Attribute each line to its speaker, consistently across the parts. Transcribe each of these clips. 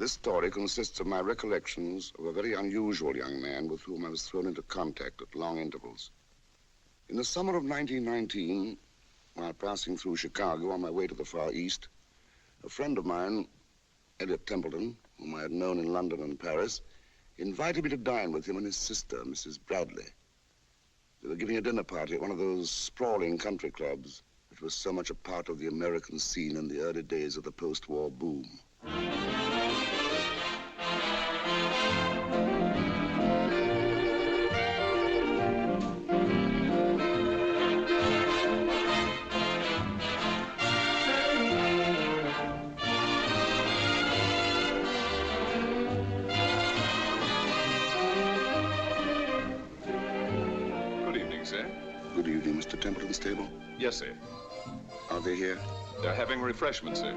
Speaker 1: This story consists of my recollections of a very unusual young man with whom I was thrown into contact at long intervals. In the summer of 1919, while passing through Chicago on my way to the Far East, a friend of mine, Elliot Templeton, whom I had known in London and Paris, invited me to dine with him and his sister, Mrs. Bradley. They were giving a dinner party at one of those sprawling country clubs which was so much a part of the American scene in the early days of the post-war boom.
Speaker 2: Good evening, Mr. Templeton's table.
Speaker 3: Yes, sir.
Speaker 2: Are they here?
Speaker 3: They're having refreshments, sir.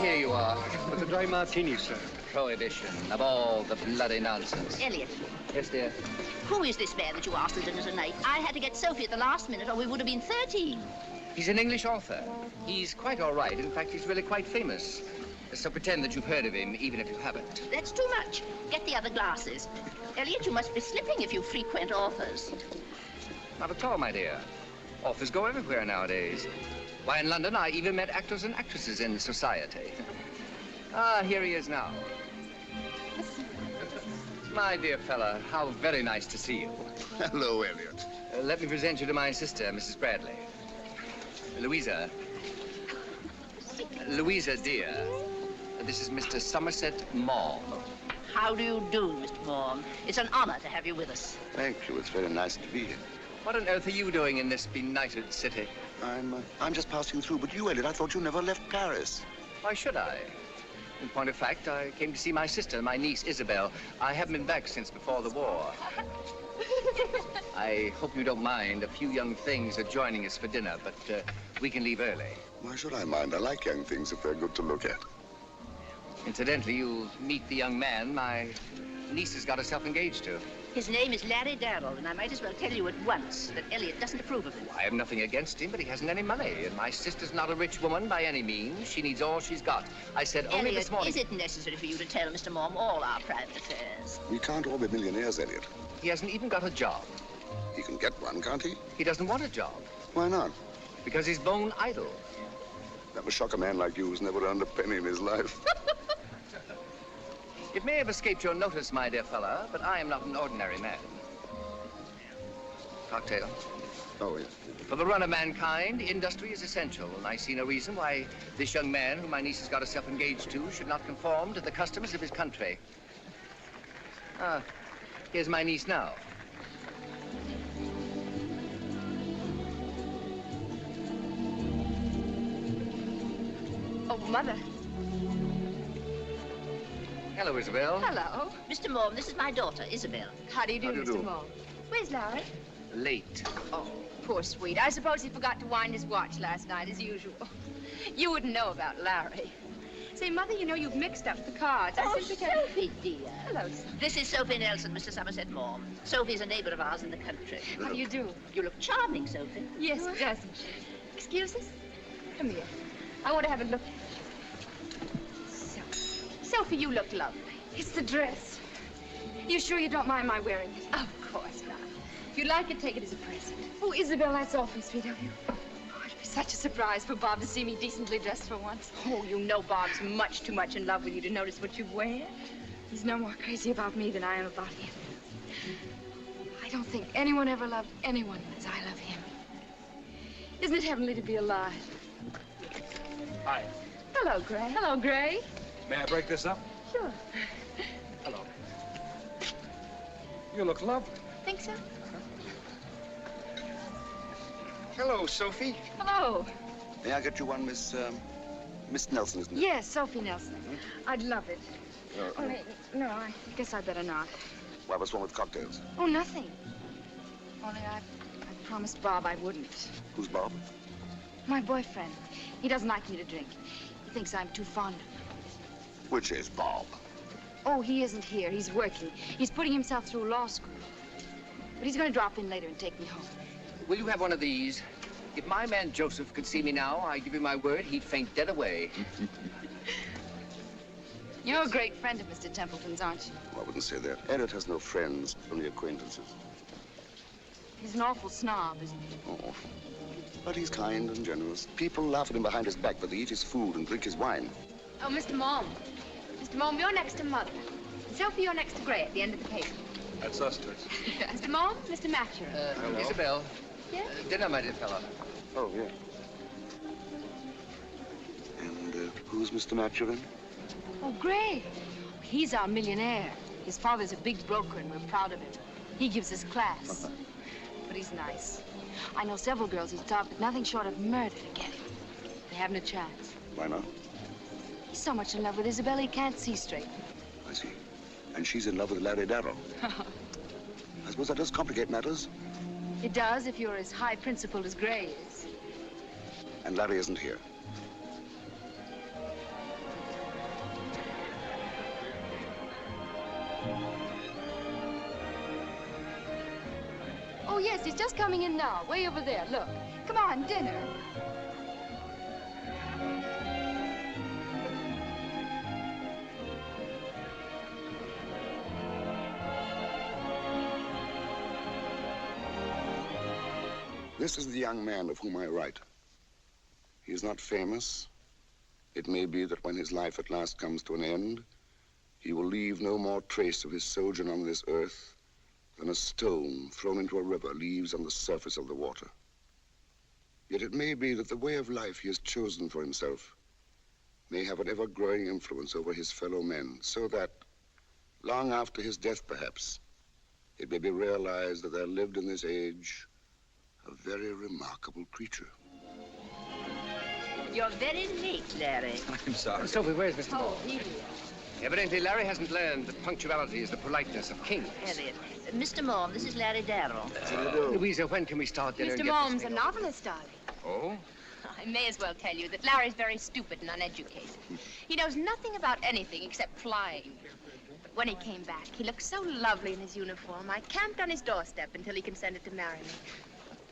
Speaker 4: Here you are. With a dry martini, sir. Prohibition of all the bloody nonsense.
Speaker 5: Elliot.
Speaker 4: Yes, dear?
Speaker 5: Who is this man that you asked to dinner tonight? I had to get Sophie at the last minute or we would have been 13.
Speaker 4: He's an English author. He's quite all right. In fact, he's really quite famous. So pretend that you've heard of him, even if you haven't.
Speaker 5: That's too much. Get the other glasses. Elliot, you must be slipping if you frequent authors.
Speaker 4: Not at all, my dear. Authors go everywhere nowadays. Why, in London, I even met actors and actresses in society. Ah, here he is now. My dear fella, how very nice to see you.
Speaker 2: Hello, Elliot.
Speaker 4: Let me present you to my sister, Mrs. Bradley. Louisa. Louisa, dear. This is Mr. Somerset Maugham.
Speaker 5: How do you do, Mr. Maugham? It's an honor to have you with us.
Speaker 2: Thank you. It's very nice to be here.
Speaker 4: What on earth are you doing in this benighted city?
Speaker 2: I'm just passing through. But you, Elliot, I thought you never left Paris.
Speaker 4: Why should I? In point of fact, I came to see my sister, my niece, Isabel. I haven't been back since before the war. I hope you don't mind. A few young things are joining us for dinner, but we can leave early.
Speaker 2: Why should I mind? I like young things if they're good to look at.
Speaker 4: Incidentally, you'll meet the young man my niece has got herself engaged to.
Speaker 5: His name is Larry Darrell, and I might as well tell you at once that Elliot doesn't approve of him.
Speaker 4: I have nothing against him, but he hasn't any money. And my sister's not a rich woman by any means. She needs all she's got. I said only this morning...
Speaker 5: Is it necessary for you to tell Mr. Maugham all our private affairs?
Speaker 2: We can't all be millionaires, Elliot.
Speaker 4: He hasn't even got a job.
Speaker 2: He can get one, can't he?
Speaker 4: He doesn't want a job.
Speaker 2: Why not?
Speaker 4: Because he's bone idle.
Speaker 2: That would shock a man like you who's never earned a penny in his life.
Speaker 4: It may have escaped your notice, my dear fella, but I am not an ordinary man. Cocktail.
Speaker 2: Oh, yes.
Speaker 4: For the run of mankind, industry is essential, and I see no reason why this young man, whom my niece has got herself engaged to, should not conform to the customs of his country. Ah, here's my niece now.
Speaker 6: Oh, Mother.
Speaker 4: Hello, Isabel.
Speaker 6: Hello.
Speaker 5: Mr. Maugham, this is my daughter, Isabel.
Speaker 6: How do you do,
Speaker 2: How do you
Speaker 6: Mr.
Speaker 2: do?
Speaker 6: Maugham? Where's Larry?
Speaker 4: Late.
Speaker 6: Oh, poor sweet. I suppose he forgot to wind his watch last night, as usual. You wouldn't know about Larry. Say, Mother, you know you've mixed up the cards.
Speaker 5: Oh,
Speaker 6: I simply can't...
Speaker 5: Sophie, dear.
Speaker 6: Hello, Sophie.
Speaker 5: This is Sophie Nelson, Mr. Somerset Maugham. Sophie's a neighbor of ours in the country.
Speaker 6: How do you do?
Speaker 5: You look charming, Sophie.
Speaker 6: Yes, doesn't she? Excuse us? Come here. I want to have a look. Sophie, you look lovely. It's the dress. You sure you don't mind my wearing it? Of course not. If you'd like it, take it as a present. Oh, Isabel, that's awfully sweet of you. Oh, it'd be such a surprise for Bob to see me decently dressed for once. Oh, you know Bob's much too much in love with you to notice what you wear. He's no more crazy about me than I am about him. I don't think anyone ever loved anyone as I love him. Isn't it heavenly to be alive?
Speaker 7: Hi.
Speaker 6: Hello, Gray. Hello, Gray.
Speaker 7: May I break this up?
Speaker 6: Sure.
Speaker 7: Hello. You look lovely.
Speaker 6: Think so?
Speaker 2: Hello, Sophie.
Speaker 6: Hello.
Speaker 2: May I get you one, Miss Nelson, isn't it?
Speaker 6: Yes, Sophie Nelson. I'd love it. Only, no, I guess I better not.
Speaker 2: Why, what's wrong with cocktails?
Speaker 6: Oh, nothing. Only I promised Bob I wouldn't.
Speaker 2: Who's Bob?
Speaker 6: My boyfriend. He doesn't like me to drink. He thinks I'm too fond of him.
Speaker 1: Which is Bob.
Speaker 6: Oh, he isn't here. He's working. He's putting himself through law school. But he's going to drop in later and take me home.
Speaker 4: Will you have one of these? If my man Joseph could see me now, I give you my word, he'd faint dead away.
Speaker 6: You're a great friend of Mr. Templeton's, aren't you?
Speaker 1: I wouldn't say that. Elliot has no friends, only acquaintances.
Speaker 6: He's an awful snob, isn't he?
Speaker 1: Oh. But he's kind and generous. People laugh at him behind his back, but they eat his food and drink his wine.
Speaker 8: Oh, Mr. Mom. Mr. Mom, you're next to Mother. And Sophie, you're next to Gray at the end of the table.
Speaker 3: That's us, Toots.
Speaker 8: Mr. Mom, Mr. Maturin.
Speaker 4: Isabel.
Speaker 8: Yes?
Speaker 4: Dinner, my dear fellow.
Speaker 1: Oh, yeah. And who's Mr. Maturin?
Speaker 6: Oh, Gray. He's our millionaire. His father's a big broker, and we're proud of him. He gives us class. But he's nice. I know several girls who'd stop at nothing short of murder to get him. They haven't a chance.
Speaker 1: Why not?
Speaker 6: He's so much in love with Isabel, he can't see straight.
Speaker 1: I see. And she's in love with Larry Darrow. I suppose that does complicate matters.
Speaker 6: It does if you're as high principled as Gray is.
Speaker 1: And Larry isn't here.
Speaker 6: Oh, yes, he's just coming in now, way over there. Look. Come on, dinner.
Speaker 1: This is the young man of whom I write. He is not famous. It may be that when his life at last comes to an end, he will leave no more trace of his sojourn on this earth than a stone thrown into a river leaves on the surface of the water. Yet it may be that the way of life he has chosen for himself may have an ever-growing influence over his fellow men, so that, long after his death perhaps, it may be realized that there lived in this age a very remarkable creature.
Speaker 5: You're very late, Larry.
Speaker 3: I'm sorry.
Speaker 4: Sophie, where's Mr. Moore?
Speaker 5: He is.
Speaker 4: Evidently, Larry hasn't learned that punctuality is the politeness of kings.
Speaker 5: Elliot. Mr. Mom, this is Larry Darrell.
Speaker 4: Louisa, when can we start dinner?
Speaker 8: Mr.
Speaker 4: and get
Speaker 8: Mom's
Speaker 4: this
Speaker 8: a
Speaker 4: thing over?
Speaker 8: novelist, darling.
Speaker 3: Oh?
Speaker 8: I may as well tell you that Larry's very stupid and uneducated. He knows nothing about anything except flying. But when he came back, he looked so lovely in his uniform. I camped on his doorstep until he consented to marry me.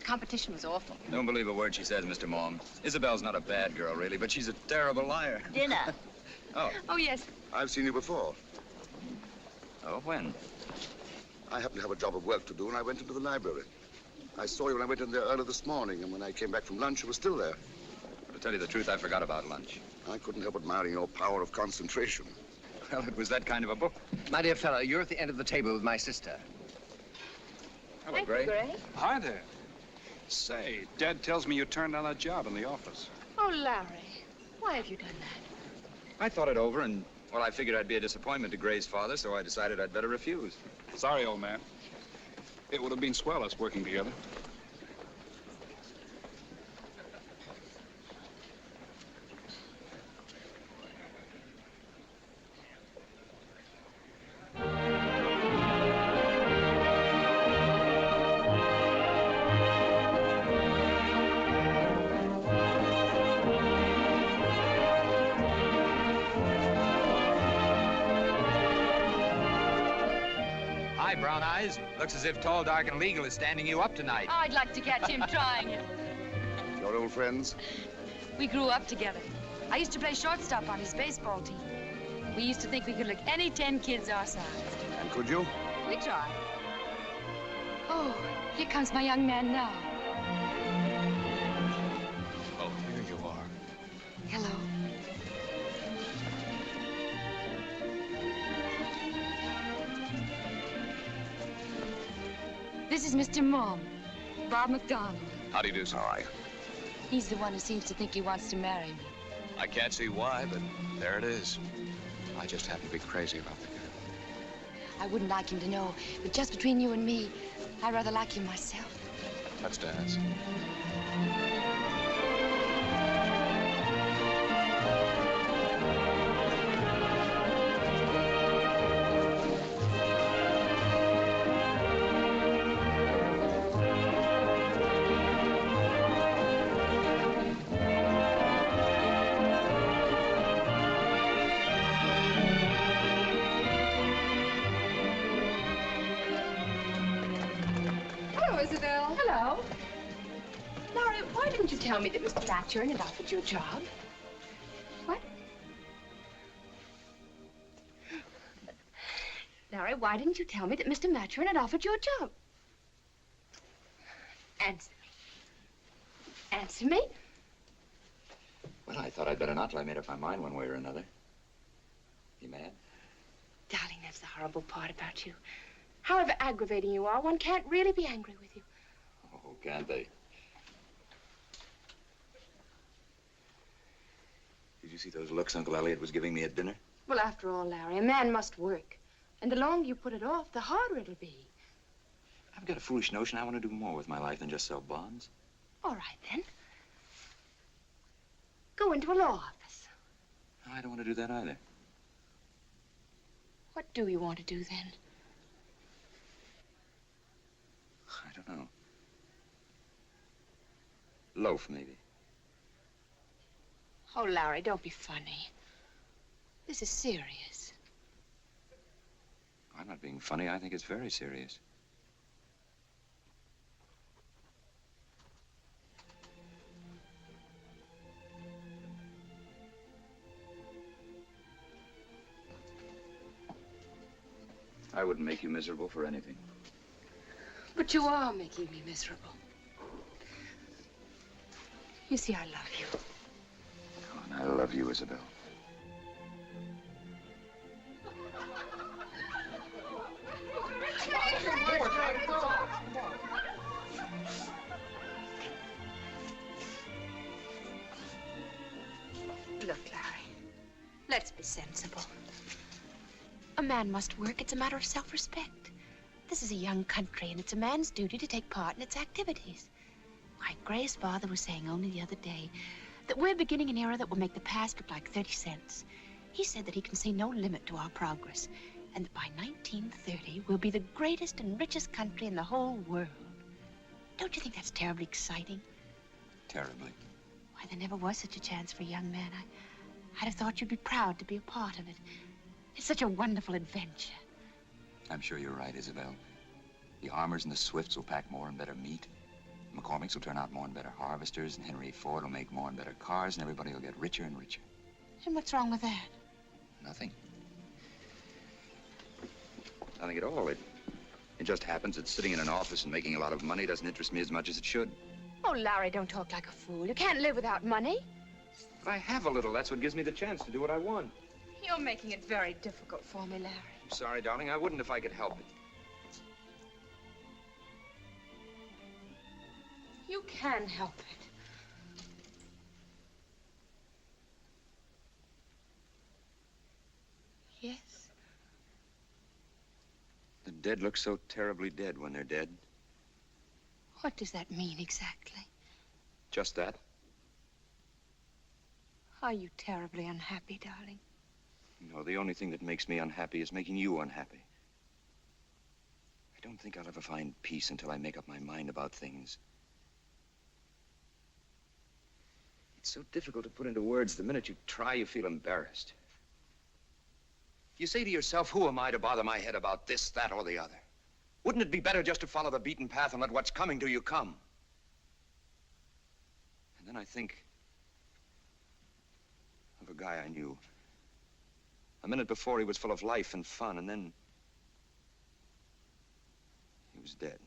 Speaker 8: The competition was awful.
Speaker 9: Don't believe a word she says, Mr. Mom. Isabel's not a bad girl, really, but she's a terrible liar.
Speaker 5: Dinner.
Speaker 9: Oh.
Speaker 8: Oh, yes.
Speaker 1: I've seen you before.
Speaker 9: Oh, when?
Speaker 1: I happened to have a job of work to do, and I went into the library. I saw you when I went in there early this morning, and when I came back from lunch, you were still there.
Speaker 9: To tell you the truth, I forgot about lunch.
Speaker 1: I couldn't help admiring your power of concentration.
Speaker 9: Well, it was that kind of a book.
Speaker 4: My dear fellow, you're at the end of the table with my sister.
Speaker 9: Hello,
Speaker 8: Thank
Speaker 9: Gray.
Speaker 8: you, Gray.
Speaker 7: Hi there. Say, Dad tells me you turned down that job in the office.
Speaker 8: Oh, Larry, why have you done that?
Speaker 9: I thought it over, and, well, I figured I'd be a disappointment to Gray's father, so I decided I'd better refuse.
Speaker 7: Sorry, old man. It would have been swell us working together.
Speaker 10: Hi, Brown Eyes. Looks as if Tall, Dark, and Legal is standing you up tonight.
Speaker 6: I'd like to catch him trying it.
Speaker 1: Your old friends?
Speaker 6: We grew up together. I used to play shortstop on his baseball team. We used to think we could lick any 10 kids our size.
Speaker 1: And could you?
Speaker 6: We tried. Oh, here comes my young man now.
Speaker 10: Oh, here you are.
Speaker 6: Hello. This is Mr. Mom, Bob McDonald.
Speaker 3: How do you do, sir?
Speaker 1: All right.
Speaker 6: He's the one who seems to think he wants to marry me.
Speaker 3: I can't see why, but there it is. I just happen to be crazy about the girl.
Speaker 6: I wouldn't like him to know, but just between you and me, I rather like him myself.
Speaker 3: Let's dance.
Speaker 6: hello. Larry, why didn't you tell me that Mr. Maturin had offered you a job? What? Larry, why didn't you tell me that Mr. Maturin had offered you a job? Answer me. Answer me.
Speaker 9: Well, I thought I'd better not till I made up my mind one way or another. You mad?
Speaker 6: Darling, that's the horrible part about you. However aggravating you are, one can't really be angry with you.
Speaker 9: Oh, can't they? Did you see those looks Uncle Elliot was giving me at dinner?
Speaker 6: Well, after all, Larry, a man must work. And the longer you put it off, the harder it'll be.
Speaker 9: I've got a foolish notion I want to do more with my life than just sell bonds.
Speaker 6: All right, then. Go into a law office.
Speaker 9: No, I don't want to do that either.
Speaker 6: What do you want to do, then?
Speaker 9: I don't know. Loaf, maybe.
Speaker 6: Oh, Larry, don't be funny. This is serious.
Speaker 9: I'm not being funny. I think it's very serious. I wouldn't make you miserable for anything.
Speaker 6: But you are making me miserable. You see, I love you.
Speaker 9: Oh, and I love you, Isabel.
Speaker 6: Look, Larry, let's be sensible. A man must work. It's a matter of self-respect. This is a young country, and it's a man's duty to take part in its activities. Why, Gray's father was saying only the other day that we're beginning an era that will make the past look like 30 cents. He said that he can see no limit to our progress, and that by 1930, we'll be the greatest and richest country in the whole world. Don't you think that's terribly exciting?
Speaker 9: Terribly.
Speaker 6: Why, there never was such a chance for a young man. I'd have thought you'd be proud to be a part of it. It's such a wonderful adventure.
Speaker 9: I'm sure you're right, Isabel. The Armors and the Swifts will pack more and better meat. McCormick's will turn out more and better harvesters, and Henry Ford will make more and better cars, and everybody will get richer and richer.
Speaker 6: And what's wrong with that?
Speaker 9: Nothing. Nothing at all. It just happens that sitting in an office and making a lot of money doesn't interest me as much as it should.
Speaker 6: Oh, Larry, don't talk like a fool. You can't live without money.
Speaker 9: But I have a little. That's what gives me the chance to do what I want.
Speaker 6: You're making it very difficult for me, Larry.
Speaker 9: I'm sorry, darling. I wouldn't if I could help it.
Speaker 6: You can help it. Yes?
Speaker 9: The dead look so terribly dead when they're dead.
Speaker 6: What does that mean exactly?
Speaker 9: Just that.
Speaker 6: Are you terribly unhappy, darling?
Speaker 9: No, the only thing that makes me unhappy is making you unhappy. I don't think I'll ever find peace until I make up my mind about things. It's so difficult to put into words. The minute you try, you feel embarrassed. You say to yourself, who am I to bother my head about this, that, or the other? Wouldn't it be better just to follow the beaten path and let what's coming to you come? And then I think of a guy I knew. A minute before, he was full of life and fun, and then he was dead.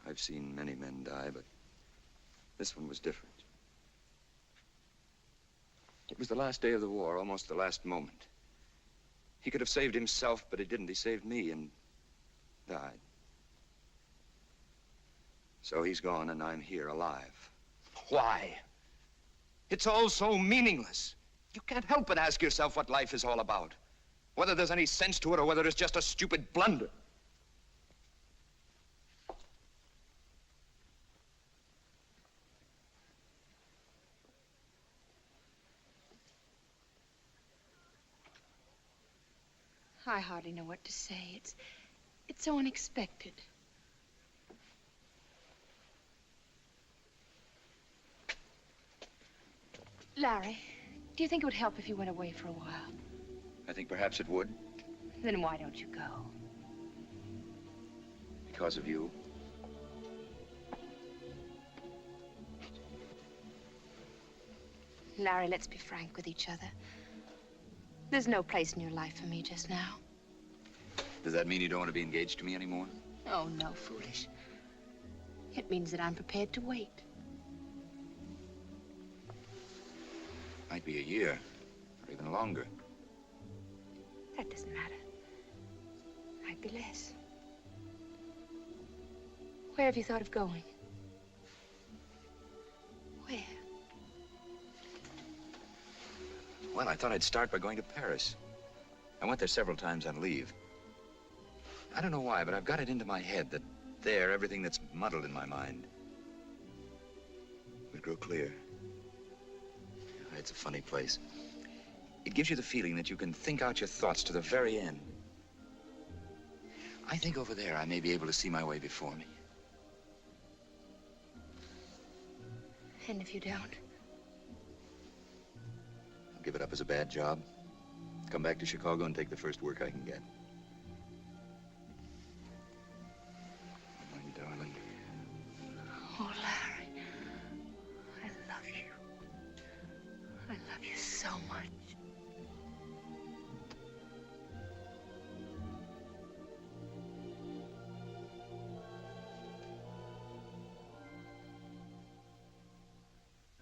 Speaker 9: I've seen many men die, but this one was different. It was the last day of the war, almost the last moment. He could have saved himself, but he didn't. He saved me and died. So he's gone, and I'm here, alive. Why? It's all so meaningless. You can't help but ask yourself what life is all about. Whether there's any sense to it or whether it's just a stupid blunder.
Speaker 6: I hardly know what to say. It's so unexpected. Larry, do you think it would help if you went away for a while?
Speaker 9: I think perhaps it would.
Speaker 8: Then why don't you go?
Speaker 9: Because of you.
Speaker 8: Larry, let's be frank with each other. There's no place in your life for me just now.
Speaker 9: Does that mean you don't want to be engaged to me anymore?
Speaker 8: Oh, no, foolish. It means that I'm prepared to wait.
Speaker 9: Might be a year, or even longer.
Speaker 8: That doesn't matter. Might be less. Where have you thought of going? Where?
Speaker 9: Well, I thought I'd start by going to Paris. I went there several times on leave. I don't know why, but I've got it into my head that there, everything that's muddled in my mind would grow clear. It's a funny place. It gives you the feeling that you can think out your thoughts to the very end. I think over there I may be able to see my way before me.
Speaker 8: And if you don't?
Speaker 9: I'll give it up as a bad job. Come back to Chicago and take the first work I can get. My darling.
Speaker 8: Oh, Larry. I love you. I love you so much.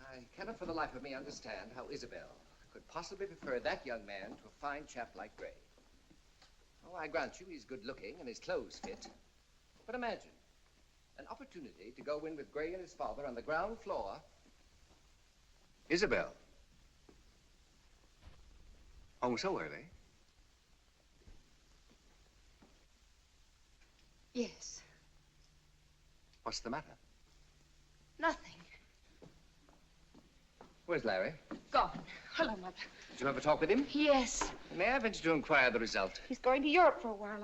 Speaker 4: I cannot for the life of me understand how Isabel could possibly prefer that young man to a fine chap like Gray. Oh, I grant you he's good looking and his clothes fit. But imagine an opportunity to go in with Gray and his father on the ground floor. Isabel. Home so early?
Speaker 8: Yes.
Speaker 4: What's the matter?
Speaker 8: Nothing.
Speaker 4: Where's Larry?
Speaker 8: Gone. Hello, Mother.
Speaker 4: Did you have a talk with him?
Speaker 8: Yes.
Speaker 4: May I venture to inquire the result?
Speaker 8: He's going to Europe for a while.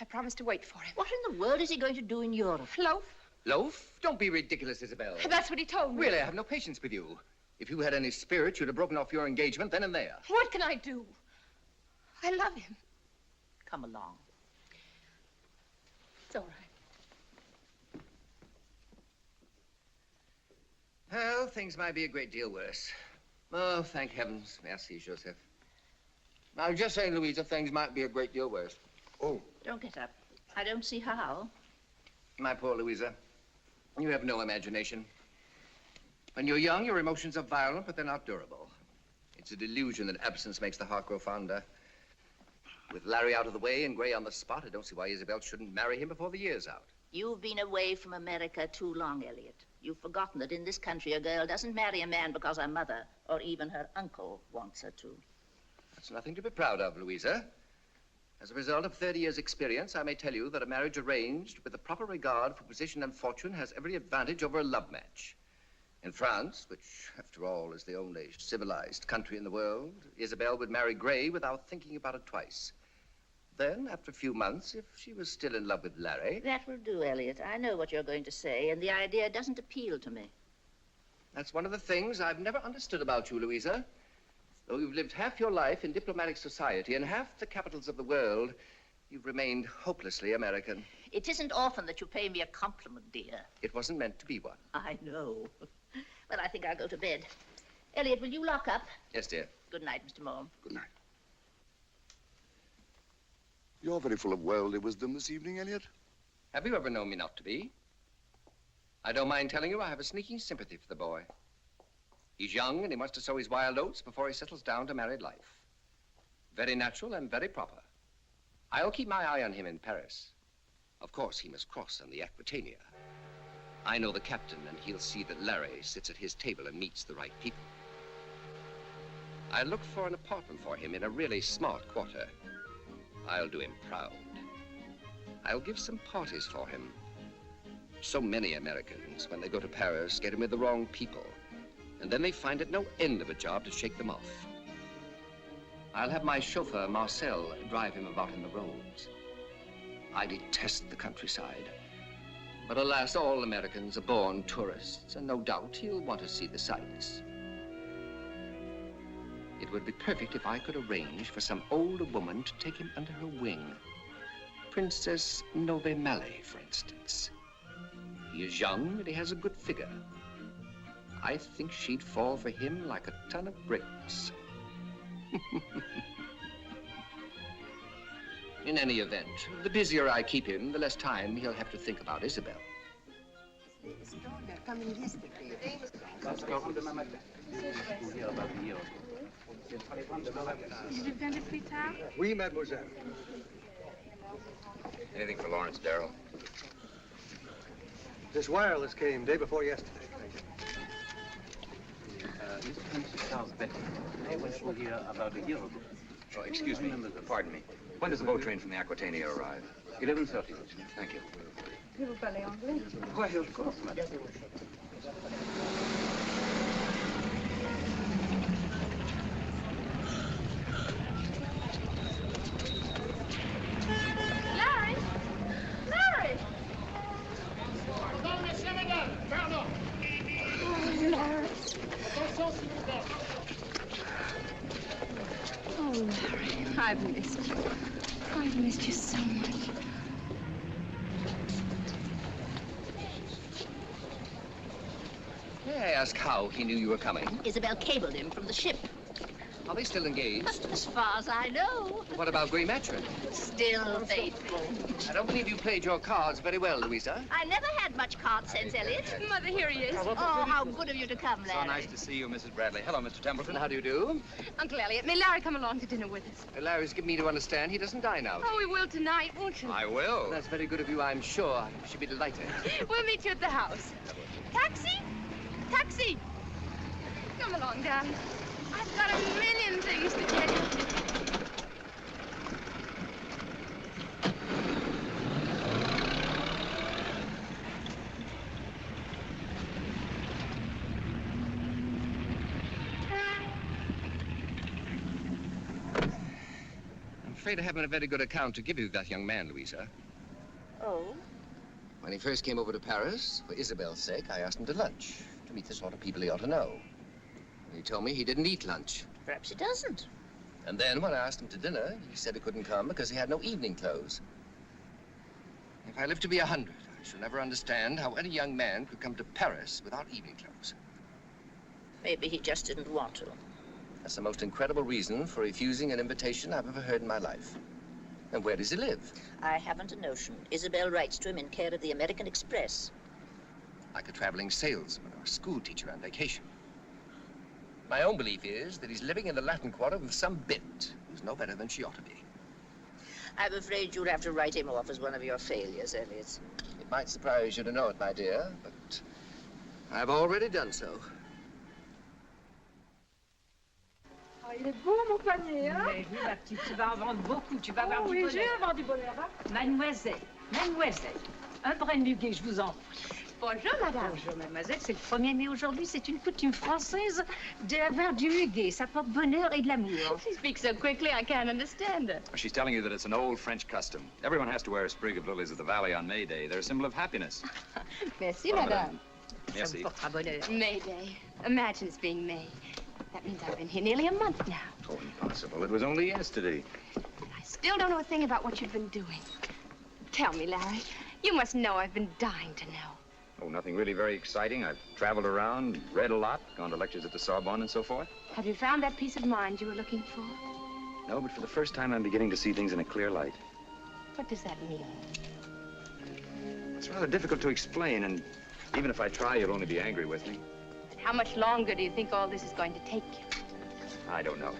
Speaker 8: I promised to wait for him.
Speaker 5: What in the world is he going to do in Europe?
Speaker 8: Loaf?
Speaker 4: Loaf? Don't be ridiculous, Isabel.
Speaker 8: That's what he told me.
Speaker 4: Really, I have no patience with you. If you had any spirit, you'd have broken off your engagement then and there.
Speaker 8: What can I do? I love him.
Speaker 5: Come along.
Speaker 8: It's all right.
Speaker 4: Well, things might be a great deal worse. Oh, thank heavens. Merci, Joseph. I was just saying, Louisa, things might be a great deal worse. Oh.
Speaker 5: Don't get up. I don't see how.
Speaker 4: My poor Louisa, you have no imagination. When you're young, your emotions are violent, but they're not durable. It's a delusion that absence makes the heart grow fonder. With Larry out of the way and Gray on the spot, I don't see why Isabel shouldn't marry him before the year's out.
Speaker 5: You've been away from America too long, Elliot. You've forgotten that in this country, a girl doesn't marry a man because her mother or even her uncle wants her to.
Speaker 4: That's nothing to be proud of, Louisa. As a result of 30 years' experience, I may tell you that a marriage arranged with the proper regard for position and fortune has every advantage over a love match. In France, which, after all, is the only civilized country in the world, Isabel would marry Gray without thinking about it twice. Then, after a few months, if she was still in love with Larry...
Speaker 5: That will do, Elliot. I know what you're going to say, and the idea doesn't appeal to me.
Speaker 4: That's one of the things I've never understood about you, Louisa. Though you've lived half your life in diplomatic society and half the capitals of the world, you've remained hopelessly American.
Speaker 5: It isn't often that you pay me a compliment, dear.
Speaker 4: It wasn't meant to be one.
Speaker 5: I know. Well, I think I'll go to bed. Elliot, will you lock up?
Speaker 4: Yes, dear.
Speaker 5: Good night, Mr. Moore.
Speaker 1: Good night. You're very full of worldly wisdom this evening, Elliot.
Speaker 4: Have you ever known me not to be? I don't mind telling you I have a sneaking sympathy for the boy. He's young and he wants to sow his wild oats before he settles down to married life. Very natural and very proper. I'll keep my eye on him in Paris. Of course, he must cross on the Aquitania. I know the captain, and he'll see that Larry sits at his table and meets the right people. I'll look for an apartment for him in a really smart quarter. I'll do him proud. I'll give some parties for him. So many Americans, when they go to Paris, get in with the wrong people. And then they find it no end of a job to shake them off. I'll have my chauffeur, Marcel, drive him about in the roads. I detest the countryside. But alas, all Americans are born tourists, and no doubt he'll want to see the sights. It would be perfect if I could arrange for some older woman to take him under her wing. Princess Nove Malay, for instance. He is young and he has a good figure. I think she'd fall for him like a ton of bricks. In any event, the busier I keep him, the less time he'll have to think about Isabel.
Speaker 11: Oui, mademoiselle.
Speaker 9: Anything for Lawrence Darrell?
Speaker 11: This wireless came day before yesterday.
Speaker 9: Oh, excuse me. Pardon me. When does the boat train from the Aquitania arrive?
Speaker 11: 11:30.
Speaker 9: Thank you.
Speaker 11: Why, of course, madame.
Speaker 6: Larry! Larry! Oh, Larry. Oh, Larry, I've missed you. I've missed you so much.
Speaker 4: May I ask how he knew you were coming?
Speaker 5: Isabel cabled him from the ship.
Speaker 4: Are they still engaged?
Speaker 5: As far as I know.
Speaker 4: What about Grey Matron?
Speaker 5: Still faithful.
Speaker 4: I don't believe you played your cards very well, Louisa.
Speaker 5: I never had much card sense, Elliot.
Speaker 6: Mother, here he is.
Speaker 5: Oh, how good of you to come, Larry.
Speaker 10: So nice to see you, Mrs. Bradley. Hello, Mr. Templeton.
Speaker 4: How do you do?
Speaker 6: Uncle Elliot, may Larry come along to dinner with us?
Speaker 4: Larry's given me to understand he doesn't dine out.
Speaker 6: Oh, we will tonight, won't you?
Speaker 10: I will.
Speaker 4: That's very good of you, I'm sure. She'll be delighted.
Speaker 6: We'll meet you at the house. Taxi? Taxi! Come along, darling. I've got a million things to tell you.
Speaker 4: I'm afraid I haven't a very good account to give you of that young man, Louisa.
Speaker 5: Oh?
Speaker 4: When he first came over to Paris, for Isabel's sake, I asked him to lunch, to meet the sort of people he ought to know. He told me he didn't eat lunch.
Speaker 5: Perhaps he doesn't.
Speaker 4: And then when I asked him to dinner, he said he couldn't come because he had no evening clothes. If I live to be 100, I shall never understand how any young man could come to Paris without evening clothes.
Speaker 5: Maybe he just didn't want to.
Speaker 4: That's the most incredible reason for refusing an invitation I've ever heard in my life. And where does he live?
Speaker 5: I haven't a notion. Isabel writes to him in care of the American Express.
Speaker 4: Like a traveling salesman or a school teacher on vacation. My own belief is that he's living in the Latin Quarter with some bit who's no better than she ought to be.
Speaker 5: I'm afraid you'd have to write him off as one of your failures, Elliot.
Speaker 4: It might surprise you to know it, my dear, but I've already done so.
Speaker 6: Oh, il est beau, mon panier, hein?
Speaker 12: Mais oui, ma petite, tu vas en vendre beaucoup. Tu vas avoir
Speaker 6: Oh,
Speaker 12: du
Speaker 6: oui,
Speaker 12: bonheur.
Speaker 6: je vais avoir du bonheur, hein?
Speaker 12: Mademoiselle, mademoiselle, un brin de muguet, je vous en prie.
Speaker 6: Bonjour, madame.
Speaker 12: Bonjour, mademoiselle. C'est le 1er mai aujourd'hui. C'est une coutume française d'avoir du muguet. Ça porte bonheur et de l'amour.
Speaker 6: She speaks so quickly, I can't understand her.
Speaker 7: She's telling you that it's an old French custom. Everyone has to wear a sprig of lilies of the valley on May Day. They're a symbol of happiness.
Speaker 6: Merci,
Speaker 7: Voilà,
Speaker 6: madame.
Speaker 12: Ça me portera bonheur.
Speaker 6: May Day. Imagine it's being May. That means I've been here nearly a month now.
Speaker 7: Oh, impossible. It was only yesterday.
Speaker 6: I still don't know a thing about what you've been doing. Tell me, Larry. You must know I've been dying to know.
Speaker 7: Oh, nothing really very exciting. I've traveled around, read a lot, gone to lectures at the Sorbonne and so forth.
Speaker 6: Have you found that peace of mind you were looking for?
Speaker 7: No, but for the first time, I'm beginning to see things in a clear light.
Speaker 6: What does that mean?
Speaker 7: It's rather difficult to explain, and even if I try, you'll only be angry with me.
Speaker 6: How much longer do you think all this is going to take you?
Speaker 7: I don't know.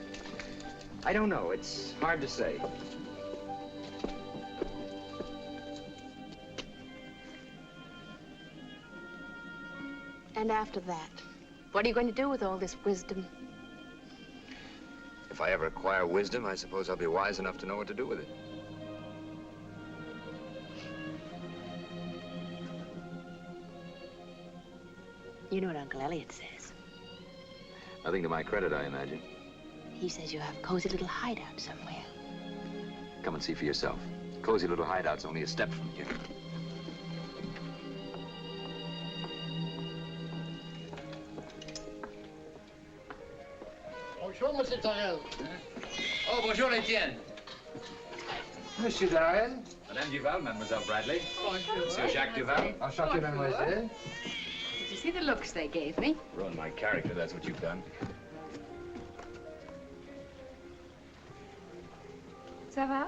Speaker 7: I don't know. It's hard to say.
Speaker 6: And after that, what are you going to do with all this wisdom?
Speaker 9: If I ever acquire wisdom, I suppose I'll be wise enough to know what to do with it.
Speaker 6: You know what Uncle Elliot says.
Speaker 9: Nothing to my credit, I imagine.
Speaker 6: He says you have a cozy little hideout somewhere.
Speaker 9: Come and see for yourself. Cozy little hideout's only a step from here.
Speaker 13: Bonjour, Monsieur Tarrel.
Speaker 10: Oh, bonjour, Etienne.
Speaker 11: Monsieur Darrell.
Speaker 10: Madame Duval, Mademoiselle Bradley.
Speaker 6: Bonjour.
Speaker 10: Monsieur Jacques Duval.
Speaker 11: Enchanté, mademoiselle.
Speaker 6: Did you see the looks they gave me?
Speaker 10: Ruined my character, that's what you've done.
Speaker 6: Ça va?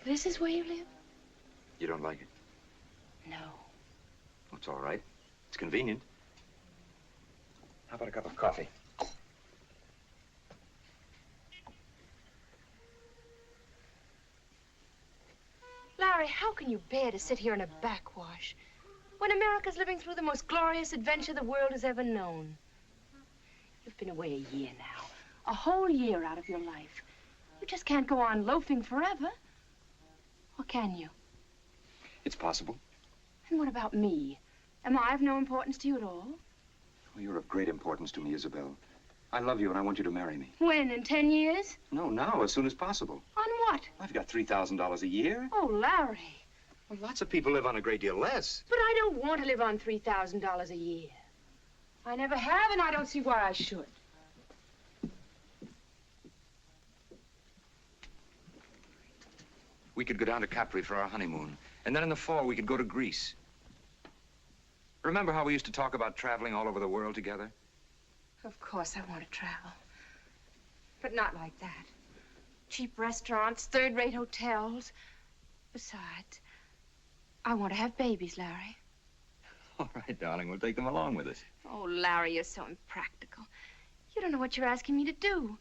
Speaker 6: This is where you live?
Speaker 9: You don't like it?
Speaker 6: No.
Speaker 9: Well, it's all right. It's convenient. How about a cup of coffee?
Speaker 6: Larry, how can you bear to sit here in a backwash when America's living through the most glorious adventure the world has ever known? You've been away a year now, a whole year out of your life. You just can't go on loafing forever. Or can you?
Speaker 9: It's possible.
Speaker 6: And what about me? Am I of no importance to you at all?
Speaker 9: Well, you're of great importance to me, Isabel. I love you and I want you to marry me.
Speaker 6: When, in 10 years?
Speaker 9: No, now, as soon as possible.
Speaker 6: On what?
Speaker 9: I've got $3,000 a year.
Speaker 6: Oh, Larry.
Speaker 9: Well, lots of people live on a great deal less.
Speaker 6: But I don't want to live on $3,000 a year. I never have, and I don't see why I should.
Speaker 9: We could go down to Capri for our honeymoon. And then in the fall, we could go to Greece. Remember how we used to talk about traveling all over the world together?
Speaker 6: Of course I want to travel. But not like that. Cheap restaurants, third-rate hotels. Besides, I want to have babies, Larry.
Speaker 9: All right, darling, we'll take them along with us.
Speaker 6: Oh, Larry, you're so impractical. You don't know what you're asking me to do.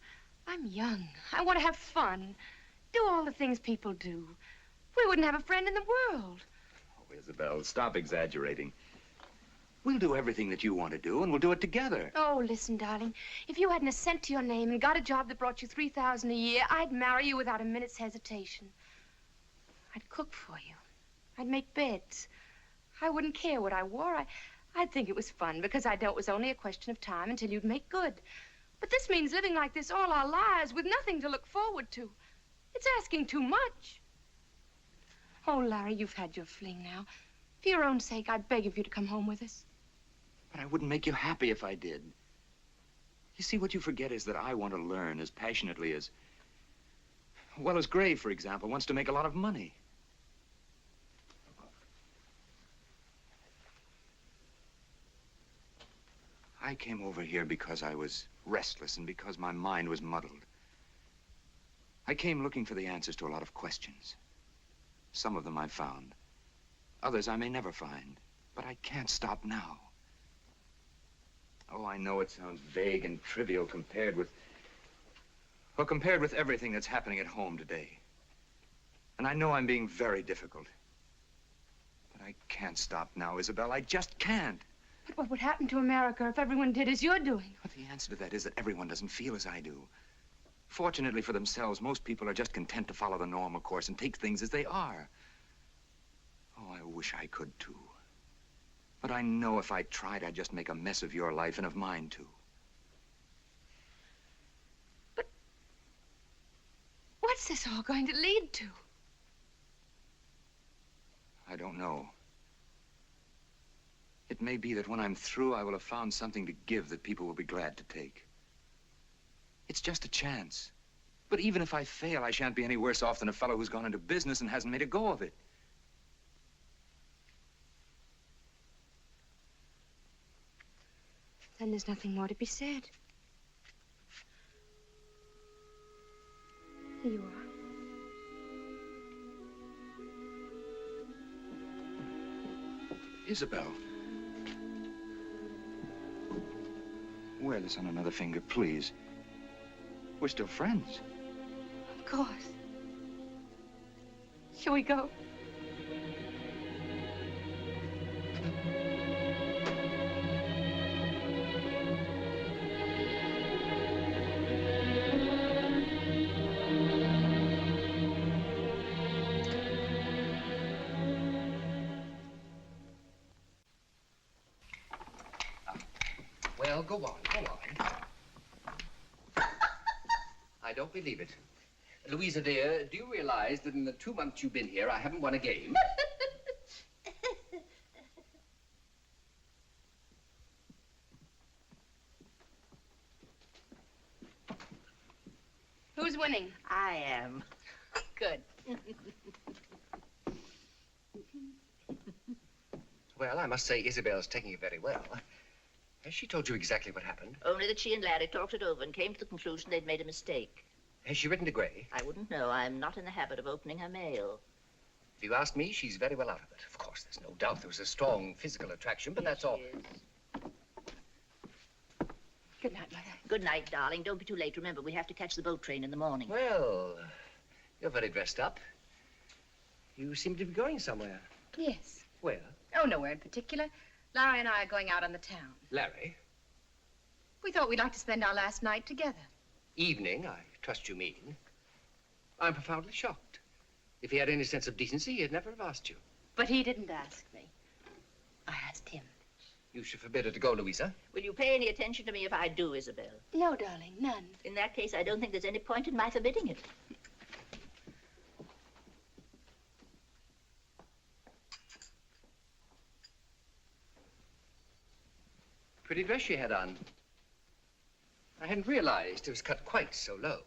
Speaker 6: I'm young. I want to have fun. Do all the things people do. We wouldn't have a friend in the world.
Speaker 9: Oh, Isabel, stop exaggerating. We'll do everything that you want to do, and we'll do it together.
Speaker 6: Oh, listen, darling. If you hadn't a cent to your name and got a job that brought you $3,000 a year, I'd marry you without a minute's hesitation. I'd cook for you. I'd make beds. I wouldn't care what I wore. I'd think it was fun because I know it was only a question of time until you'd make good. But this means living like this all our lives with nothing to look forward to. It's asking too much. Oh, Larry, you've had your fling now. For your own sake, I beg of you to come home with us.
Speaker 9: But I wouldn't make you happy if I did. You see, what you forget is that I want to learn as passionately as... Well, as Gray, for example, wants to make a lot of money. I came over here because I was restless and because my mind was muddled. I came looking for the answers to a lot of questions. Some of them I found. Others I may never find. But I can't stop now. Oh, I know it sounds vague and trivial compared with... Well, compared with everything that's happening at home today. And I know I'm being very difficult. But I can't stop now, Isabel. I just can't.
Speaker 6: But what would happen to America if everyone did as you're doing?
Speaker 9: But the answer to that is that everyone doesn't feel as I do. Fortunately for themselves, most people are just content to follow the normal course and take things as they are. Oh, I wish I could, too. But I know if I tried, I'd just make a mess of your life and of mine, too.
Speaker 6: But what's this all going to lead to?
Speaker 9: I don't know. It may be that when I'm through, I will have found something to give that people will be glad to take. It's just a chance. But even if I fail, I shan't be any worse off than a fellow who's gone into business and hasn't made a go of it.
Speaker 6: Then there's nothing more to be said. Here you are.
Speaker 9: Isabel. Wear this on another finger, please. We're still friends.
Speaker 6: Of course. Shall we go?
Speaker 4: Well, go on, go on. I don't believe it. Louisa, dear, do you realize that in the 2 months you've been here, I haven't won a game?
Speaker 8: Who's winning?
Speaker 5: I am.
Speaker 8: Good.
Speaker 4: Well, I must say Isabel's taking it very well. Has she told you exactly what happened?
Speaker 5: Only that she and Larry talked it over and came to the conclusion they'd made a mistake.
Speaker 4: Has she written to Gray?
Speaker 5: I wouldn't know. I'm not in the habit of opening her mail.
Speaker 4: If you ask me, she's very well out of it. Of course, there's no doubt there was a strong physical attraction, but that's all.
Speaker 8: Good night, Mother.
Speaker 5: Good night, darling. Don't be too late. Remember, we have to catch the boat train in the morning.
Speaker 4: Well, you're very dressed up. You seem to be going somewhere.
Speaker 8: Yes.
Speaker 4: Where?
Speaker 8: Oh, nowhere in particular. Larry and I are going out on the town.
Speaker 4: Larry?
Speaker 8: We thought we'd like to spend our last night together.
Speaker 4: Evening, I trust you mean. I'm profoundly shocked. If he had any sense of decency, he'd never have asked you.
Speaker 8: But he didn't ask me. I asked him.
Speaker 4: You should forbid her to go, Louisa.
Speaker 5: Will you pay any attention to me if I do, Isabel?
Speaker 8: No, darling, none.
Speaker 5: In that case, I don't think there's any point in my forbidding it.
Speaker 4: Pretty dress she had on. I hadn't realized it was cut quite so low.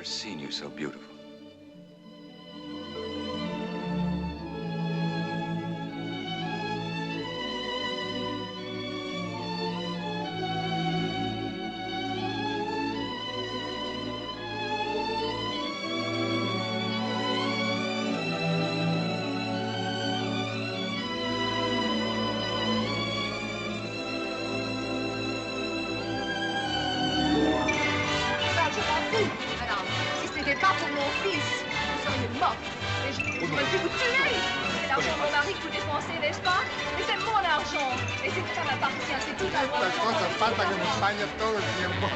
Speaker 3: Seen you so beautiful.
Speaker 11: Falta que me España todo el tiempo.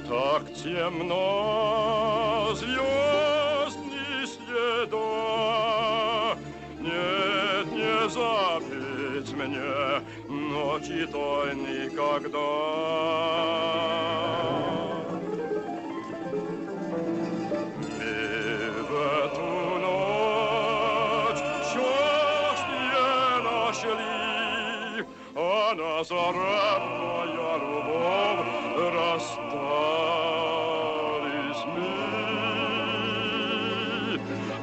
Speaker 13: Так темно, звезд не следа, нет, не забыть мне ночи той никогда. И в эту ночь счастье нашли, а на заре моя любовь расстались мы.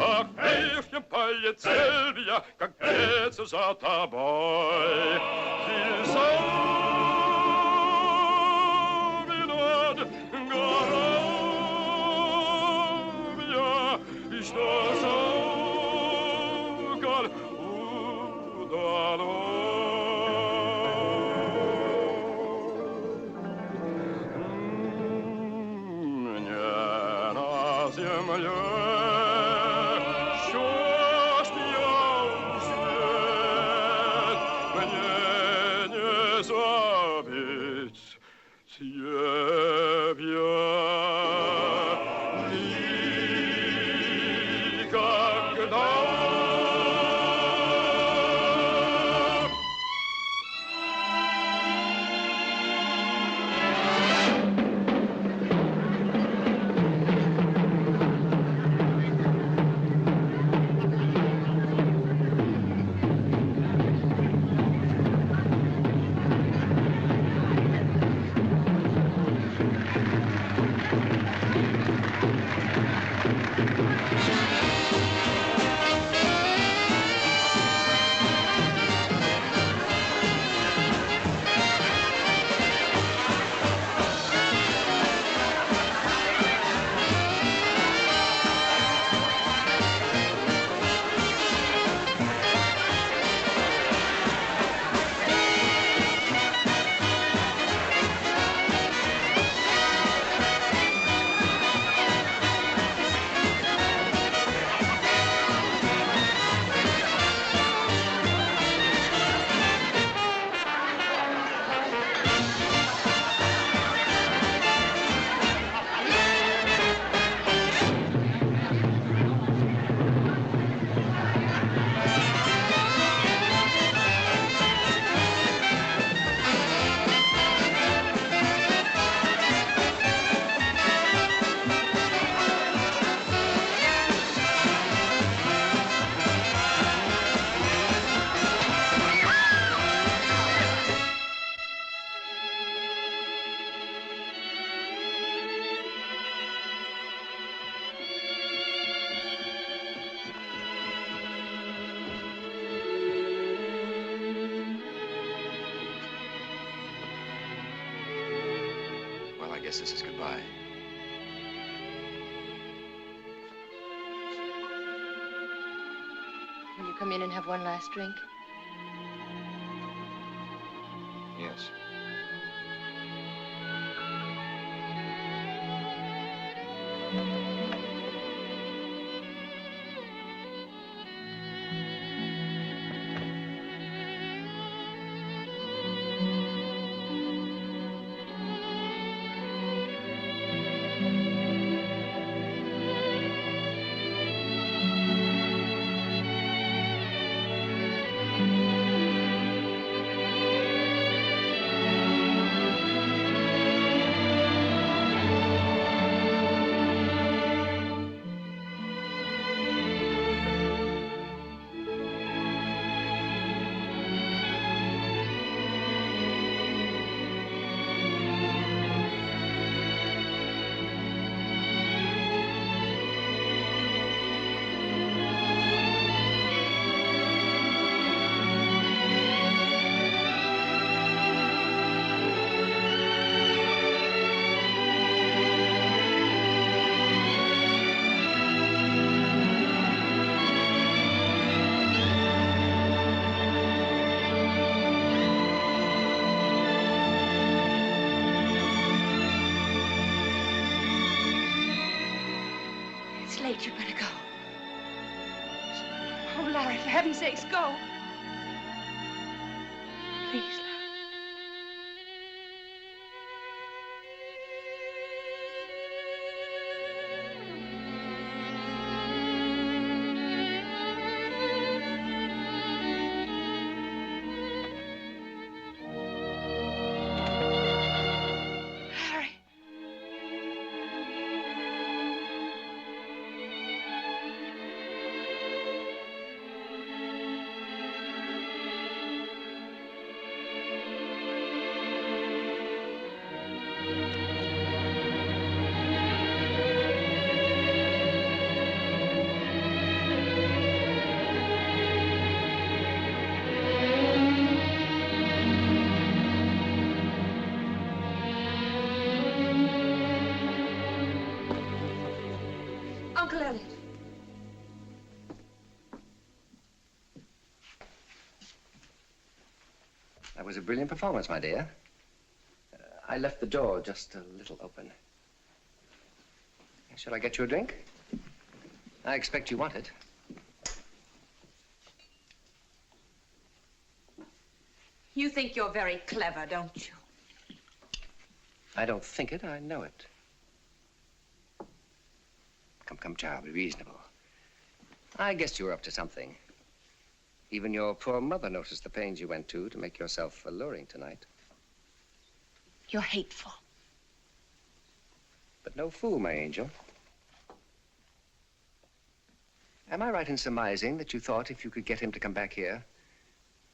Speaker 13: Ах, песнем поет Сильвия, как греться за тобой. Сами над горами я, и что сокол удалой. Земле счастья свет мне не забыть тебя.
Speaker 9: guess this is goodbye.
Speaker 8: Will you come in and have one last drink?
Speaker 9: Yes.
Speaker 6: Late, you better go. Oh, Larry, for heaven's sakes, go. Please, Larry. Uncle Elliot.
Speaker 4: That was a brilliant performance, my dear. I left the door just a little open. Shall I get you a drink? I expect you want it.
Speaker 12: You think you're very clever, don't you?
Speaker 4: I don't think it, I know it. Come, child, be reasonable. I guessed you were up to something. Even your poor mother noticed the pains you went to make yourself alluring tonight.
Speaker 12: You're hateful.
Speaker 4: But no fool, my angel. Am I right in surmising that you thought if you could get him to come back here,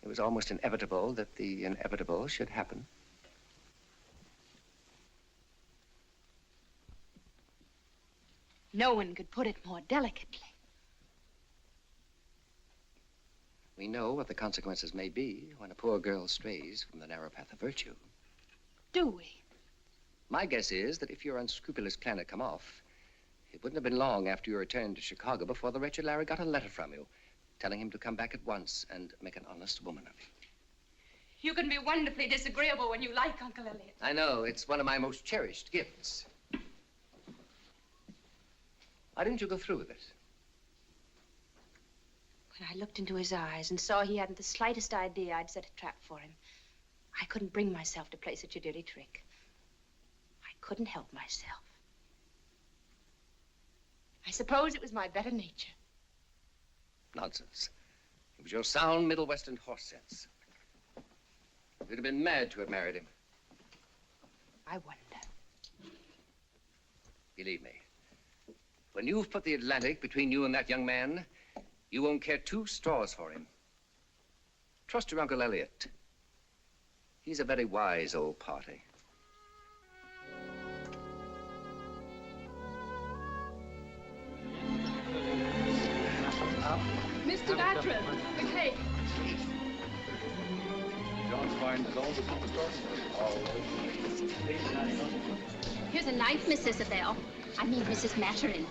Speaker 4: it was almost inevitable that the inevitable should happen?
Speaker 8: No one could put it more delicately.
Speaker 4: We know what the consequences may be when a poor girl strays from the narrow path of virtue.
Speaker 8: Do we?
Speaker 4: My guess is that if your unscrupulous plan had come off, it wouldn't have been long after your return to Chicago before the wretched Larry got a letter from you, telling him to come back at once and make an honest woman of you.
Speaker 6: You can be wonderfully disagreeable when you like, Uncle Elliot.
Speaker 4: I know. It's one of my most cherished gifts. Why didn't you go through with it?
Speaker 8: When I looked into his eyes and saw he hadn't the slightest idea I'd set a trap for him, I couldn't bring myself to play such a dirty trick. I couldn't help myself. I suppose it was my better nature.
Speaker 4: Nonsense. It was your sound Middle Western horse sense. You'd have been mad to have married him.
Speaker 8: I wonder.
Speaker 4: Believe me, when you've put the Atlantic between you and that young man, you won't care 2 straws for him. Trust your Uncle Elliot. He's a very wise old party.
Speaker 6: Mr. Bartram, the cake.
Speaker 13: John's find is all the superstore.
Speaker 8: Here's a knife, Miss Isabel. I mean, Mrs. Maturin.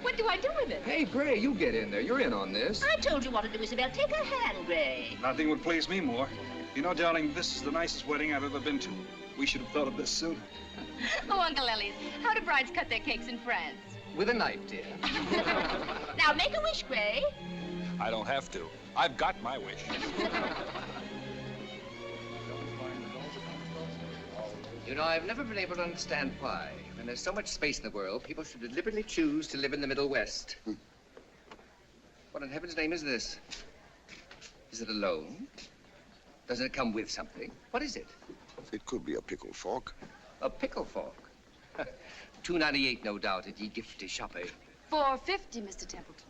Speaker 8: What do I do with it?
Speaker 3: Hey, Gray, you get in there. You're in on this.
Speaker 5: I told you what to do, Isabel. Take her hand, Gray.
Speaker 14: Nothing would please me more. You know, darling, this is the nicest wedding I've ever been to. We should have thought of this sooner.
Speaker 8: Oh, Uncle Elliot, how do brides cut their cakes in France?
Speaker 3: With a knife, dear.
Speaker 5: Now, make a wish, Gray.
Speaker 14: I don't have to. I've got my wish.
Speaker 4: You know, I've never been able to understand why, when there's so much space in the world, people should deliberately choose to live in the Middle West. What in heaven's name is this? Is it a loan? Doesn't it come with something? What is it?
Speaker 1: It could be a pickle fork.
Speaker 4: A pickle fork? $2.98, no doubt, at ye gifty shoppe.
Speaker 6: $4.50, Mr. Templeton.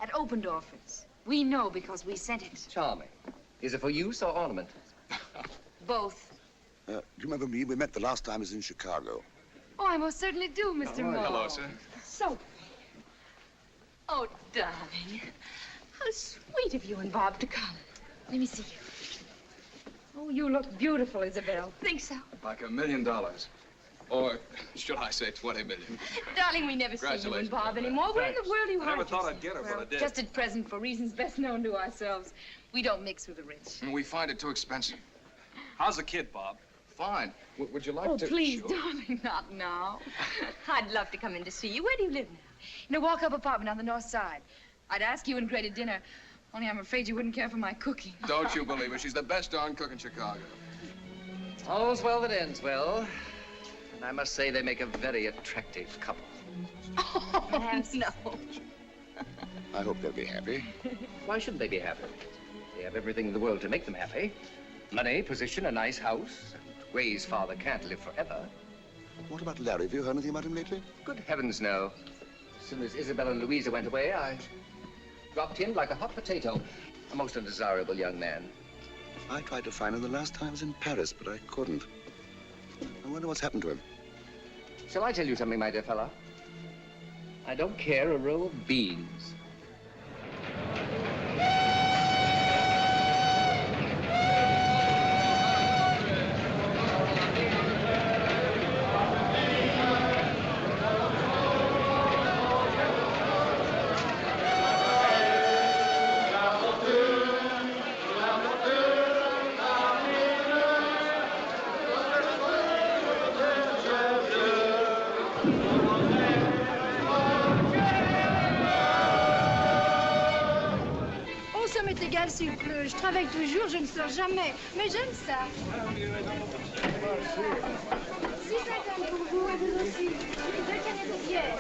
Speaker 6: At Opendorfer's. We know because we sent it.
Speaker 4: Charming. Is it for use or ornament?
Speaker 6: Both.
Speaker 1: Do you remember me? We met the last time I was in Chicago.
Speaker 6: Oh, I most certainly do, Mr. Moore.
Speaker 14: Hello, sir.
Speaker 6: So. Oh, darling. How sweet of you and Bob to come. Let me see you. Oh, you look beautiful, Isabel. Think so?
Speaker 3: Like $1 million. Or should I say 20 million?
Speaker 6: Darling, we never see you and Bob anymore. Where in the world do you
Speaker 14: I
Speaker 6: hide
Speaker 14: never thought
Speaker 6: yourself?
Speaker 14: I'd get her, but
Speaker 6: Well,
Speaker 14: I did.
Speaker 6: just at present, for reasons best known to ourselves, we don't mix with the rich.
Speaker 3: And we find it too expensive.
Speaker 14: How's the kid, Bob?
Speaker 3: Fine. Would you like
Speaker 6: Oh,
Speaker 3: to?
Speaker 6: please,
Speaker 3: Sure.
Speaker 6: darling, not now. I'd love to come in to see you. Where do you live now? In a walk-up apartment on the north side. I'd ask you and Gray to dinner, only I'm afraid you wouldn't care for my cooking.
Speaker 3: Don't you believe her? She's the best darn cook in Chicago.
Speaker 4: All's well that ends well. And I must say they make a very attractive couple.
Speaker 6: Oh, no.
Speaker 1: I hope they'll be happy.
Speaker 4: Why shouldn't they be happy? They have everything in the world to make them happy. Money, position, a nice house. And Gray's father can't live forever.
Speaker 1: What about Larry? Have you heard anything about him lately?
Speaker 4: Good heavens, no. As soon as Isabel and Louisa went away, I dropped in like a hot potato. A most undesirable young man.
Speaker 1: I tried to find him the last time I was in Paris, but I couldn't. I wonder what's happened to him.
Speaker 4: Shall I tell you something, my dear fella? I don't care a row of beans.
Speaker 6: S'il pleut, je travaille toujours, je ne sors jamais. Mais j'aime ça. 6,50 pour vous et vous aussi. 2 canettes de bière.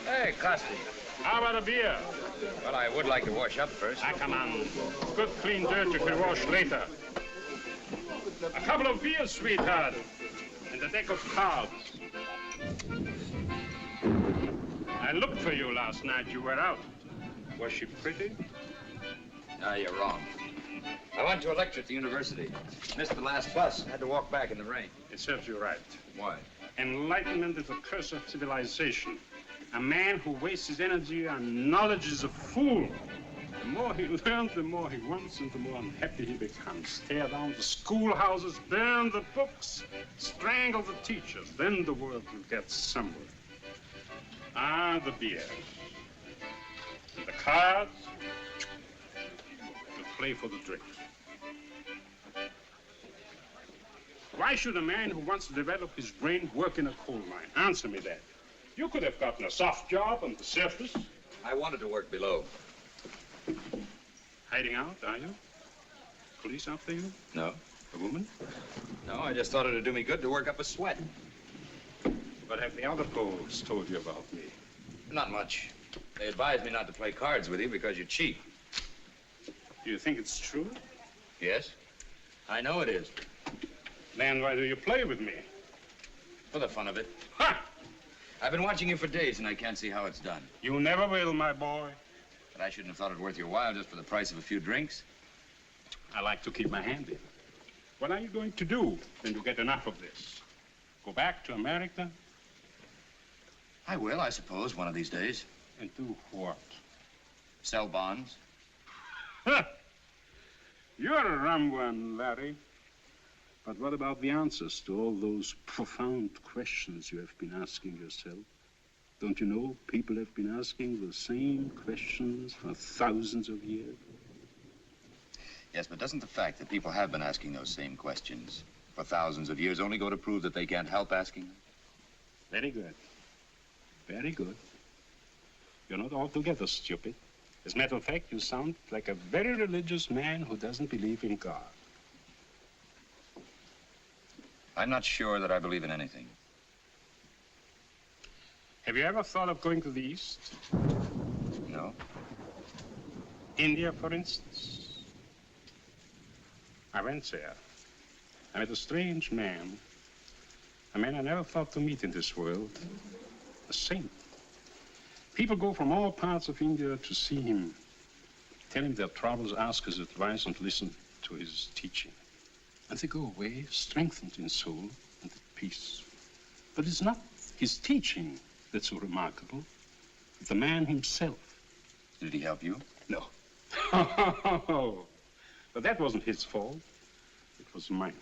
Speaker 10: Hey, Costi.
Speaker 13: How about a beer?
Speaker 10: Well, I would like to wash up first.
Speaker 13: Ah, come on. Good, clean dirt you can wash later. A couple of beers, sweetheart. And a deck of cards. I looked for you last night. You were out. Was she pretty?
Speaker 7: No, you're wrong. I went to a lecture at the university. Missed the last bus. Had to walk back in the rain.
Speaker 13: It serves you right.
Speaker 7: Why?
Speaker 13: Enlightenment is the curse of civilization. A man who wastes his energy on knowledge is a fool. The more he learns, the more he wants, and the more unhappy he becomes. Tear down the schoolhouses, burn the books, strangle the teachers. Then the world will get somewhere. Ah, the beer. And the cards. The play for the drink. Why should a man who wants to develop his brain work in a coal mine? Answer me that. You could have gotten a soft job on the surface.
Speaker 7: I wanted to work below.
Speaker 13: Hiding out, are you? Police after you?
Speaker 7: No.
Speaker 13: A woman?
Speaker 7: No, I just thought it'd do me good to work up a sweat.
Speaker 13: What have the other Poles told you about me?
Speaker 7: Not much. They advised me not to play cards with you because you're cheap.
Speaker 13: Do you think it's true?
Speaker 7: Yes. I know it is.
Speaker 13: Then why do you play with me?
Speaker 7: For the fun of it.
Speaker 13: Ha!
Speaker 7: I've been watching you for days, and I can't see how it's done.
Speaker 13: You never will, my boy.
Speaker 7: But I shouldn't have thought it worth your while just for the price of a few drinks.
Speaker 13: I like to keep my hand in. What are you going to do when you get enough of this? Go back to America?
Speaker 7: I will, I suppose, one of these days.
Speaker 13: And do what?
Speaker 7: Sell bonds.
Speaker 13: You're a rum one, Larry. But what about the answers to all those profound questions you have been asking yourself? Don't you know people have been asking the same questions for thousands of years?
Speaker 7: Yes, but doesn't the fact that people have been asking those same questions for thousands of years only go to prove that they can't help asking them?
Speaker 13: Very good. Very good. You're not altogether stupid. As a matter of fact, you sound like a very religious man who doesn't believe in God.
Speaker 7: I'm not sure that I believe in anything.
Speaker 13: Have you ever thought of going to the East?
Speaker 7: No.
Speaker 13: India, for instance? I went there. I met a strange man. A man I never thought to meet in this world. A saint. People go from all parts of India to see him, tell him their troubles, ask his advice, and listen to his teaching. And they go away strengthened in soul and at peace. But it's not his teaching that's so remarkable. It's the man himself.
Speaker 7: Did he help you?
Speaker 13: No. But that wasn't his fault. It was mine.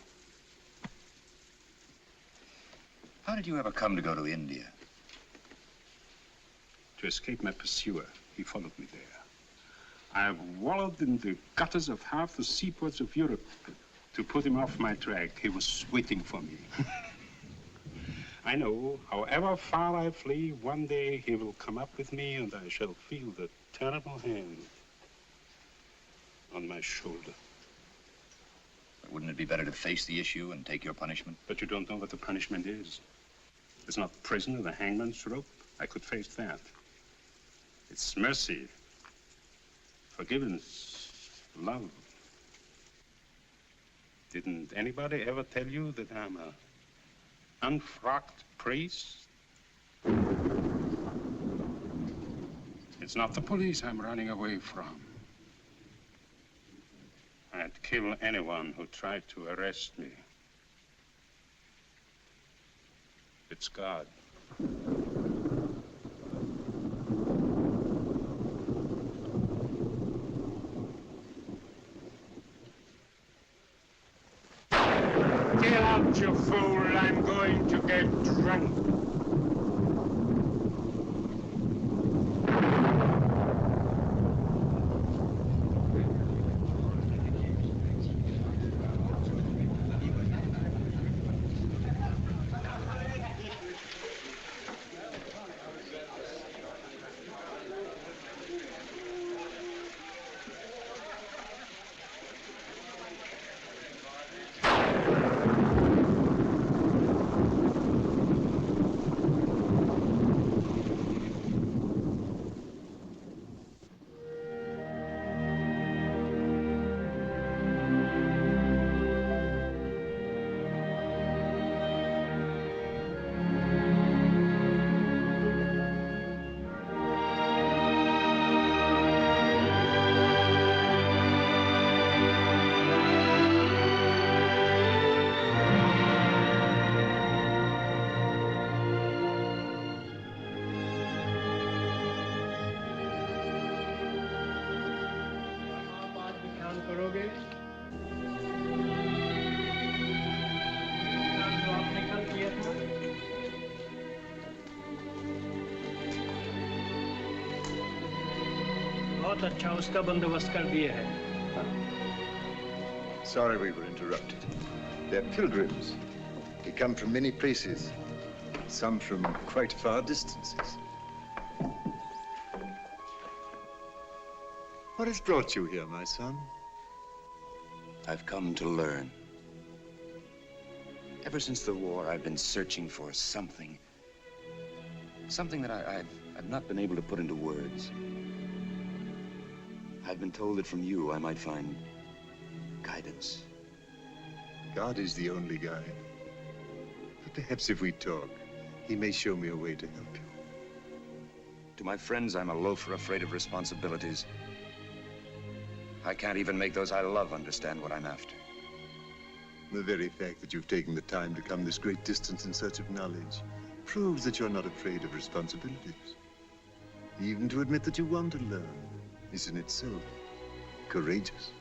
Speaker 7: How did you ever come to go to India?
Speaker 13: To escape my pursuer. He followed me there. I've wallowed in the gutters of half the seaports of Europe to put him off my track. He was waiting for me. I know, however far I flee, one day he will come up with me and I shall feel the terrible hand on my shoulder.
Speaker 7: But wouldn't it be better to face the issue and take your punishment?
Speaker 13: But you don't know what the punishment is. It's not prison or the hangman's rope. I could face that. It's mercy, forgiveness, love. Didn't anybody ever tell you that I'm a unfrocked priest? It's not the police I'm running away from. I'd kill anyone who tried to arrest me. It's God. Get out, you fool. I'm going to get drunk. बहुत अच्छा उसका बंदोबस्त कर दिए है.
Speaker 15: Sorry we were interrupted. They're pilgrims. They come from many places, some from quite far distances. What has brought you here, my son?
Speaker 7: I've come to learn. Ever since the war, I've been searching for something. Something that I've not been able to put into words. I've been told that from you I might find guidance.
Speaker 15: God is the only guide. But perhaps if we talk, he may show me a way to help you.
Speaker 7: To my friends, I'm a loafer afraid of responsibilities. I can't even make those I love understand what I'm after.
Speaker 15: The very fact that you've taken the time to come this great distance in search of knowledge proves that you're not afraid of responsibilities. Even to admit that you want to learn is in itself courageous.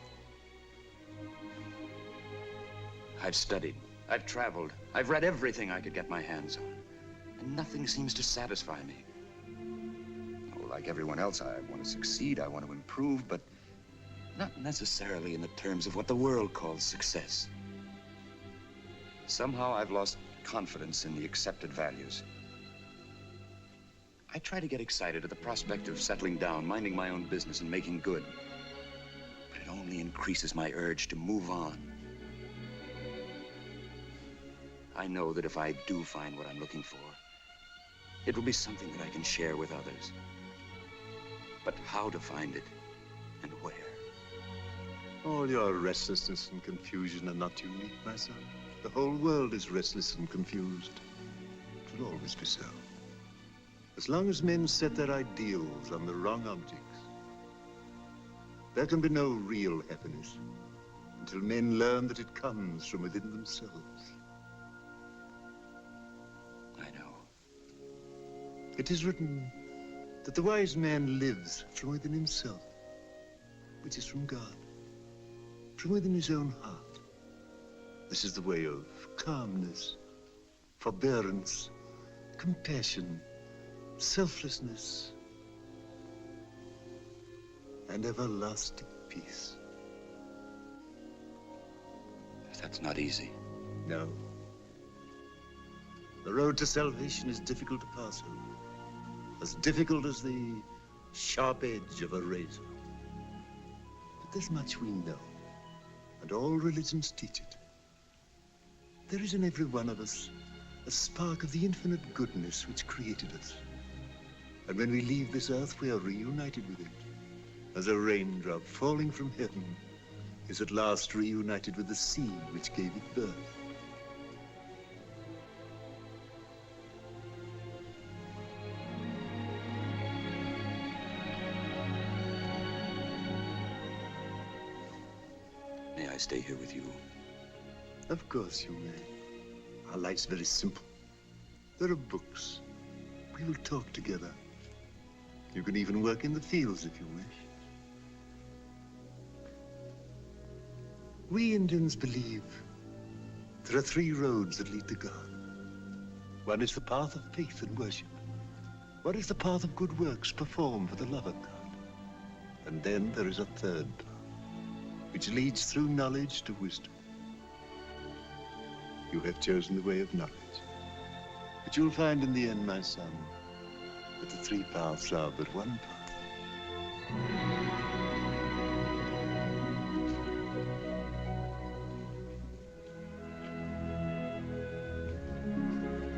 Speaker 9: I've studied, I've traveled, I've read everything I could get my hands on, and nothing seems to satisfy me. Oh, like everyone else, I want to succeed, I want to improve, but not necessarily in the terms of what the world calls success. Somehow I've lost confidence in the accepted values. I try to get excited at the prospect of settling down, minding my own business, and making good. But it only increases my urge to move on. I know that if I do find what I'm looking for, it will be something that I can share with others. But how to find it and where?
Speaker 15: All your restlessness and confusion are not unique, my son. The whole world is restless and confused. It will always be so. As long as men set their ideals on the wrong objects, there can be no real happiness until men learn that it comes from within themselves.
Speaker 9: I know.
Speaker 15: It is written that the wise man lives from within himself, which is from God, from within his own heart. This is the way of calmness, forbearance, compassion, selflessness, and everlasting peace.
Speaker 9: That's not easy.
Speaker 15: No. The road to salvation is difficult to pass over, as difficult as the sharp edge of a razor. But there's much we know, and all religions teach it. There is in every one of us a spark of the infinite goodness which created us. And when we leave this earth, we are reunited with it, as a raindrop falling from heaven is at last reunited with the sea which gave it birth.
Speaker 9: May I stay here with you?
Speaker 15: Of course you may. Our life's very simple. There are books. We will talk together. You can even work in the fields if you wish. We Indians believe there are 3 roads that lead to God. One is the path of faith and worship. One is the path of good works performed for the love of God. And then there is a 3rd path, which leads through knowledge to wisdom. You have chosen the way of knowledge. But you'll find in the end, my son, that the 3 paths are but one path.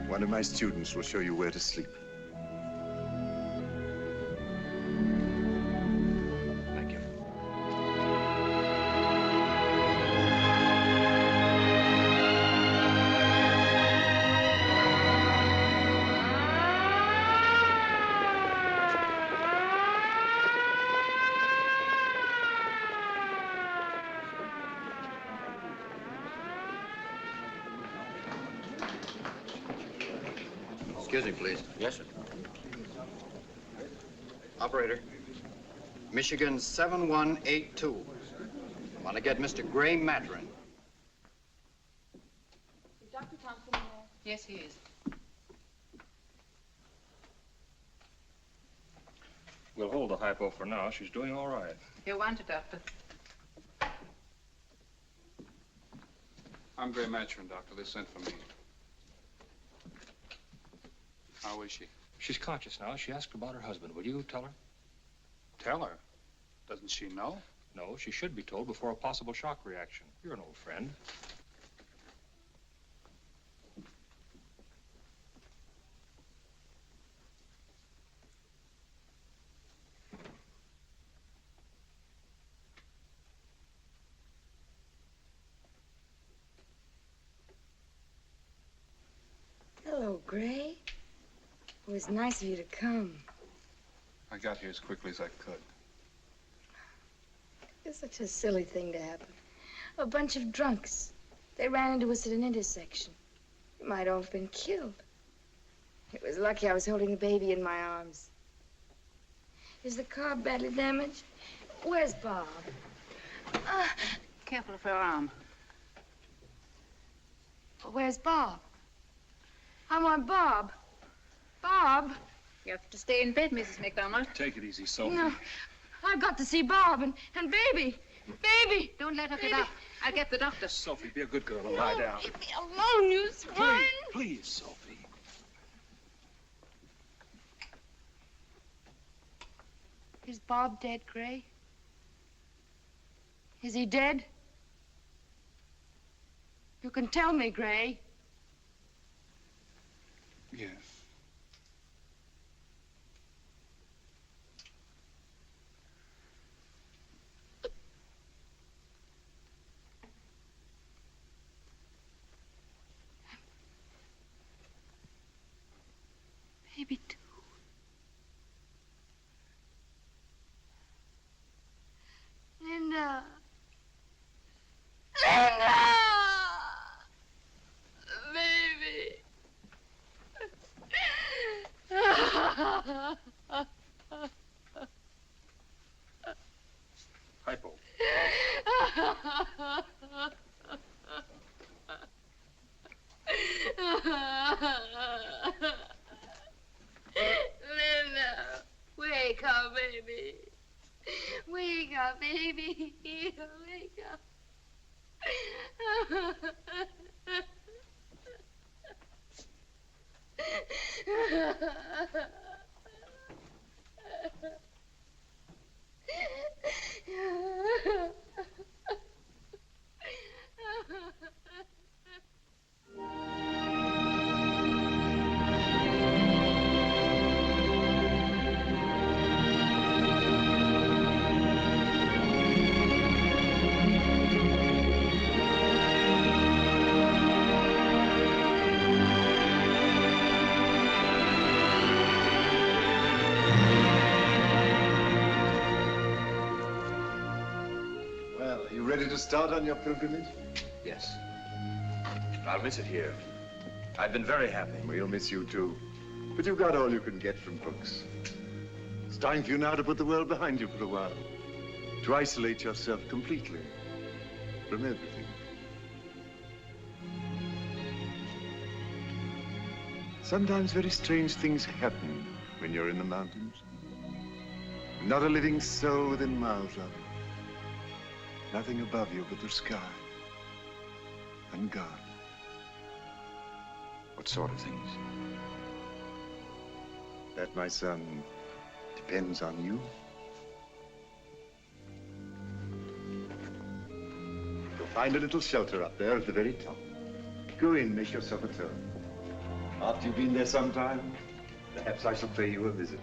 Speaker 15: One of my students will show you where to sleep.
Speaker 9: Thank you.
Speaker 3: Excuse me, please. Yes, sir. Operator, Michigan 7182. Want to get Mr. Gray Maturin.
Speaker 8: Is Dr. Thompson there? Yes, he is.
Speaker 16: We'll hold the hypo for now. She's doing all right.
Speaker 8: He'll want it, Doctor.
Speaker 14: I'm Gray Maturin, Doctor. They sent for me. How is she?
Speaker 16: She's conscious now. She asked about her husband. Will you tell her?
Speaker 14: Tell her? Doesn't she know?
Speaker 16: No, she should be told before a possible shock reaction. You're an old friend.
Speaker 6: Hello, Gray. It was nice of you to come.
Speaker 14: I got here as quickly as I could.
Speaker 6: It's such a silly thing to happen. A bunch of drunks They ran into us at an intersection. We might all have been killed. It was lucky I was holding the baby in my arms. Is the car badly damaged? Where's Bob?
Speaker 12: Careful of her arm.
Speaker 6: Where's Bob? I want Bob. Bob?
Speaker 12: You have to stay in bed, Mrs. McDonald.
Speaker 14: Take it easy, Sophie.
Speaker 6: No. I've got to see Bob and baby. Baby!
Speaker 12: Don't let her get up. I'll get the doctor.
Speaker 14: Sophie, be a good girl and lie down.
Speaker 6: Leave me alone, you swine!
Speaker 14: Please, Sophie.
Speaker 6: Is Bob dead, Gray? Is he dead? You can tell me, Gray.
Speaker 14: Yes.
Speaker 6: Baby, too. Linda. Linda! Baby.
Speaker 14: Hypo.
Speaker 6: Linda, wake up, baby. Wake up, baby. Wake up.
Speaker 15: Well, are you ready to start on your pilgrimage?
Speaker 7: Yes. I'll miss it here. I've been very happy.
Speaker 15: We'll miss you too. But you got all you can get from books. It's time for you now to put the world behind you for a while. To isolate yourself completely from everything. Sometimes very strange things happen when you're in the mountains. Not a living soul within miles of you. Nothing above you but the sky and God.
Speaker 7: What sort of things?
Speaker 15: That, my son, depends on you. You'll find a little shelter up there at the very top. Go in, make yourself at home. After you've been there some time, perhaps I shall pay you a visit.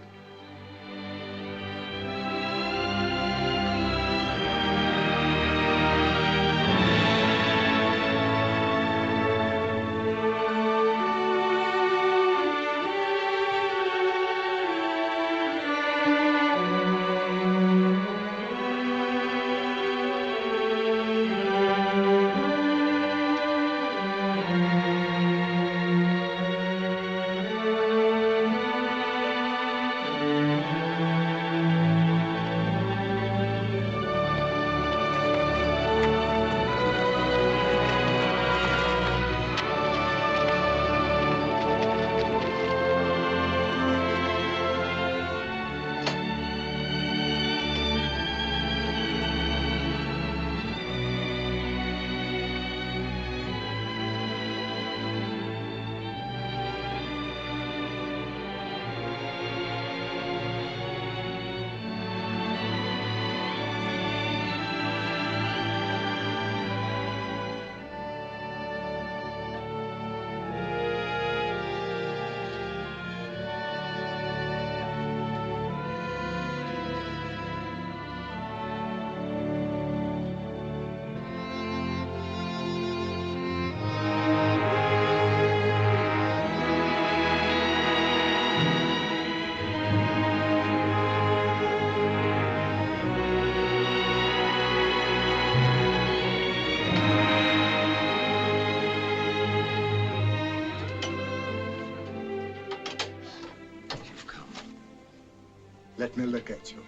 Speaker 11: Let me look at you.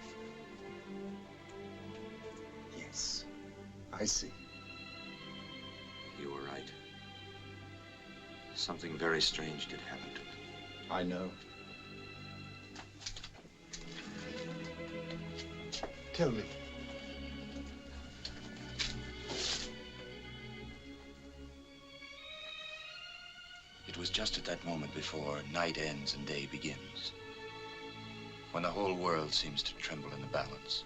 Speaker 11: Yes, I see.
Speaker 9: You were right. Something very strange did happen to me.
Speaker 11: I know. Tell me.
Speaker 7: It was just at that moment before night ends and day begins, when the whole world seems to tremble in the balance.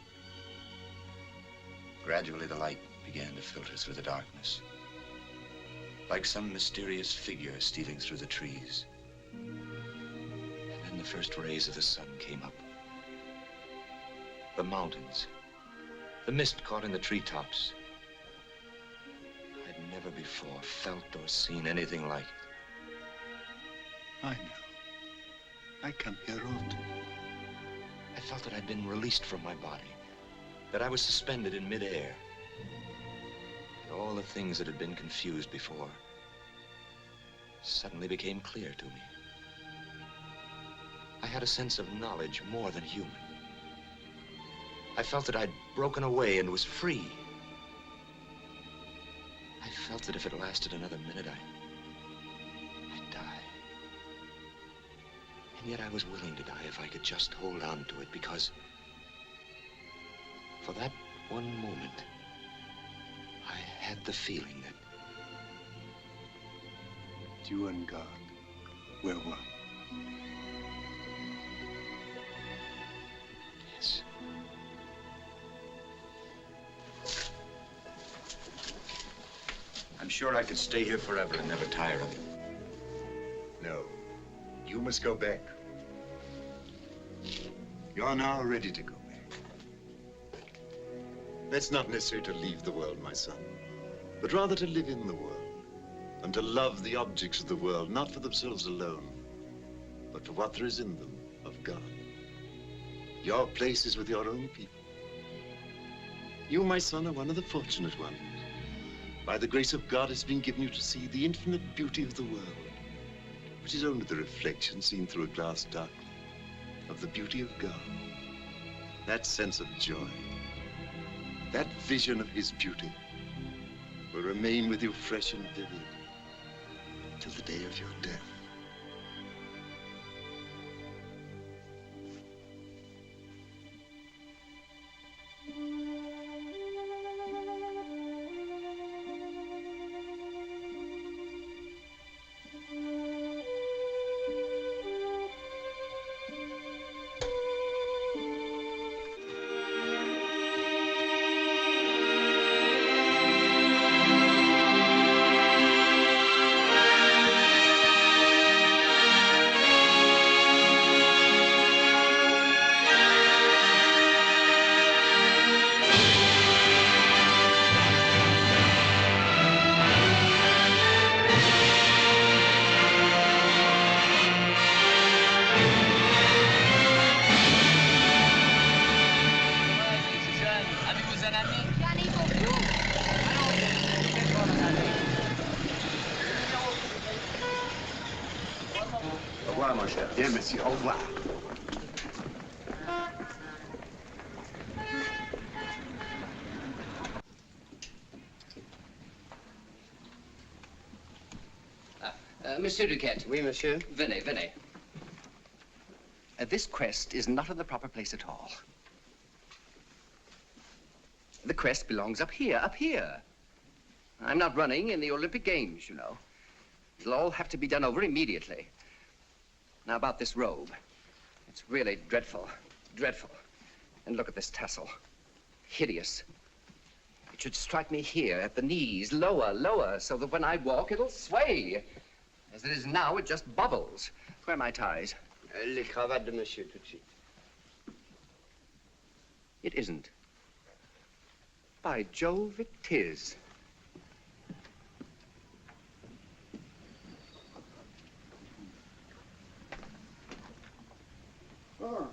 Speaker 7: Gradually, the light began to filter through the darkness, like some mysterious figure stealing through the trees. And then the first rays of the sun came up. The mountains, the mist caught in the treetops. I'd never before felt or seen anything like it.
Speaker 15: I know. I come here often.
Speaker 9: I felt that I'd been released from my body, that I was suspended in midair. And all the things that had been confused before suddenly became clear to me. I had a sense of knowledge more than human. I felt that I'd broken away and was free. I felt that if it lasted another minute, I'd die. And yet I was willing to die if I could just hold on to it, because for that one moment, I had the feeling that
Speaker 15: you and God were one.
Speaker 9: Yes.
Speaker 7: I'm sure I could stay here forever and never tire of it.
Speaker 15: No, you must go back. You're now ready to go back. That's not necessary to leave the world, my son, but rather to live in the world and to love the objects of the world, not for themselves alone, but for what there is in them of God. Your place is with your own people. You, my son, are one of the fortunate ones. By the grace of God, it's been given you to see the infinite beauty of the world, which is only the reflection seen through a glass darkly of the beauty of God. That sense of joy, that vision of his beauty will remain with you fresh and vivid till the day of your death.
Speaker 2: Bien, monsieur. Au revoir.
Speaker 4: Monsieur Duquette. Oui, monsieur. Venez, venez. This crest is not in the proper place at all. The crest belongs up here, up here. I'm not running in the Olympic Games, you know. It'll all have to be done over immediately. Now, about this robe. It's really dreadful, dreadful. And look at this tassel. Hideous. It should strike me here at the knees, lower, lower, so that when I walk, it'll sway. As it is now, it just bubbles. Where are my ties?
Speaker 17: Les cravates de monsieur, tout de suite.
Speaker 4: It isn't. By Jove, it is.
Speaker 1: Oh.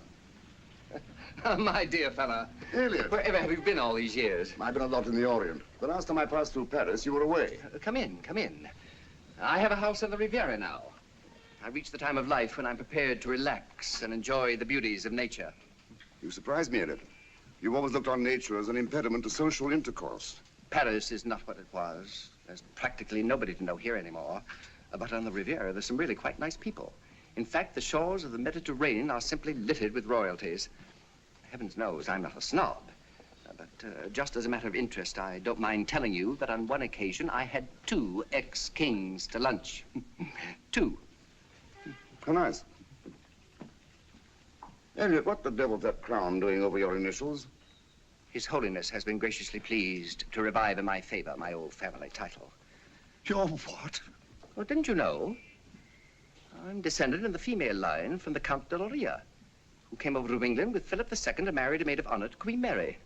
Speaker 4: My dear fella.
Speaker 1: Elliot.
Speaker 4: Wherever have you been all these years?
Speaker 1: I've been a lot in the Orient. The last time I passed through Paris, you were away.
Speaker 4: Come in, come in. I have a house on the Riviera now. I reach the time of life when I'm prepared to relax and enjoy the beauties of nature.
Speaker 1: You surprise me, Elliot. You've always looked on nature as an impediment to social intercourse.
Speaker 4: Paris is not what it was. There's practically nobody to know here anymore. But on the Riviera, there's some really quite nice people. In fact, the shores of the Mediterranean are simply littered with royalties. Heavens knows I'm not a snob. But just as a matter of interest, I don't mind telling you that on one occasion I had 2 ex-kings to lunch. 2.
Speaker 1: How nice. Elliot, what the devil's that crown doing over your initials?
Speaker 4: His Holiness has been graciously pleased to revive in my favor my old family title.
Speaker 1: Your what?
Speaker 4: Well, didn't you know? I'm descended in the female line from the Count de Loria, who came over to England with Philip II and married a maid of honor to Queen Mary.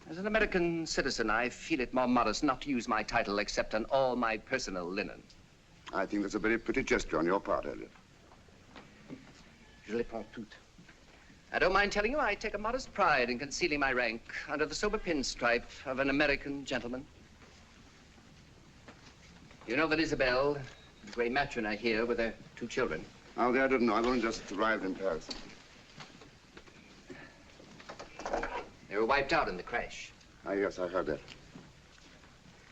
Speaker 4: As an American citizen, I feel it more modest not to use my title except on all my personal linen.
Speaker 1: I think that's a very pretty gesture on your part, Elliot.
Speaker 4: Je les prends toutes. I don't mind telling you I take a modest pride in concealing my rank under the sober pinstripe of an American gentleman. You know that Isabel, the Grey matron, I hear, with their 2 children.
Speaker 1: Oh, I didn't know. I've only just arrived in Paris.
Speaker 4: They were wiped out in the crash.
Speaker 1: Ah, yes, I heard that.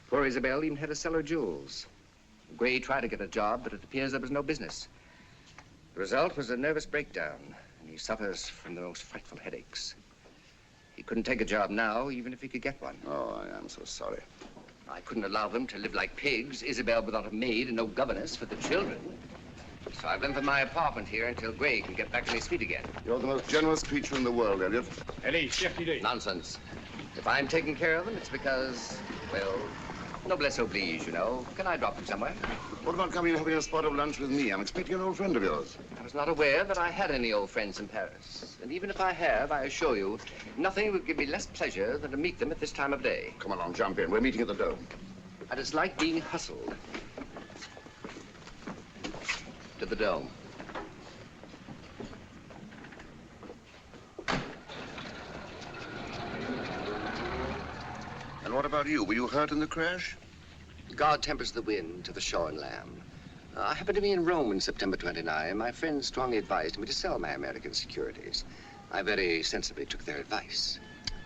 Speaker 4: Poor Isabel even had to sell her jewels. Gray tried to get a job, but it appears there was no business. The result was a nervous breakdown, and he suffers from the most frightful headaches. He couldn't take a job now, even if he could get one.
Speaker 1: Oh, I am so sorry.
Speaker 4: I couldn't allow them to live like pigs, Isabel without a maid and no governess for the children. So I've lent them my apartment here until Gray can get back on his feet again.
Speaker 1: You're the most generous creature in the world, Elliot.
Speaker 13: Allez, chef d'idée.
Speaker 4: Nonsense. If I'm taking care of them, it's because, well, noblesse oblige, you know. Can I drop them somewhere?
Speaker 1: What about coming and having a spot of lunch with me? I'm expecting an old friend of yours.
Speaker 4: I was not aware that I had any old friends in Paris. And even if I have, I assure you, nothing would give me less pleasure than to meet them at this time of day.
Speaker 1: Come along, jump in. We're meeting at the Dome.
Speaker 4: I dislike being hustled. To the Dome.
Speaker 1: And what about you? Were you hurt in the crash?
Speaker 4: God tempers the wind to the shore and land. I happened to be in Rome in September 29. My friends strongly advised me to sell my American securities. I very sensibly took their advice.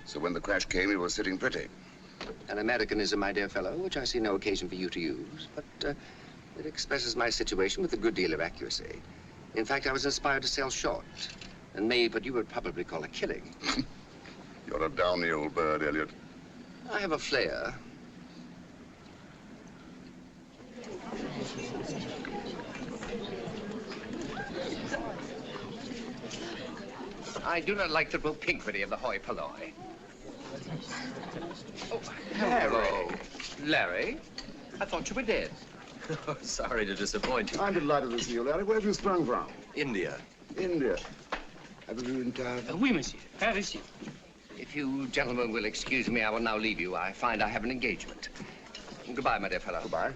Speaker 1: So when the crash came, you were sitting pretty.
Speaker 4: An Americanism, my dear fellow, which I see no occasion for you to use, but it expresses my situation with a good deal of accuracy. In fact, I was inspired to sell short and made what you would probably call a killing.
Speaker 1: You're a downy old bird, Elliot.
Speaker 4: I have a flair. I do not like the propinquity of the hoi polloi. Oh, hello. Larry, I thought you were dead.
Speaker 18: Oh, sorry to disappoint you.
Speaker 1: I'm delighted to see you, Larry. Where have you sprung from?
Speaker 18: India.
Speaker 1: India. Have you been tired?
Speaker 13: Oui, monsieur. Paris.
Speaker 4: If you gentlemen will excuse me, I will now leave you. I find I have an engagement. Goodbye, my dear fellow.
Speaker 1: Goodbye.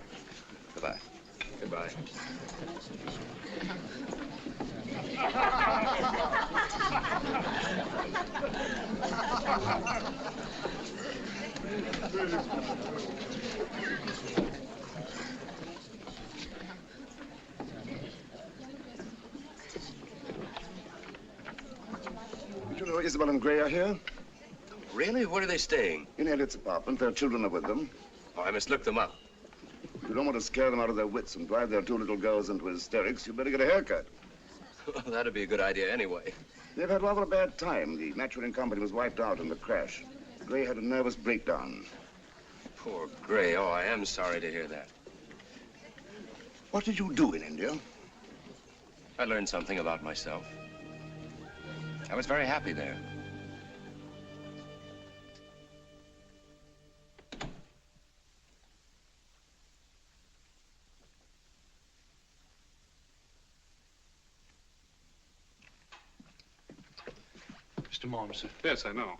Speaker 4: Goodbye.
Speaker 18: Goodbye.
Speaker 1: Did you know Isabel and Gray are here?
Speaker 18: Really? Where are they staying?
Speaker 1: In Elliot's apartment. Their children are with them.
Speaker 18: Oh, I must look them up.
Speaker 1: If you don't want to scare them out of their wits and drive their 2 little girls into hysterics, you better get a haircut.
Speaker 18: Well, that'd be a good idea anyway.
Speaker 1: They've had rather a bad time. The matchmaking company was wiped out in the crash. Gray had a nervous breakdown.
Speaker 18: Poor Gray. Oh, I am sorry to hear that.
Speaker 1: What did you do in India?
Speaker 18: I learned something about myself. I was very happy there.
Speaker 14: Mr. Mom, sir. Yes, I know.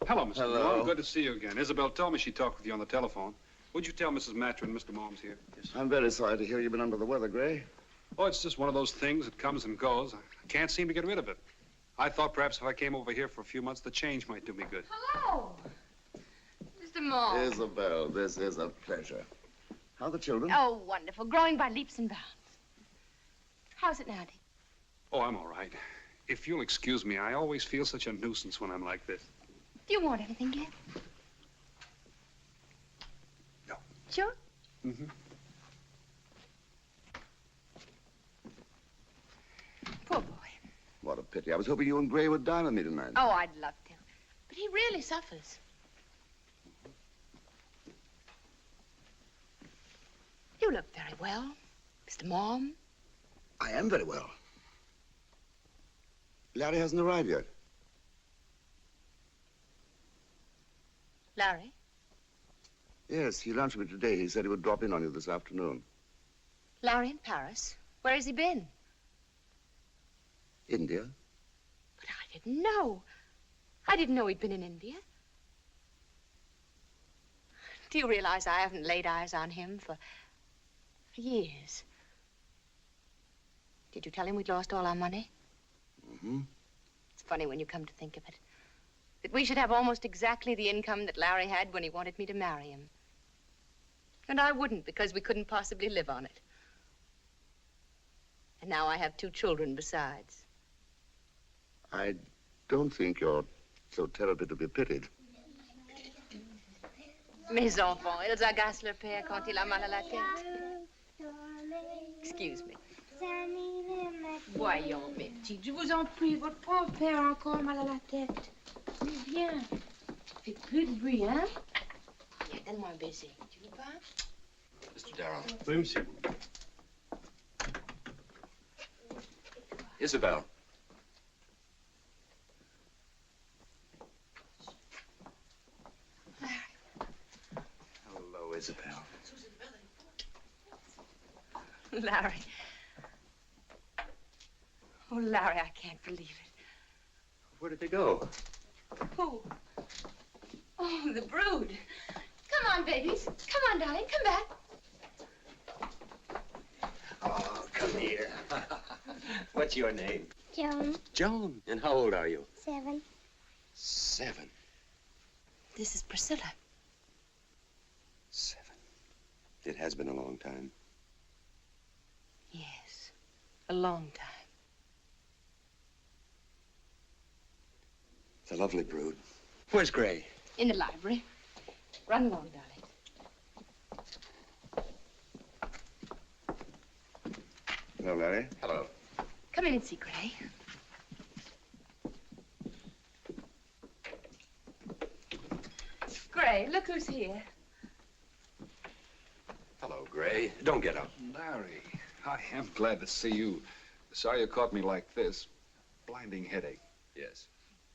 Speaker 14: Hello, Mr.
Speaker 18: Hello.
Speaker 14: Mom. Good to see you again. Isabel told me she talked with you on the telephone. Would you tell Mrs. Matron Mr. Mom's here? Yes.
Speaker 1: I'm very sorry to hear you've been under the weather, Gray.
Speaker 14: Oh, it's just one of those things that comes and goes. I can't seem to get rid of it. I thought perhaps if I came over here for a few months, the change might do me good.
Speaker 6: Hello. Mr. Moore.
Speaker 1: Isabel, this is a pleasure. How are the children?
Speaker 8: Oh, wonderful. Growing by leaps and bounds. How's it now, Dick?
Speaker 14: Oh, I'm all right. If you'll excuse me, I always feel such a nuisance when I'm like this.
Speaker 8: Do you want anything, Gil?
Speaker 14: No.
Speaker 8: Sure?
Speaker 14: Mm-hmm.
Speaker 8: Poor boy.
Speaker 1: What a pity. I was hoping you and Gray would dine with me tonight.
Speaker 8: Oh, I'd love to. But he really suffers. You look very well, Mr. Mom.
Speaker 1: I am very well. Larry hasn't arrived yet.
Speaker 8: Larry?
Speaker 1: Yes, he lunched with me today. He said he would drop in on you this afternoon.
Speaker 8: Larry in Paris? Where has he been?
Speaker 1: India?
Speaker 8: But I didn't know. I didn't know he'd been in India. Do you realize I haven't laid eyes on him for years? Did you tell him we'd lost all our money?
Speaker 1: Mm-hmm.
Speaker 8: It's funny when you come to think of it. That we should have almost exactly the income that Larry had when he wanted me to marry him. And I wouldn't because we couldn't possibly live on it. And now I have 2 children besides.
Speaker 1: I don't think you're so terribly to be pitied.
Speaker 8: Mes enfants, ils agacent leur père quand il a mal à la tête. Excuse me.
Speaker 12: Voyons, mes petites, je vous en prie, votre pauvre père a encore mal à la tête. Mais viens, fais plus de bruit, hein? Viens, donne-moi un baiser, tu veux pas?
Speaker 18: Mr. Darrow.
Speaker 17: Oui, monsieur.
Speaker 18: Isabel. Hello, Isabel.
Speaker 8: Larry. Oh, Larry, I can't believe it.
Speaker 18: Where did they go?
Speaker 8: Who? Oh, the brood. Come on, babies. Come on, darling. Come back.
Speaker 18: Oh, come here. What's your name?
Speaker 19: Joan.
Speaker 18: Joan. And how old are you?
Speaker 19: 7.
Speaker 18: 7.
Speaker 8: This is Priscilla.
Speaker 18: 7. It has been a long time.
Speaker 8: Yes, a long time.
Speaker 18: It's a lovely brood. Where's Gray?
Speaker 8: In the library. Run along, darling.
Speaker 1: Hello, Larry.
Speaker 18: Hello.
Speaker 8: Come in and see Gray. Gray, look who's here.
Speaker 18: Hello, Gray. Don't get up.
Speaker 14: Larry, I am glad to see you. Sorry you caught me like this. Blinding headache.
Speaker 18: Yes.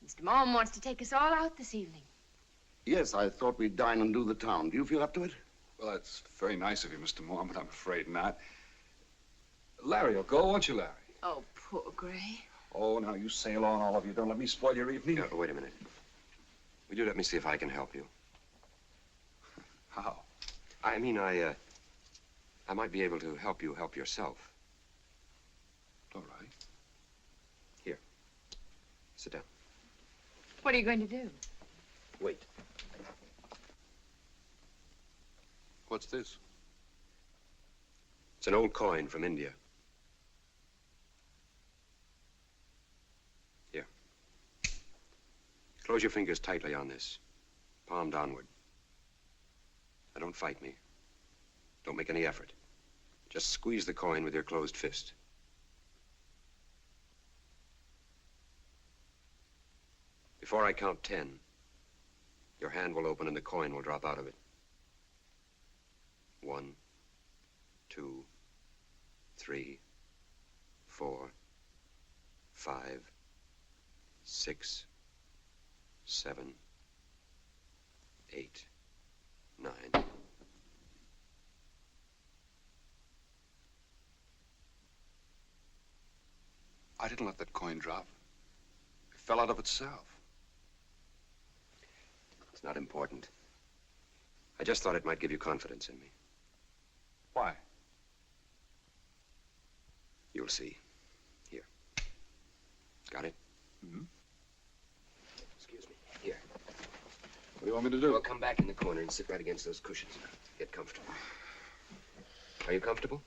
Speaker 8: Mr. Mom wants to take us all out this evening.
Speaker 1: Yes, I thought we'd dine and do the town. Do you feel up to it?
Speaker 14: Well, that's very nice of you, Mr. Moore, but I'm afraid not. Larry will go, won't you, Larry?
Speaker 8: Oh, poor Gray.
Speaker 14: Oh, now you sail on, all of you. Don't let me spoil your evening.
Speaker 18: No, wait a minute. Will you let me see if I can help you?
Speaker 14: How?
Speaker 18: I mean, I might be able to help you help yourself.
Speaker 14: All right.
Speaker 18: Here. Sit down.
Speaker 8: What are you going to do?
Speaker 18: Wait.
Speaker 14: What's this?
Speaker 18: It's an old coin from India. Here. Close your fingers tightly on this. Palm downward. Now, don't fight me. Don't make any effort. Just squeeze the coin with your closed fist. Before I count 10, your hand will open and the coin will drop out of it. 1, 2, 3, 4, 5, 6, 7, 8, 9.
Speaker 14: I didn't let that coin drop. It fell out of itself.
Speaker 18: It's not important. I just thought it might give you confidence in me.
Speaker 14: Why?
Speaker 18: You'll see. Here. Got it?
Speaker 14: Mm-hmm.
Speaker 18: Excuse me. Here.
Speaker 14: What do you want me to do?
Speaker 18: Well, come back in the corner and sit right against those cushions. Get comfortable. Are you comfortable?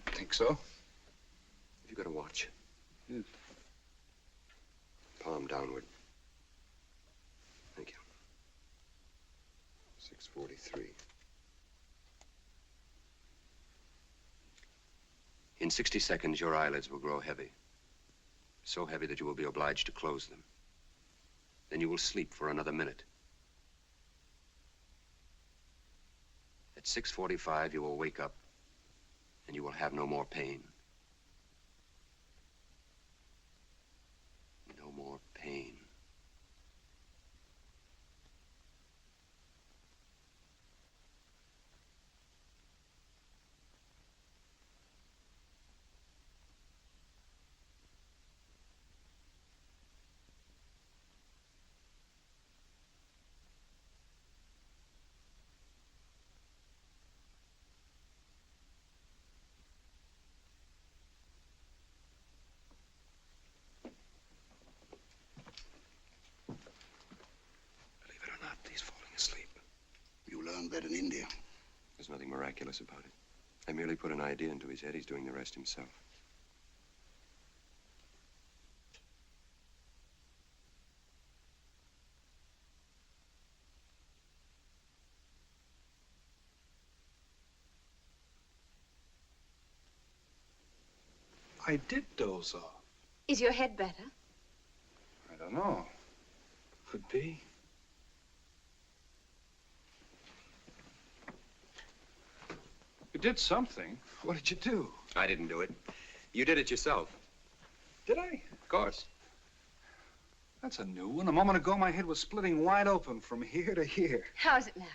Speaker 14: Think so.
Speaker 18: Have you got a watch?
Speaker 14: Yes.
Speaker 18: palm downward. Thank you. 6:43. In 60 seconds, your eyelids will grow heavy. So heavy that you will be obliged to close them. Then you will sleep for another minute. At 6:45, you will wake up, and you will have no more pain. No more pain.
Speaker 1: That in India.
Speaker 18: There's nothing miraculous about it. I merely put an idea into his head. He's doing the rest himself.
Speaker 14: I did doze off.
Speaker 8: Is your head better?
Speaker 14: I don't know. Could be. You did something. What did you do?
Speaker 18: I didn't do it. You did it yourself.
Speaker 14: Did I?
Speaker 18: Of course.
Speaker 14: That's a new one. A moment ago, my head was splitting wide open from here to here.
Speaker 8: How's it now?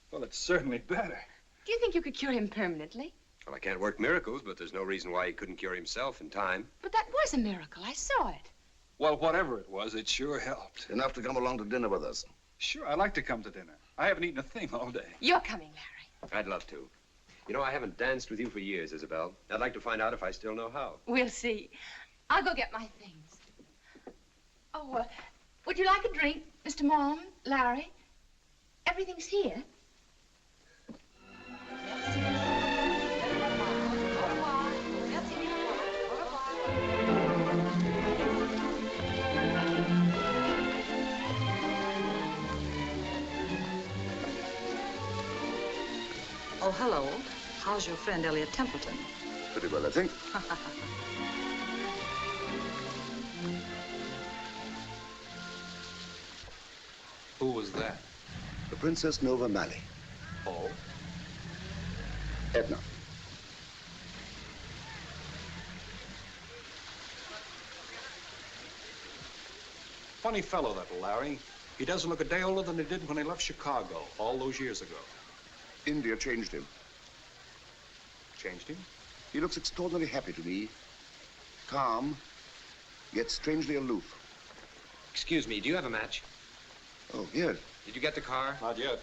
Speaker 14: Well, it's certainly better.
Speaker 8: Do you think you could cure him permanently?
Speaker 18: Well, I can't work miracles, but there's no reason why he couldn't cure himself in time.
Speaker 8: But that was a miracle. I saw it.
Speaker 14: Well, whatever it was, it sure helped.
Speaker 1: Enough to come along to dinner with us.
Speaker 14: Sure, I'd like to come to dinner. I haven't eaten a thing all day.
Speaker 8: You're coming, Larry.
Speaker 18: I'd love to. You know, I haven't danced with you for years, Isabel. I'd like to find out if I still know how.
Speaker 8: We'll see. I'll go get my things. Oh, would you like a drink, Mr. Mom, Larry? Everything's here.
Speaker 19: Oh, hello. How's your friend Elliot Templeton?
Speaker 1: Pretty well, I think.
Speaker 14: Who was that?
Speaker 1: The Princess Nova Mali.
Speaker 14: Oh?
Speaker 1: Edna.
Speaker 14: Funny fellow, that Larry. He doesn't look a day older than he did when he left Chicago all those years ago.
Speaker 1: India changed him.
Speaker 14: Changed him?
Speaker 1: He looks extraordinarily happy to me. Calm, yet strangely aloof.
Speaker 3: Excuse me, do you have a match?
Speaker 1: Oh, yes.
Speaker 3: Did you get the car?
Speaker 14: Not yet.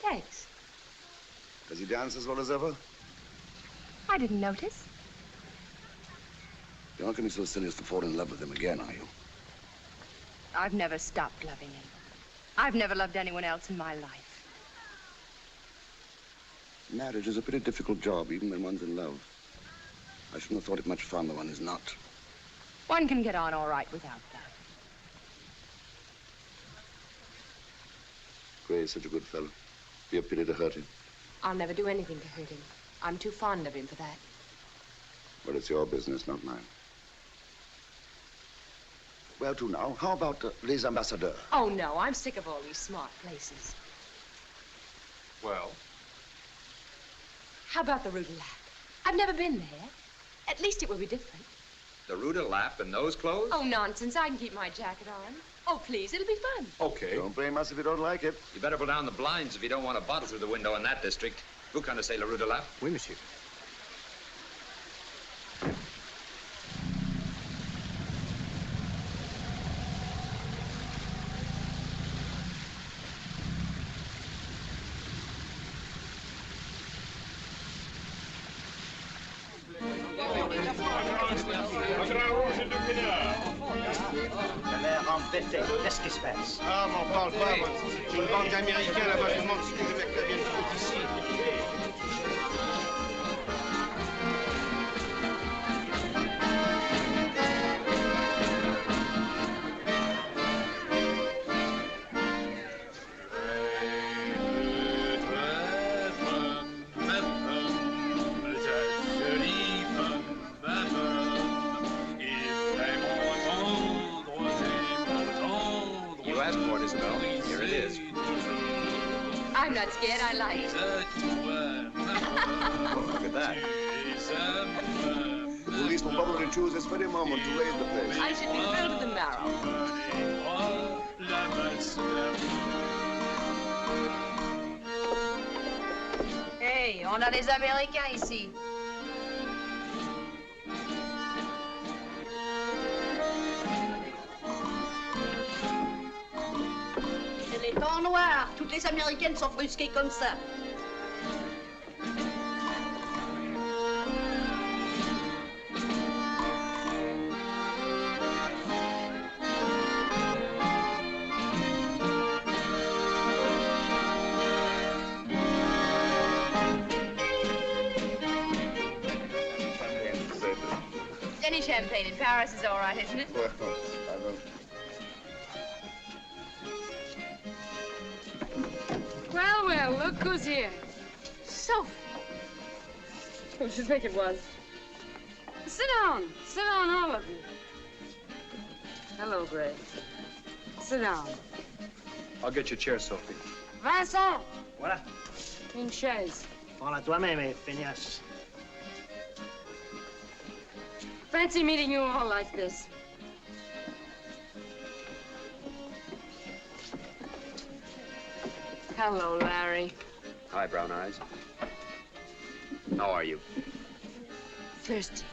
Speaker 8: Thanks.
Speaker 1: Does he dance as well as ever?
Speaker 8: I didn't notice.
Speaker 1: You're not going to be so silly as to fall in love with him again, are you?
Speaker 8: I've never stopped loving him. I've never loved anyone else in my life.
Speaker 1: Marriage is a pretty difficult job, even when one's in love. I shouldn't have thought it much fun when one is not.
Speaker 8: One can get on all right without that.
Speaker 1: Gray is such a good fellow. Be a pity to hurt him.
Speaker 6: I'll never do anything to hurt him. I'm too fond of him for that.
Speaker 1: But it's your business, not mine. Well, too, now, how about Les Ambassadeurs?
Speaker 6: Oh, no, I'm sick of all these smart places.
Speaker 14: Well?
Speaker 6: How about the Rue de Lac? I've never been there. At least it will be different.
Speaker 3: The Rue de Lac in those clothes?
Speaker 6: Oh, nonsense. I can keep my jacket on. Oh, please, it'll be fun.
Speaker 14: Okay.
Speaker 1: Don't blame us if you don't like it.
Speaker 3: You better pull down the blinds if you don't want a bottle through the window in that district. Vous connaissez la Rue de Lac?
Speaker 18: Oui, monsieur.
Speaker 20: Qu'est-ce qui se passe?
Speaker 11: Ah, m'en parle pas, moi. J'ai une bande d'Américains là-bas, je me demande si les mecs là viennent foutre ici.
Speaker 8: not scared. I like it.
Speaker 1: Look at that. The police will probably choose this very moment to raid the place.
Speaker 8: I should be filled to the marrow. Hey, on a les Américains ici.
Speaker 5: C'est les temps noirs. Toutes les Américaines sont brusquées comme ça.
Speaker 8: Any champagne in Paris is all right, isn't it?
Speaker 1: Well, I don't...
Speaker 6: Well, well, look who's here.
Speaker 8: Sophie.
Speaker 6: Who should think it was? Sit down, all of you. Hello, Greg. Sit down.
Speaker 16: I'll get you a chair, Sophie.
Speaker 6: Vincent,
Speaker 20: Voilà.
Speaker 6: une chaise.
Speaker 20: Prends-la toi-même, feignasse.
Speaker 6: Fancy meeting you all like this. Hello, Larry.
Speaker 18: Hi, Brown Eyes. How are you?
Speaker 6: Thirsty.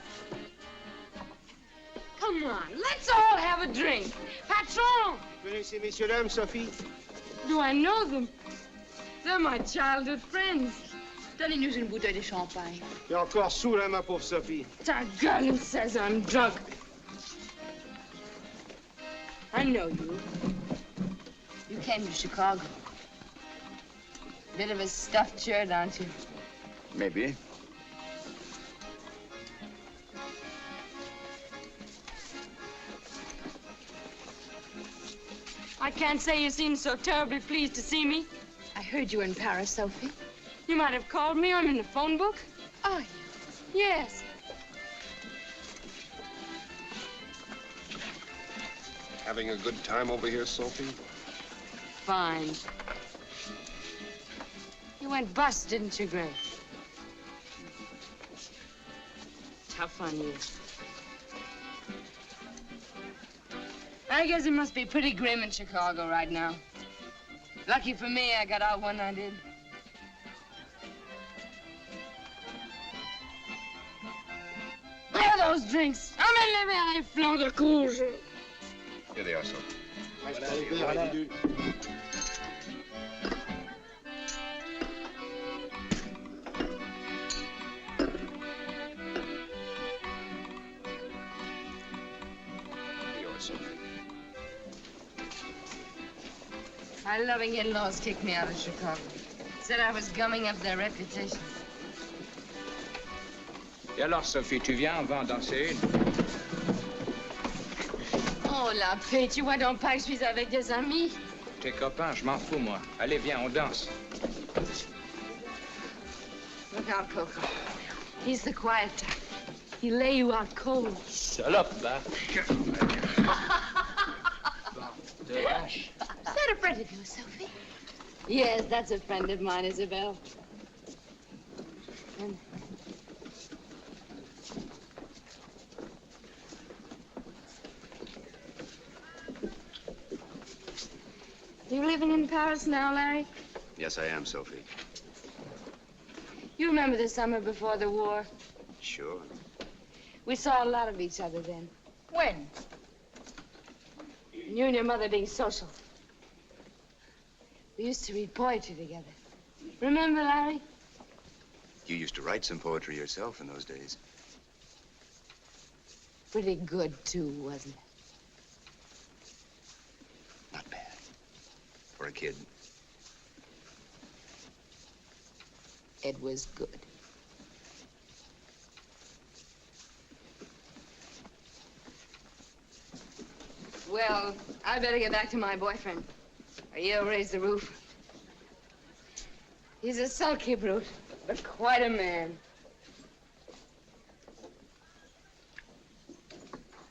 Speaker 6: Come on, let's all have a drink. Patron!
Speaker 20: Venez ces messieurs dames, Sophie.
Speaker 6: Do I know them? They're my childhood friends.
Speaker 8: Donnez-nous une bouteille de champagne.
Speaker 20: T'es encore saoul, hein, ma pauvre Sophie.
Speaker 6: That girl who says I'm drunk. I know you.
Speaker 8: You came to Chicago. Bit of a stuffed shirt, aren't you?
Speaker 1: Maybe.
Speaker 6: I can't say you seem so terribly pleased to see me.
Speaker 8: I heard you were in Paris, Sophie.
Speaker 6: You might have called me. I'm in the phone book.
Speaker 8: Are you?
Speaker 6: Yes.
Speaker 1: Having a good time over here, Sophie?
Speaker 6: Fine. You went bust, didn't you, Greg? Tough on you. I guess it must be pretty grim in Chicago right now. Lucky for me, I got out when I did. Where are those drinks? Amène les verres et flancs de courge.
Speaker 18: Here they are, Sophie. Yours, Sophie.
Speaker 6: My loving in-laws kicked me out of Chicago. Said I was gumming up their reputation.
Speaker 10: Et alors, Sophie, tu viens, on va en danser une?
Speaker 6: Oh, la paix, tu vois donc pas que je suis avec des amis?
Speaker 10: Tes copains, je m'en fous, moi. Allez, viens, on danse.
Speaker 6: Look out, Coco. He's the quiet type. He'll lay you out cold.
Speaker 10: Salope, va.
Speaker 8: Is that a friend of yours, Sophie?
Speaker 6: Yes, that's a friend of mine, Isabel. And you living in Paris now, Larry?
Speaker 18: Yes, I am, Sophie.
Speaker 6: You remember the summer before the war?
Speaker 18: Sure.
Speaker 6: We saw a lot of each other then.
Speaker 8: When?
Speaker 6: You and your mother being social. We used to read poetry together. Remember, Larry?
Speaker 7: You used to write some poetry yourself in those days.
Speaker 6: Pretty good, too, wasn't it?
Speaker 7: Not bad. For a kid.
Speaker 6: It was good. Well, I better get back to my boyfriend, or he'll raise the roof. He's a sulky brute, but quite a man.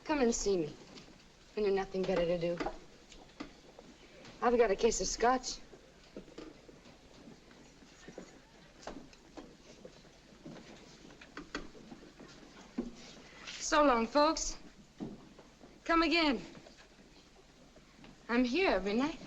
Speaker 6: Come and see me when you've nothing better to do. I've got a case of scotch. So long, folks. Come again. I'm here every night.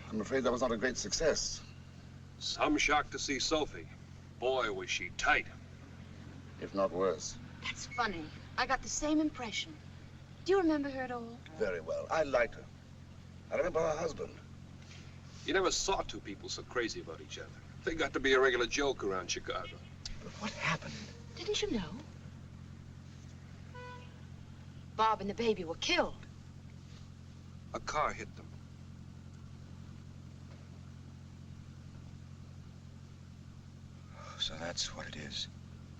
Speaker 1: I'm afraid that was not a great success.
Speaker 14: Some shock to see Sophie. Boy, was she tight.
Speaker 1: If not worse.
Speaker 8: That's funny. I got the same impression. Do you remember her at all?
Speaker 1: Very well. I liked her. I remember her husband.
Speaker 14: You never saw two people so crazy about each other. They got to be a regular joke around Chicago.
Speaker 9: But what happened?
Speaker 8: Didn't you know? Bob and the baby were killed.
Speaker 14: A car hit them.
Speaker 7: So that's what it is.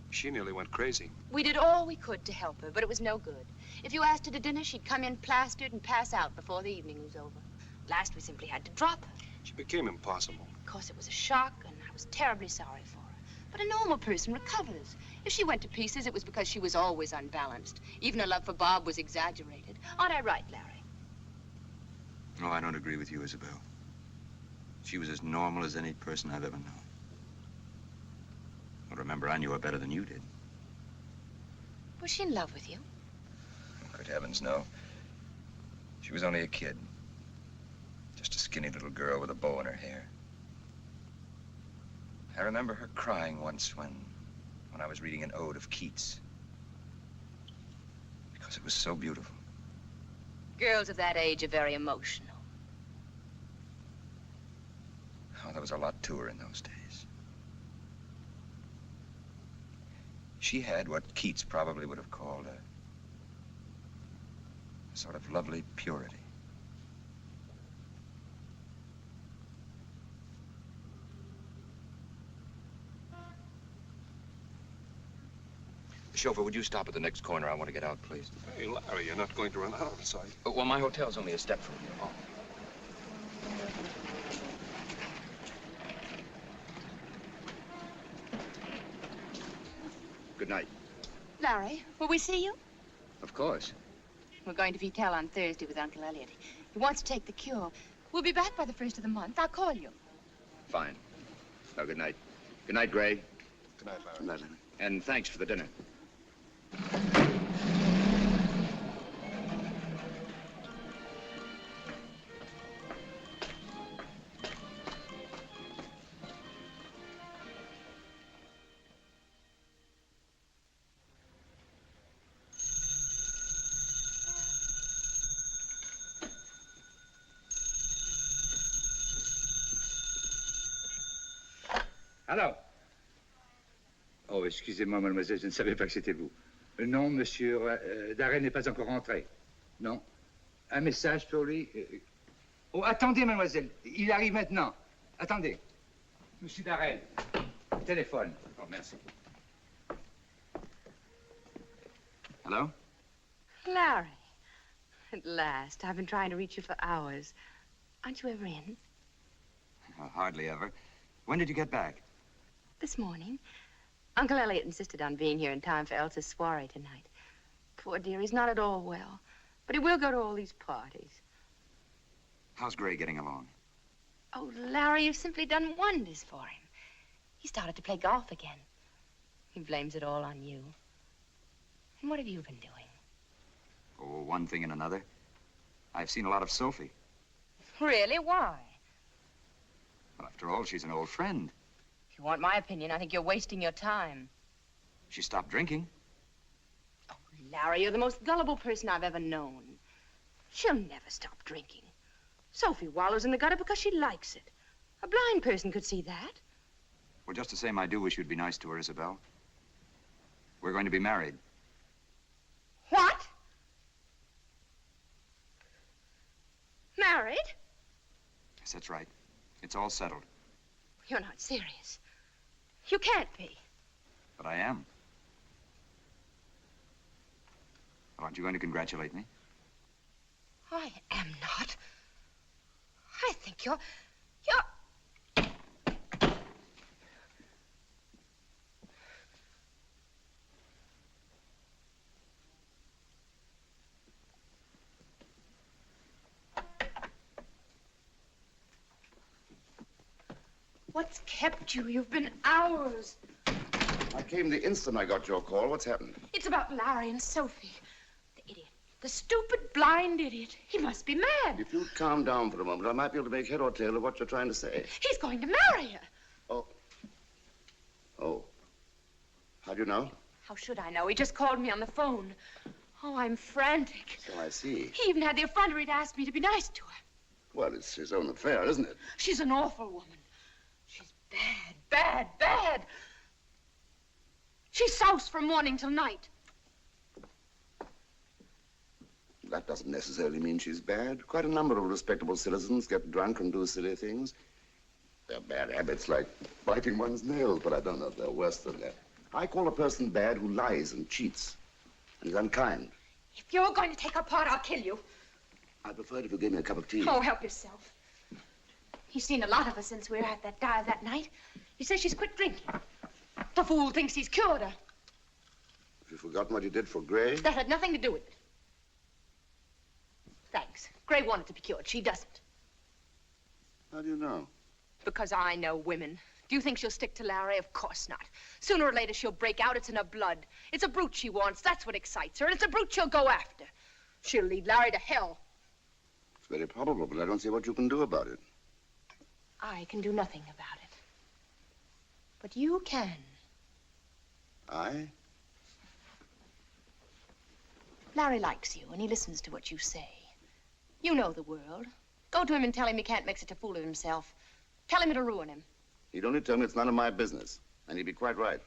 Speaker 14: She nearly went crazy.
Speaker 8: We did all we could to help her, but it was no good. If you asked her to dinner, she'd come in plastered and pass out before the evening was over. Last, we simply had to drop her.
Speaker 14: She became impossible.
Speaker 8: Of course, it was a shock, and I was terribly sorry for her. But a normal person recovers. If she went to pieces, it was because she was always unbalanced. Even her love for Bob was exaggerated. Aren't I right, Larry?
Speaker 7: No, I don't agree with you, Isabel. She was as normal as any person I've ever known. Well, remember, I knew her better than you did.
Speaker 8: Was she in love with you?
Speaker 7: Good heavens, no. She was only a kid. Just a skinny little girl with a bow in her hair. I remember her crying once when I was reading an ode of Keats. Because it was so beautiful.
Speaker 8: Girls of that age are very emotional.
Speaker 7: Oh, there was a lot to her in those days. She had what Keats probably would have called a sort of lovely purity. Chauffeur, would you stop at the next corner? I want to get out, please.
Speaker 14: Hey, Larry, you're not going to run out of sight.
Speaker 7: Well, my hotel's only a step from here. Oh. Good night.
Speaker 8: Larry, will we see you?
Speaker 7: Of course.
Speaker 8: We're going to Vitel on Thursday with Uncle Elliot. He wants to take the cure. We'll be back by the 1st of the month. I'll call you.
Speaker 7: Fine. Well, good night. Good night, Gray.
Speaker 1: Good night, Larry. Good night, Larry.
Speaker 7: And thanks for the dinner.
Speaker 21: Alors. Oh, excusez-moi, mademoiselle, je ne savais pas que c'était vous. Non, monsieur Darrel n'est pas encore rentré. Non. Un message pour lui. Oh, attendez, mademoiselle. Il arrive maintenant. Attendez. Monsieur Darrel. Téléphone. Oh, merci.
Speaker 7: Hello?
Speaker 8: Larry. At last. I've been trying to reach you for hours. Aren't you ever in?
Speaker 7: Hardly ever. When did you get back?
Speaker 8: This morning. Uncle Elliot insisted on being here in time for Elsa's soiree tonight. Poor dear, he's not at all well. But he will go to all these parties.
Speaker 7: How's Gray getting along?
Speaker 8: Oh, Larry, you've simply done wonders for him. He started to play golf again. He blames it all on you. And what have you been doing?
Speaker 7: Oh, one thing and another. I've seen a lot of Sophie.
Speaker 8: Really? Why?
Speaker 7: Well, after all, she's an old friend.
Speaker 8: If you want my opinion, I think you're wasting your time.
Speaker 7: She stopped drinking.
Speaker 8: Oh, Larry, you're the most gullible person I've ever known. She'll never stop drinking. Sophie wallows in the gutter because she likes it. A blind person could see that.
Speaker 7: Well, just the same, I do wish you'd be nice to her, Isabel. We're going to be married.
Speaker 8: What? Married?
Speaker 7: Yes, that's right. It's all settled.
Speaker 8: You're not serious. You can't be.
Speaker 7: But I am. Aren't you going to congratulate me?
Speaker 6: I am not. I think you're... What's kept you? You've been hours.
Speaker 1: I came the instant I got your call. What's happened?
Speaker 6: It's about Larry and Sophie. The idiot. The stupid, blind idiot. He must be mad.
Speaker 1: If you'd calm down for a moment, I might be able to make head or tail of what you're trying to say.
Speaker 6: He's going to marry her.
Speaker 1: Oh. How do you know?
Speaker 6: How should I know? He just called me on the phone. Oh, I'm frantic.
Speaker 1: So I see.
Speaker 6: He even had the effrontery to ask me to be nice to her.
Speaker 1: Well, it's his own affair, isn't it?
Speaker 6: She's an awful woman. She's bad, bad, bad. She soused from morning till night.
Speaker 1: That doesn't necessarily mean she's bad. Quite a number of respectable citizens get drunk and do silly things. They're bad habits like biting one's nails, but I don't know if they're worse than that. I call a person bad who lies and cheats and is unkind.
Speaker 6: If you're going to take her part, I'll kill you.
Speaker 1: I'd prefer it if you gave me a cup of tea.
Speaker 6: Oh, help yourself. He's seen a lot of her since we were at that dive that night. He says she's quit drinking. The fool thinks he's cured her.
Speaker 1: Have you forgotten what you did for Gray?
Speaker 6: That had nothing to do with it. Thanks. Gray wanted to be cured. She doesn't.
Speaker 1: How do you know?
Speaker 6: Because I know women. Do you think she'll stick to Larry? Of course not. Sooner or later, she'll break out. It's in her blood. It's a brute she wants. That's what excites her. And it's a brute she'll go after. She'll lead Larry to hell.
Speaker 1: It's very probable, but I don't see what you can do about it.
Speaker 6: I can do nothing about it. But you can.
Speaker 1: I?
Speaker 6: Larry likes you, and he listens to what you say. You know the world. Go to him and tell him he can't make such a fool of himself. Tell him it'll ruin him.
Speaker 1: He'd only tell me it's none of my business, and he'd be quite right.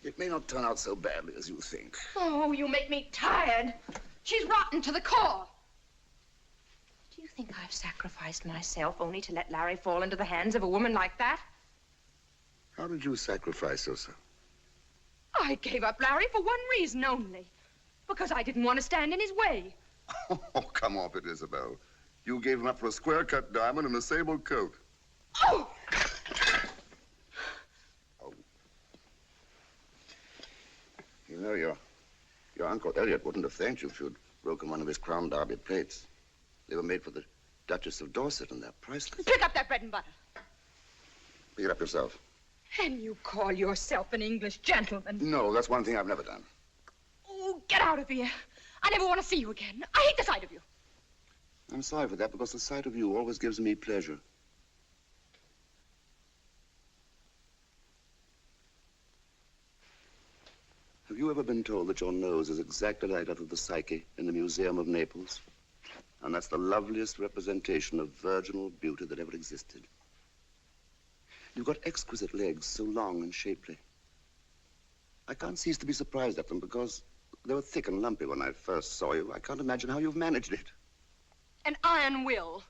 Speaker 1: It may not turn out so badly as you think.
Speaker 6: Oh, you make me tired. She's rotten to the core. Do you think I've sacrificed myself only to let Larry fall into the hands of a woman like that?
Speaker 1: How did you sacrifice yourself?
Speaker 6: I gave up Larry for one reason only. Because I didn't want to stand in his way.
Speaker 1: Oh, come off it, Isabel. You gave him up for a square-cut diamond and a sable coat.
Speaker 6: Oh!
Speaker 1: You know, your Uncle Elliot wouldn't have thanked you if you'd broken one of his Crown Derby plates. They were made for the Duchess of Dorset, and they're priceless.
Speaker 6: Pick up that bread and butter.
Speaker 1: Pick it up yourself.
Speaker 6: And you call yourself an English gentleman?
Speaker 1: No, that's one thing I've never done.
Speaker 6: Oh, get out of here. I never want to see you again. I hate the sight of you.
Speaker 1: I'm sorry for that, because the sight of you always gives me pleasure. Have you ever been told that your nose is exactly like that of the Psyche in the Museum of Naples? And that's the loveliest representation of virginal beauty that ever existed. You've got exquisite legs, so long and shapely. I can't cease to be surprised at them because they were thick and lumpy when I first saw you. I can't imagine how you've managed it.
Speaker 6: An iron will.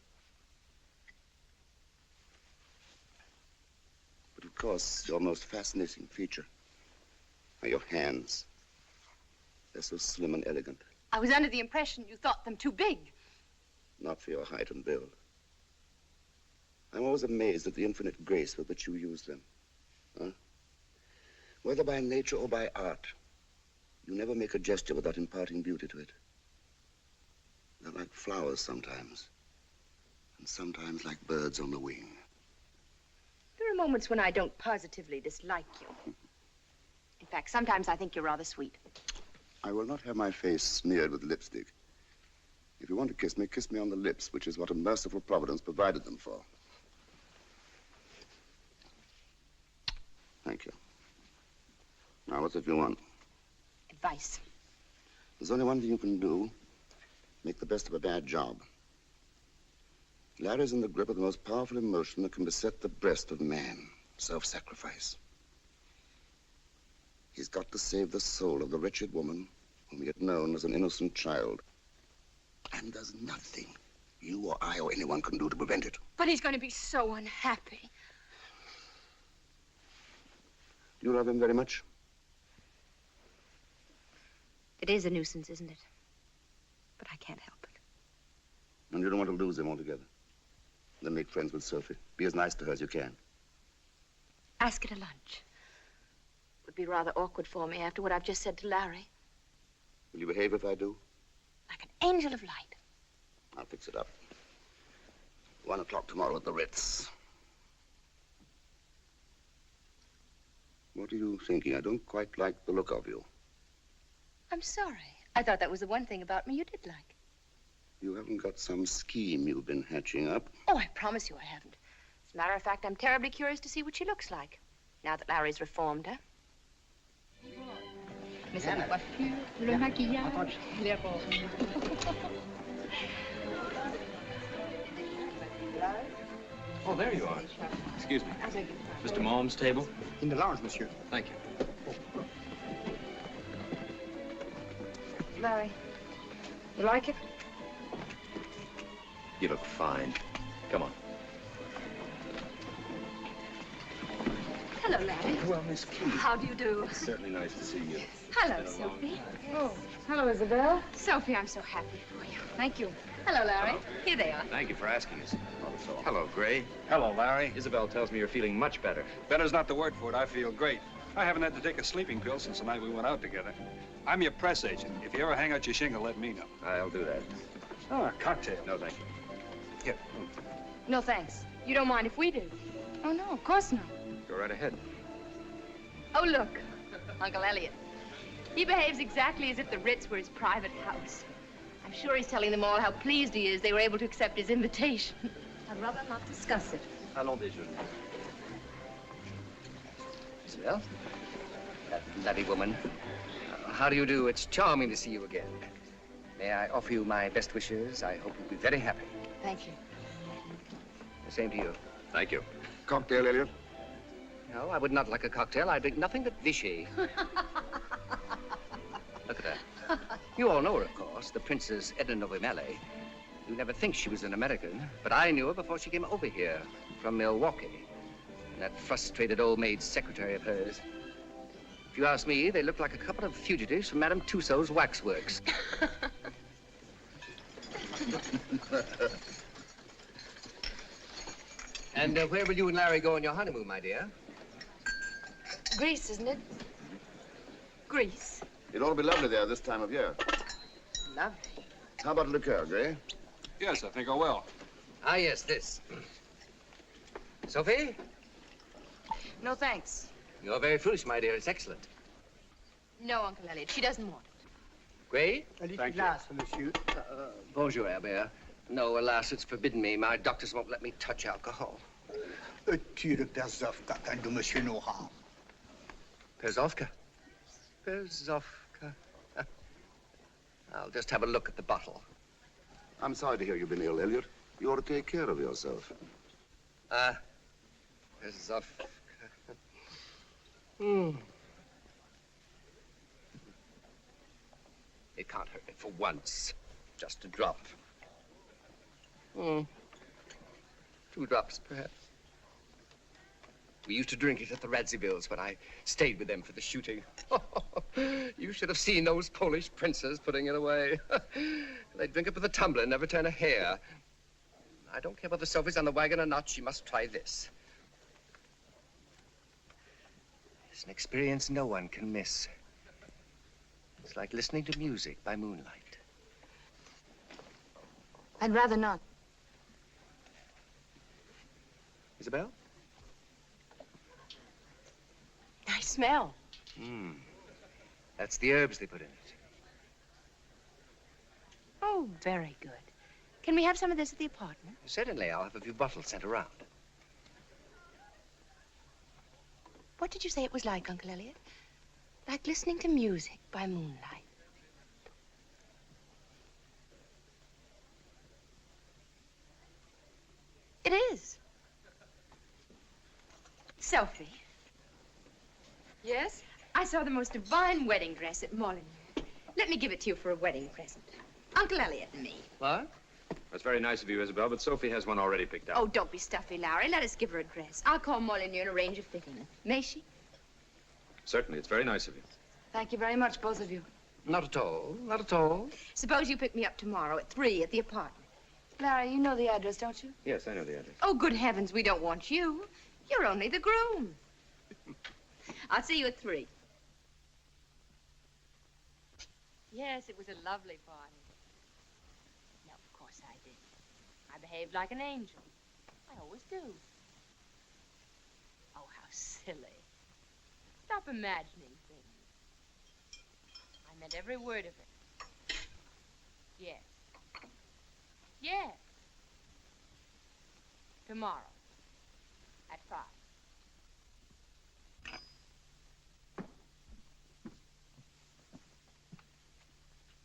Speaker 1: But of course, your most fascinating feature are your hands. They're so slim and elegant.
Speaker 6: I was under the impression you thought them too big.
Speaker 1: Not for your height and build. I'm always amazed at the infinite grace with which you use them. Huh? Whether by nature or by art, you never make a gesture without imparting beauty to it. They're like flowers sometimes, and sometimes like birds on the wing.
Speaker 6: There are moments when I don't positively dislike you. In fact, sometimes I think you're rather sweet.
Speaker 1: I will not have my face smeared with lipstick. If you want to kiss me on the lips, which is what a merciful providence provided them for. Thank you. Now, what's it you want?
Speaker 6: Advice.
Speaker 1: There's only one thing you can do. Make the best of a bad job. Larry's in the grip of the most powerful emotion that can beset the breast of man. Self-sacrifice. He's got to save the soul of the wretched woman whom he had known as an innocent child. And there's nothing you or I or anyone can do to prevent it.
Speaker 6: But he's going to be so unhappy.
Speaker 1: Do you love him very much?
Speaker 8: It is a nuisance, isn't it? But I can't help it.
Speaker 1: And you don't want to lose him altogether. Then make friends with Sophie. Be as nice to her as you can.
Speaker 8: Ask her to lunch. Would be rather awkward for me after what I've just said to Larry.
Speaker 1: Will you behave if I do?
Speaker 8: Like an angel of light.
Speaker 1: I'll fix it up. 1 o'clock tomorrow at the Ritz. What are you thinking? I don't quite like the look of you.
Speaker 8: I'm sorry. I thought that was the one thing about me you did like.
Speaker 1: You haven't got some scheme you've been hatching up?
Speaker 8: Oh, I promise you I haven't. As a matter of fact, I'm terribly curious to see what she looks like. Now that Larry's reformed her.
Speaker 6: Mais c'est la coiffure, le maquillage, les roses.
Speaker 3: Oh, there you are. Excuse me. Mr. Malm's table?
Speaker 20: In the lounge, monsieur.
Speaker 3: Thank you.
Speaker 6: Larry, you like it?
Speaker 3: You look fine. Come on.
Speaker 8: Hello, Larry.
Speaker 3: Well, Miss Keith.
Speaker 8: How do you do?
Speaker 3: It's certainly nice to see you.
Speaker 8: Hello, Sophie.
Speaker 6: Oh, hello, Isabel.
Speaker 8: Sophie, I'm so happy for you.
Speaker 6: Thank you.
Speaker 8: Hello, Larry. Here they are.
Speaker 3: Thank you for asking us. Hello, Gray.
Speaker 14: Hello, Larry.
Speaker 3: Isabel tells me you're feeling much better.
Speaker 14: Better's not the word for it. I feel great. I haven't had to take a sleeping pill since the night we went out together. I'm your press agent. If you ever hang out your shingle, let me know.
Speaker 3: I'll do that.
Speaker 14: Oh, a cocktail.
Speaker 3: No, thank you. Here.
Speaker 6: No, thanks. You don't mind if we do? Oh, no, of course not.
Speaker 3: Go right ahead.
Speaker 8: Oh, look. Uncle Elliot. He behaves exactly as if the Ritz were his private house. I'm sure he's telling them all how pleased he is they were able to accept his invitation.
Speaker 19: I'd rather not discuss it.
Speaker 3: Allons déjeuner.
Speaker 4: Isabel? That bloody woman. How do you do? It's charming to see you again. May I offer you my best wishes? I hope you'll be very happy.
Speaker 8: Thank you.
Speaker 4: The same to you.
Speaker 3: Thank you.
Speaker 1: Cocktail, Elliot?
Speaker 4: No, I would not like a cocktail. I drink nothing but Vichy. Look at her. You all know her, of course, the Princess Edna Novimeli. You never think she was an American, but I knew her before she came over here from Milwaukee. And that frustrated old maid secretary of hers. If you ask me, they look like a couple of fugitives from Madame Tussauds waxworks. And where will you and Larry go on your honeymoon, my dear?
Speaker 6: Greece, isn't it?
Speaker 8: Greece.
Speaker 1: It ought to be lovely there this time of year.
Speaker 8: Lovely.
Speaker 1: How about a liqueur, Gray?
Speaker 14: Yes, I think I will.
Speaker 4: Ah, yes, this. Sophie?
Speaker 6: No, thanks.
Speaker 4: You're very foolish, my dear. It's excellent.
Speaker 8: No, Uncle Elliot, she doesn't want it.
Speaker 4: Gray?
Speaker 20: Thank glass, monsieur.
Speaker 4: Bonjour, Herbert. No, alas, it's forbidden me. My doctors won't let me touch alcohol.
Speaker 20: Tu le Perzovka, kind of monsieur Nora.
Speaker 4: Perzovka? Perzovka. I'll just have a look at the bottle.
Speaker 1: I'm sorry to hear you've been ill, Elliot. You ought to take care of yourself.
Speaker 4: Perzovka. It can't hurt me for once. Just a drop. 2 drops, perhaps. We used to drink it at the Radzivilles when I stayed with them for the shooting. You should have seen those Polish princes putting it away. They drink it with a tumbler and never turn a hair. I don't care whether Sophie's on the wagon or not. She must try this. It's an experience no one can miss. It's like listening to music by moonlight.
Speaker 6: I'd rather not.
Speaker 4: Isabel?
Speaker 8: I smell.
Speaker 4: That's the herbs they put in it.
Speaker 8: Oh, very good. Can we have some of this at the apartment?
Speaker 4: Certainly, I'll have a few bottles sent around.
Speaker 8: What did you say it was like, Uncle Elliot? Like listening to music by moonlight. It is. Sophie.
Speaker 6: Yes?
Speaker 8: I saw the most divine wedding dress at Molyneux. Let me give it to you for a wedding present. Uncle Elliot and me.
Speaker 3: What? That's very nice of you, Isabel, but Sophie has one already picked out.
Speaker 8: Oh, don't be stuffy, Larry. Let us give her a dress. I'll call Molyneux and arrange a fitting. May she?
Speaker 16: Certainly, it's very nice of you.
Speaker 12: Thank you very much, both of you.
Speaker 4: Not at all. Not at all.
Speaker 8: Suppose you pick me up tomorrow at 3 at the apartment.
Speaker 12: Larry, you know the address, don't you?
Speaker 7: Yes, I know the address.
Speaker 8: Oh, good heavens, we don't want you. You're only the groom. I'll see you at 3. Yes, it was a lovely party. No, of course I did. I behaved like an angel. I always do. Oh, how silly. Stop imagining things. I meant every word of it. Yes. Yes. Tomorrow. At 5.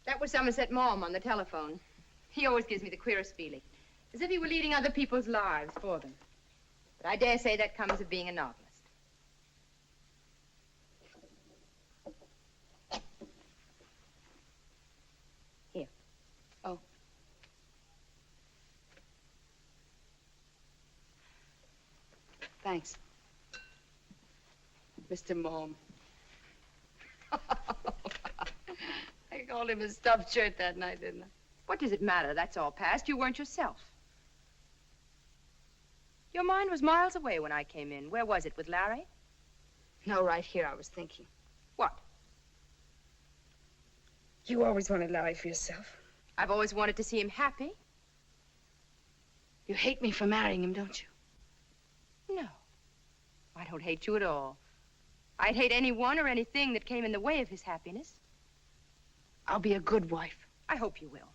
Speaker 8: That was Somerset Maugham on the telephone. He always gives me the queerest feeling. As if he were leading other people's lives for them. But I dare say that comes of being a novelist. Here.
Speaker 12: Oh. Thanks. Mr. Maugham. I called him a stuffed shirt that night, didn't I?
Speaker 8: What does it matter? That's all past. You weren't yourself. Your mind was miles away when I came in. Where was it, with Larry?
Speaker 12: No, right here I was thinking.
Speaker 8: What?
Speaker 12: You always wanted Larry for yourself.
Speaker 8: I've always wanted to see him happy.
Speaker 12: You hate me for marrying him, don't you?
Speaker 8: No. I don't hate you at all. I'd hate anyone or anything that came in the way of his happiness.
Speaker 12: I'll be a good wife.
Speaker 8: I hope you will.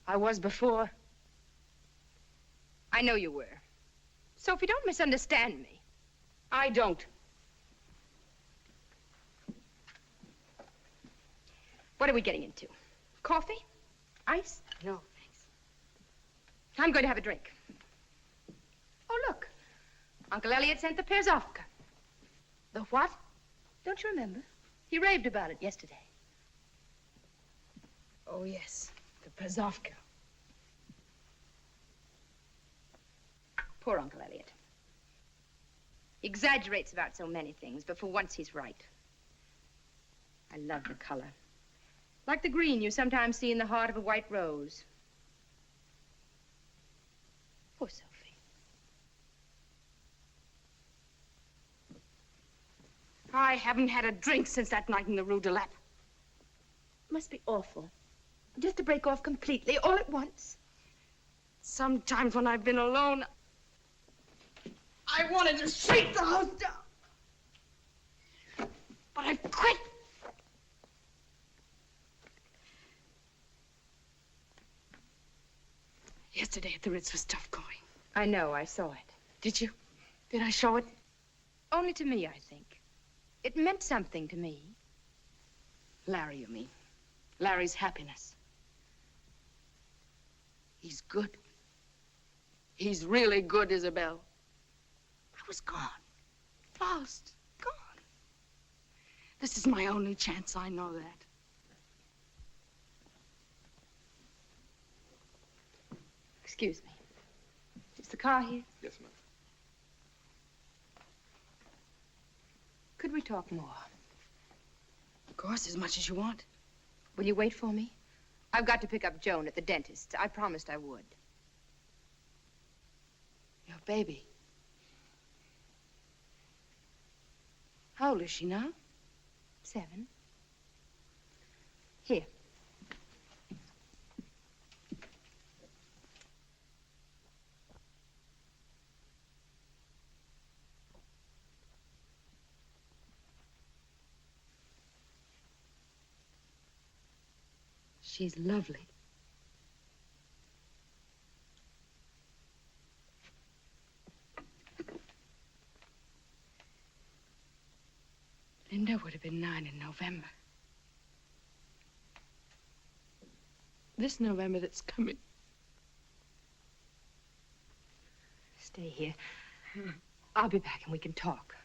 Speaker 12: I was before.
Speaker 8: I know you were. So if you don't misunderstand me.
Speaker 12: I don't.
Speaker 8: What are we getting into? Coffee? Ice?
Speaker 12: No, thanks.
Speaker 8: I'm going to have a drink. Oh, look. Uncle Elliot sent the Perzovka.
Speaker 12: The what?
Speaker 8: Don't you remember? He raved about it yesterday.
Speaker 12: Oh, yes. The Perzovka.
Speaker 8: Poor Uncle Elliot. He exaggerates about so many things, but for once he's right. I love the color. Like the green you sometimes see in the heart of a white rose. Poor Sophie.
Speaker 12: I haven't had a drink since that night in the Rue de Lappe.
Speaker 8: Must be awful. Just to break off completely, all at once.
Speaker 12: Sometimes when I've been alone, I wanted to shake the house down. But I've quit. Yesterday at the Ritz was tough going.
Speaker 8: I know, I saw it.
Speaker 12: Did you? Did I show it?
Speaker 8: Only to me, I think. It meant something to me.
Speaker 12: Larry, you mean? Larry's happiness. He's good. He's really good, Isabel. I was gone. Lost. Gone. This is my only chance, I know that.
Speaker 8: Excuse me. Is the car here?
Speaker 7: Yes, ma'am.
Speaker 8: Could we talk more?
Speaker 12: Of course, as much as you want.
Speaker 8: Will you wait for me? I've got to pick up Joan at the dentist's. I promised I would.
Speaker 12: Your baby. How old is she now?
Speaker 8: 7. Here.
Speaker 12: She's lovely. Linda would have been 9 in November. This November that's coming.
Speaker 8: Stay here. I'll be back and we can talk.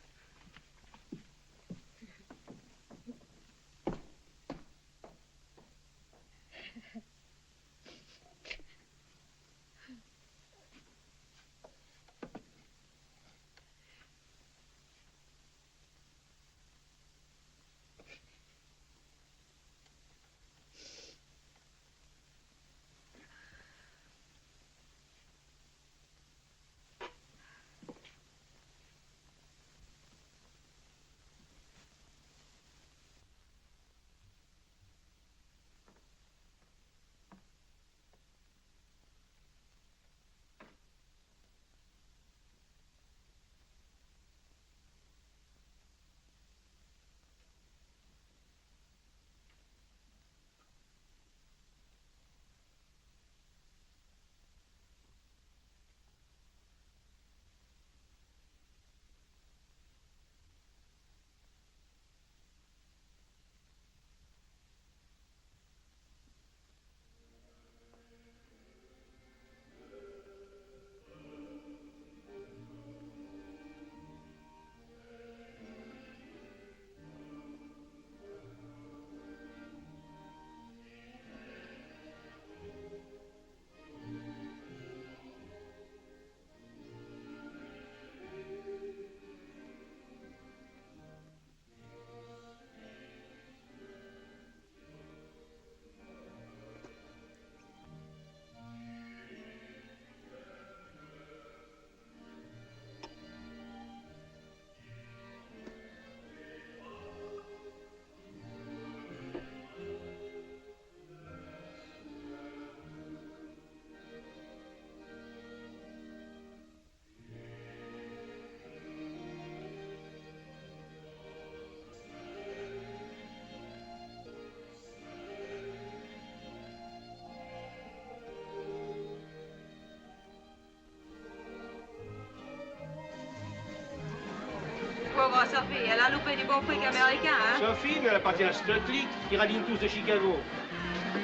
Speaker 19: Sophie, elle a loupé du bon fric américain, hein?
Speaker 15: Sophie, mais elle appartient à Stuttgart, qui radine tous de Chicago.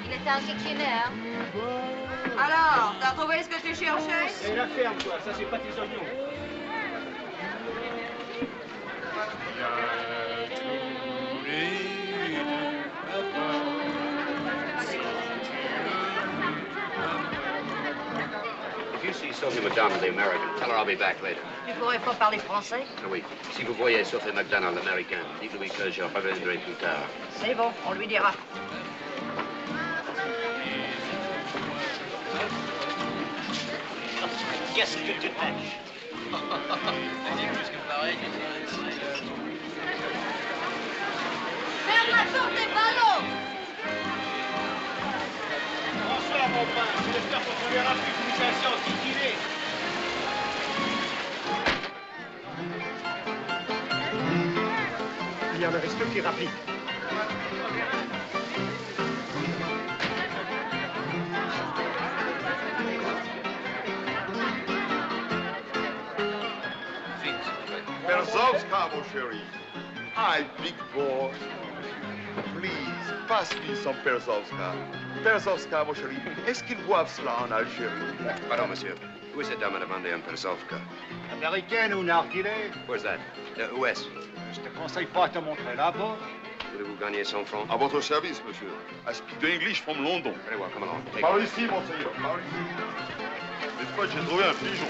Speaker 8: Il était un dictionnaire.
Speaker 19: Alors, t'as trouvé ce que tu cherchais?
Speaker 15: Et la ferme, toi, ça c'est pas tes oignons.
Speaker 18: If you see Sophie McDonald, the American, tell her I'll be back later.
Speaker 5: Tu pourrais pas parler français?
Speaker 18: Ah oui. Si vous voyez Sophie McDonald, l'américaine, dites-lui que je reviendrai plus tard.
Speaker 5: C'est bon, on lui dira.
Speaker 15: Qu'est-ce que tu tâches?
Speaker 8: Ferme la porte des ballons!
Speaker 15: Bonsoir, mon prince. J'espère qu'on se verra plus que nous assis en titillé. Il y a le resto qui rapplique.
Speaker 22: Perzowska, mon chéri. Hi, big boy. Please, pass me some Perzowska. Perzowska, mon chéri. Est-ce qu'ils boivent cela en Algérie?
Speaker 18: Pardon, monsieur. Où est cette dame à demander un Perzovka?
Speaker 15: Américaine ou narguilé?
Speaker 18: Where's that? Où est-ce?
Speaker 15: Je te conseille pas de te montrer là-bas.
Speaker 18: Voulez-vous gagner 100 francs?
Speaker 22: À votre service, monsieur. I speak the English from London.
Speaker 18: Very well, come along.
Speaker 22: Par ici, monseigneur. Par ici. Mais fois, j'ai trouvé un pigeon.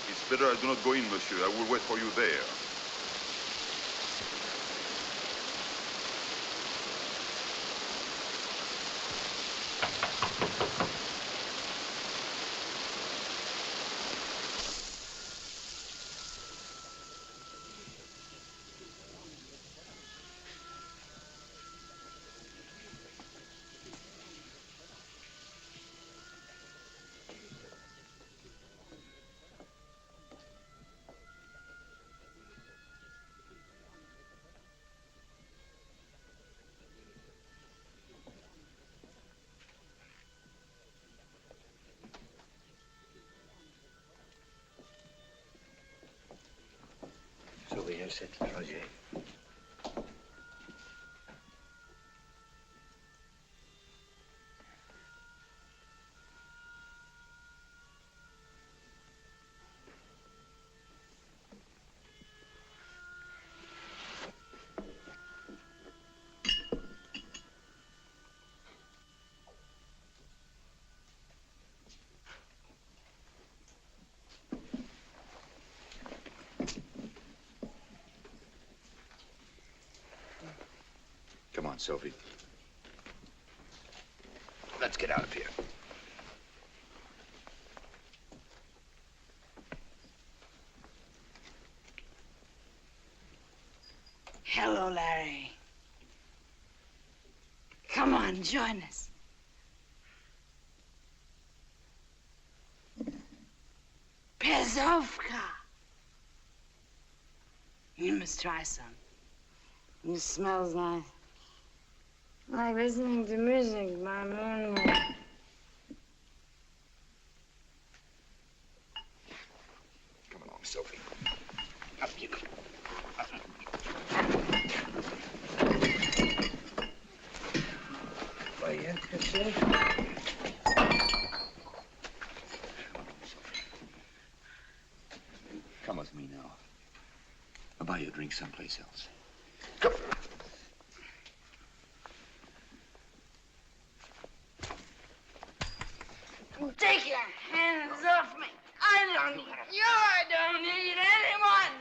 Speaker 22: It's better I do not go in, monsieur. I will wait for you there.
Speaker 7: Surveillez cette Roger.
Speaker 18: Come on, Sophie. Let's get out of here.
Speaker 12: Hello, Larry. Come on, join us. Perzovka. You must try some. It smells nice. Like listening to music by moonlight.
Speaker 18: Come along, Sophie. Up you go.
Speaker 12: Voyez que c'est.
Speaker 7: Come with me now. I'll buy you a drink someplace else.
Speaker 22: Come.
Speaker 12: Take your hands off me. I don't need you. I don't need anyone.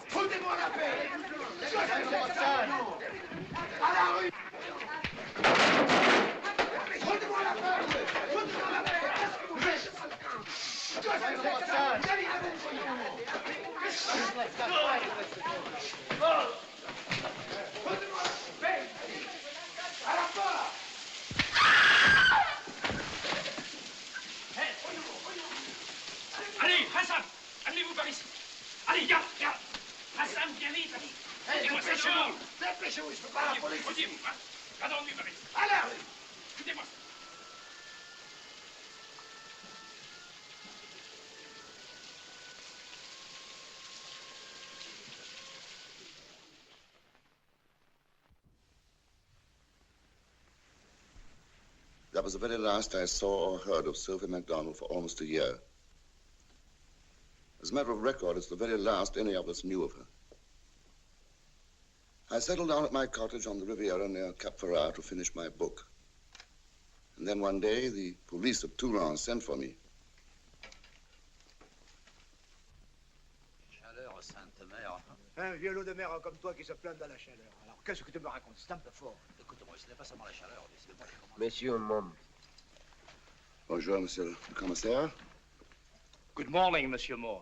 Speaker 22: Foutez-moi la paix! À la rue! Foutez-moi la paix! Foutez-moi la paix!
Speaker 15: vous, je peux pas la police.
Speaker 2: Écoutez-vous, hein. Cadon du Paris. Allez, écoutez-moi.
Speaker 1: That was the very last I saw or heard of Sophie MacDonald for almost a year. As a matter of record, it's the very last any of us knew of her. I settled down at my cottage on the Riviera near Cap Ferrat to finish my book. And then one day, the police of Toulon sent for me.
Speaker 13: Chaleur, Sainte Mère.
Speaker 20: Un vieux lot de mer comme toi qui se plaint de la chaleur. Alors, qu'est-ce que tu me racontes? C'est un peu fort.
Speaker 13: Écoutez-moi, ce n'est pas seulement la chaleur, décidez-moi comment...
Speaker 17: Monsieur Mom.
Speaker 1: Bonjour, monsieur le commissaire.
Speaker 2: Good morning, Monsieur Mom.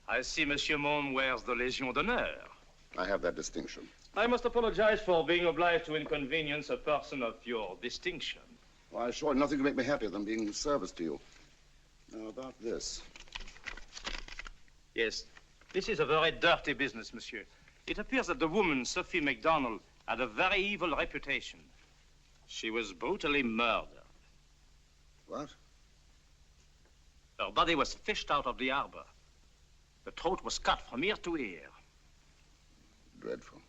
Speaker 2: I see Monsieur Mom wears the Légion d'honneur.
Speaker 1: I have that distinction.
Speaker 2: I must apologize for being obliged to inconvenience a person of your distinction.
Speaker 1: Well, I assure you, nothing could make me happier than being of service to you. Now, about this.
Speaker 2: Yes, this is a very dirty business, monsieur. It appears that the woman, Sophie MacDonald, had a very evil reputation. She was brutally murdered.
Speaker 1: What?
Speaker 2: Her body was fished out of the harbor. The throat was cut from ear to ear.
Speaker 1: Dreadful.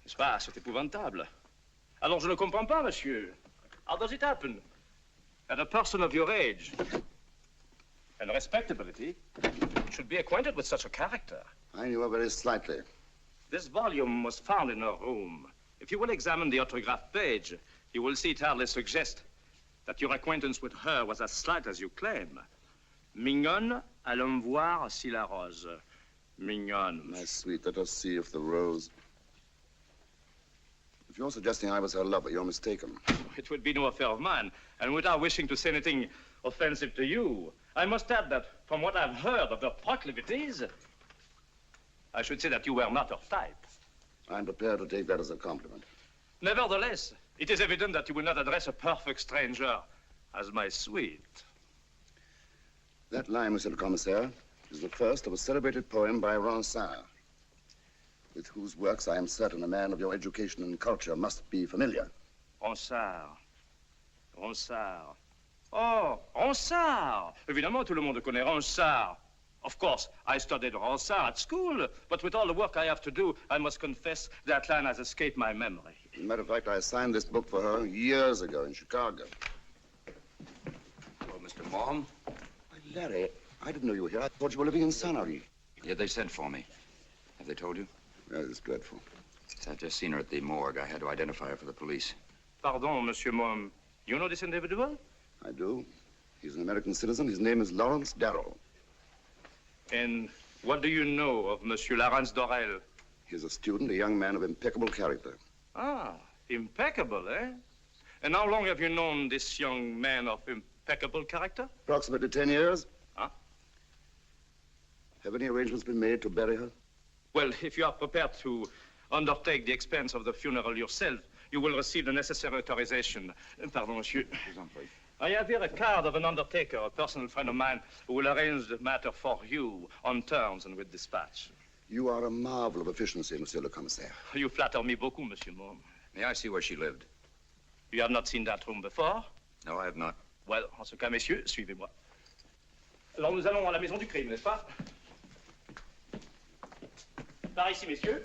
Speaker 2: N'est-ce pas? C'est épouvantable. Alors je ne comprends pas, monsieur. How does it happen that a person of your age and respectability should be acquainted with such a character?
Speaker 1: I knew her very slightly.
Speaker 2: This volume was found in her room. If you will examine the autograph page, you will see it hardly suggest that your acquaintance with her was as slight as you claim. Mignonne, allons voir si la rose. Mignonne.
Speaker 1: My sweet, let us see if the rose... If you're suggesting I was her lover, you're mistaken.
Speaker 2: It would be no affair of mine, and without wishing to say anything offensive to you, I must add that from what I've heard of her proclivities, I should say that you were not her type.
Speaker 1: I'm prepared to take that as a compliment.
Speaker 2: Nevertheless, it is evident that you will not address a perfect stranger as my sweet.
Speaker 1: That line, Monsieur le Commissaire, is the first of a celebrated poem by Ronsard, with whose works I am certain a man of your education and culture must be familiar.
Speaker 2: Ronsard. Ronsard. Oh, Ronsard! Évidemment, tout le monde connaît Ronsard. Of course, I studied Ronsard at school, but with all the work I have to do, I must confess that line has escaped my memory.
Speaker 1: As a matter of fact, I signed this book for her years ago in Chicago.
Speaker 7: Hello, Mr. Mom.
Speaker 1: Larry, I didn't know you were here. I thought you were living in Sanary.
Speaker 7: Yeah, they sent for me. Have they told you?
Speaker 1: Yes, it's dreadful.
Speaker 7: I've just seen her at the morgue. I had to identify her for the police.
Speaker 2: Pardon, Monsieur Mom. You know this individual?
Speaker 1: I do. He's an American citizen. His name is Lawrence Darrow.
Speaker 2: And what do you know of Monsieur Lawrence Dorel?
Speaker 1: He's a student, a young man of impeccable character.
Speaker 2: Ah, impeccable, eh? And how long have you known this young man of impeccable character?
Speaker 1: Approximately 10 years.
Speaker 2: Huh?
Speaker 1: Have any arrangements been made to bury her?
Speaker 2: Well, if you are prepared to undertake the expense of the funeral yourself, you will receive the necessary authorization. Pardon, monsieur. I have here a card of an undertaker, a personal friend of mine, who will arrange the matter for you on terms and with dispatch.
Speaker 1: You are a marvel of efficiency, Monsieur le Commissaire.
Speaker 2: You flatter me beaucoup, Monsieur Mom.
Speaker 7: May I see where she lived?
Speaker 2: You have not seen that room before?
Speaker 7: No, I have not.
Speaker 2: Well, en ce cas, messieurs, suivez-moi. Alors, nous allons à la maison du crime, n'est-ce pas? Par ici, messieurs.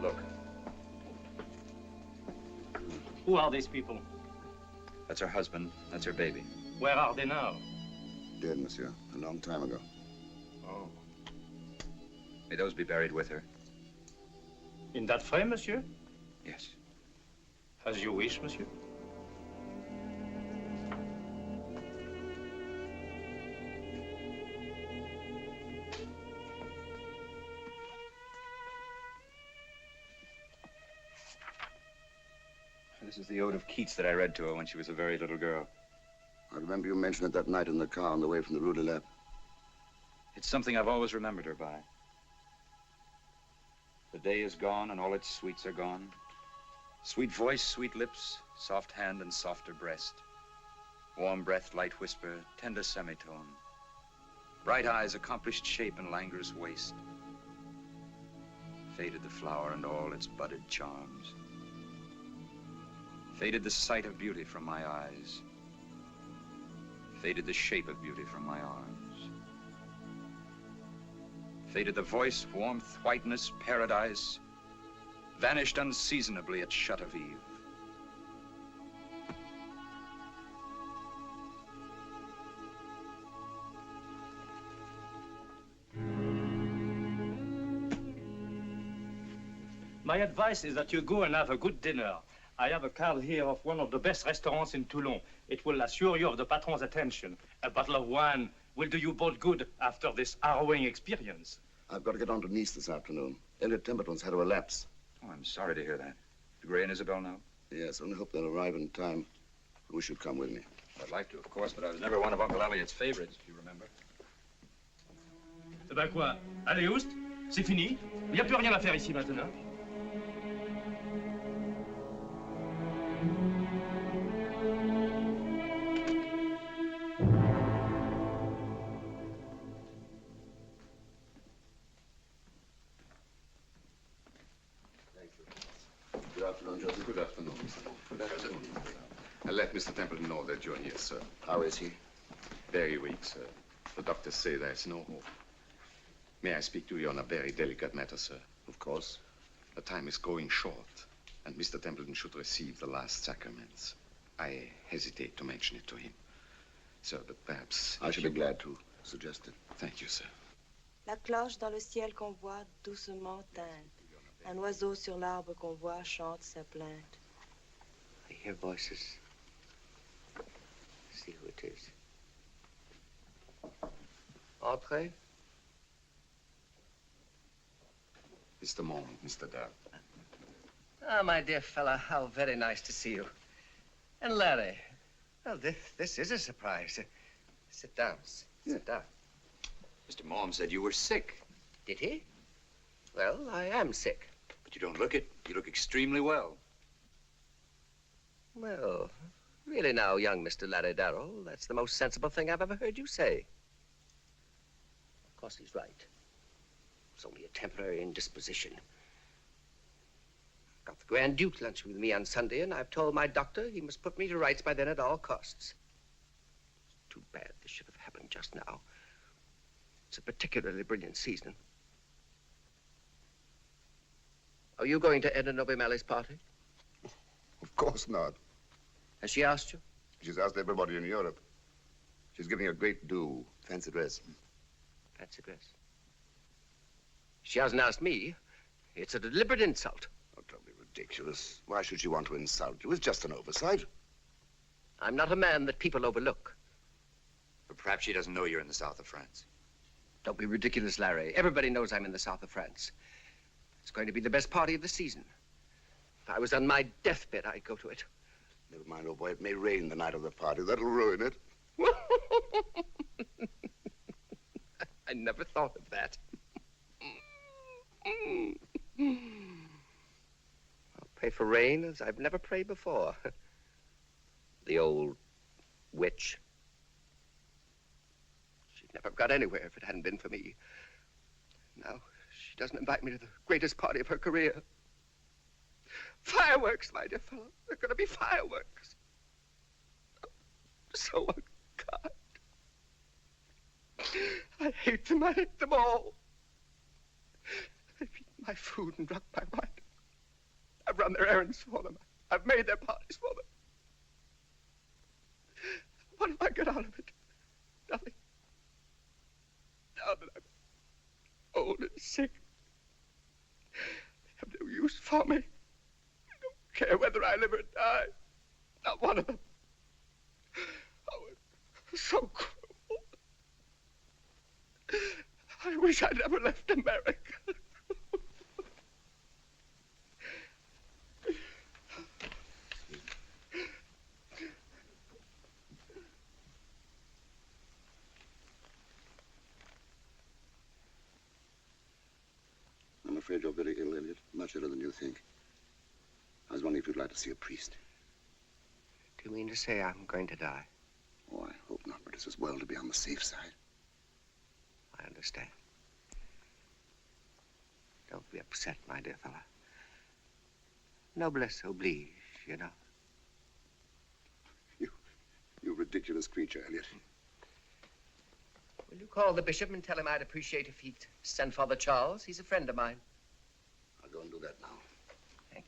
Speaker 7: Look,
Speaker 2: Who are these people?
Speaker 7: that's her husband. That's her baby.
Speaker 2: Where are they now?
Speaker 1: Dead, monsieur. A long time ago.
Speaker 2: Oh.
Speaker 7: May those be buried with her?
Speaker 2: In that frame, monsieur?
Speaker 7: Yes.
Speaker 2: As you wish, monsieur.
Speaker 7: This is the ode of Keats that I read to her when she was a very little girl.
Speaker 1: I remember you mentioned it that night in the car on the way from the Rue de Lep.
Speaker 3: It's something I've always remembered her by. The day is gone and all its sweets are gone. Sweet voice, sweet lips, soft hand and softer breast. Warm breath, light whisper, tender semitone. Bright eyes, accomplished shape and languorous waist. Faded the flower and all its budded charms. Faded the sight of beauty from my eyes. Faded the shape of beauty from my arms. Faded the voice, warmth, whiteness, paradise. Vanished unseasonably at shut of eve.
Speaker 2: My advice is that you go and have a good dinner. I have a card here of one of the best restaurants in Toulon. It will assure you of the patron's attention. A bottle of wine will do you both good after this harrowing experience.
Speaker 1: I've got to get on to Nice this afternoon. Elliot Templeton's had a relapse.
Speaker 3: Oh, I'm sorry to hear that. Do Gray and Isabel know?
Speaker 1: Yes, only hope they'll arrive in time. I wish you'd come with me.
Speaker 3: I'd like to, of course, but I was never one of Uncle Elliot's favorites, if you remember.
Speaker 2: Eh ben quoi? Allez, Oust, c'est fini. Il n'y a plus rien à faire ici maintenant.
Speaker 1: Good afternoon, Joseph.
Speaker 18: Good afternoon. Good afternoon. I'll let Mr. Templeton know that you're here, sir.
Speaker 1: How is he?
Speaker 18: Very weak, sir. The doctors say there's no hope. May I speak to you on a very delicate matter, sir?
Speaker 1: Of course.
Speaker 18: The time is growing short, and Mr. Templeton should receive the last sacraments. I hesitate to mention it to him, sir, but perhaps...
Speaker 1: I should be glad to suggest it.
Speaker 18: Thank you, sir.
Speaker 10: La cloche dans le ciel qu'on voit doucement teinte. Un oiseau sur l'arbre qu'on voit chante sa plainte.
Speaker 4: I hear voices. See who it is. Entrez.
Speaker 18: Mr. Mom, Mr. Dell.
Speaker 4: Ah, my dear fella, how very nice to see you. And Larry. Well, this is a surprise. Sit down. Sit down.
Speaker 3: Mr. Mom said you were sick.
Speaker 4: Did he? Well, I am sick.
Speaker 3: But you don't look it. You look extremely well.
Speaker 4: Well, really now, young Mr. Larry Darrell, that's the most sensible thing I've ever heard you say. Of course, he's right. It's only a temporary indisposition. Got the Grand Duke lunching with me on Sunday, and I've told my doctor he must put me to rights by then at all costs. It's too bad this should have happened just now. It's a particularly brilliant season. Are you going to Edna Noble Malley's party?
Speaker 1: Of course not.
Speaker 4: Has she asked you?
Speaker 1: She's asked everybody in Europe. She's giving a great do. Fancy dress.
Speaker 4: Fancy dress. She hasn't asked me. It's a deliberate insult.
Speaker 1: Oh, don't be ridiculous. Why should she want to insult you? It's just an oversight.
Speaker 4: I'm not a man that people overlook.
Speaker 3: But perhaps she doesn't know you're in the south of France.
Speaker 4: Don't be ridiculous, Larry. Everybody knows I'm in the south of France. It's going to be the best party of the season. If I was on my deathbed, I'd go to it.
Speaker 1: Never mind, old boy. It may rain the night of the party. That'll ruin it.
Speaker 4: I never thought of that. I'll pray for rain as I've never prayed before. The old witch. She'd never have got anywhere if it hadn't been for me. Now, she doesn't invite me to the greatest party of her career. Fireworks, my dear fellow. There are going to be fireworks. So unkind. I hate them. I hate them all. They've eaten my food and drunk my wine. I've run their errands for them. I've made their parties for them. What have I got out of it? Nothing. Now that I'm old and sick, they have no use for me. They don't care whether I live or die. Not one of them. Oh, it's so cruel. I wish I'd never left America.
Speaker 1: afraid you're very ill, Elliot. Much iller than you think. I was wondering if you'd like to see a priest.
Speaker 4: Do you mean to say I'm going to die?
Speaker 1: Oh, I hope not, but it's as well to be on the safe side.
Speaker 4: I understand. Don't be upset, my dear fella. Noblesse oblige, you know.
Speaker 1: You ridiculous creature, Elliot.
Speaker 4: Will you call the bishop and tell him I'd appreciate if he'd send Father Charles? He's a friend of mine.
Speaker 1: I'll go and do that now.
Speaker 4: Thank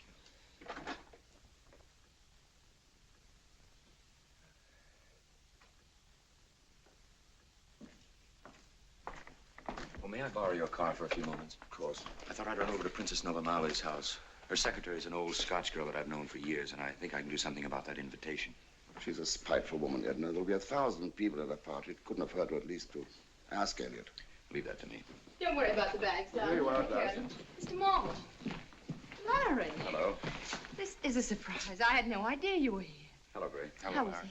Speaker 4: you.
Speaker 3: Well, may I borrow your car for a few moments?
Speaker 1: Of course.
Speaker 3: I thought I'd run over to Princess Novamali's house. Her secretary's an old Scotch girl that I've known for years, and I think I can do something about that invitation.
Speaker 1: She's a spiteful woman, Edna. There'll be 1,000 people at that party. It couldn't have hurt her at least to ask Elliot.
Speaker 3: Leave that to me.
Speaker 8: Don't worry about the bags, darling.
Speaker 1: Very well,
Speaker 8: Take care of
Speaker 1: darling.
Speaker 8: them. Mr. Marvel. Larry.
Speaker 3: Hello.
Speaker 8: This is a surprise. I had no idea you were here.
Speaker 3: Hello, Gray.
Speaker 8: How is he?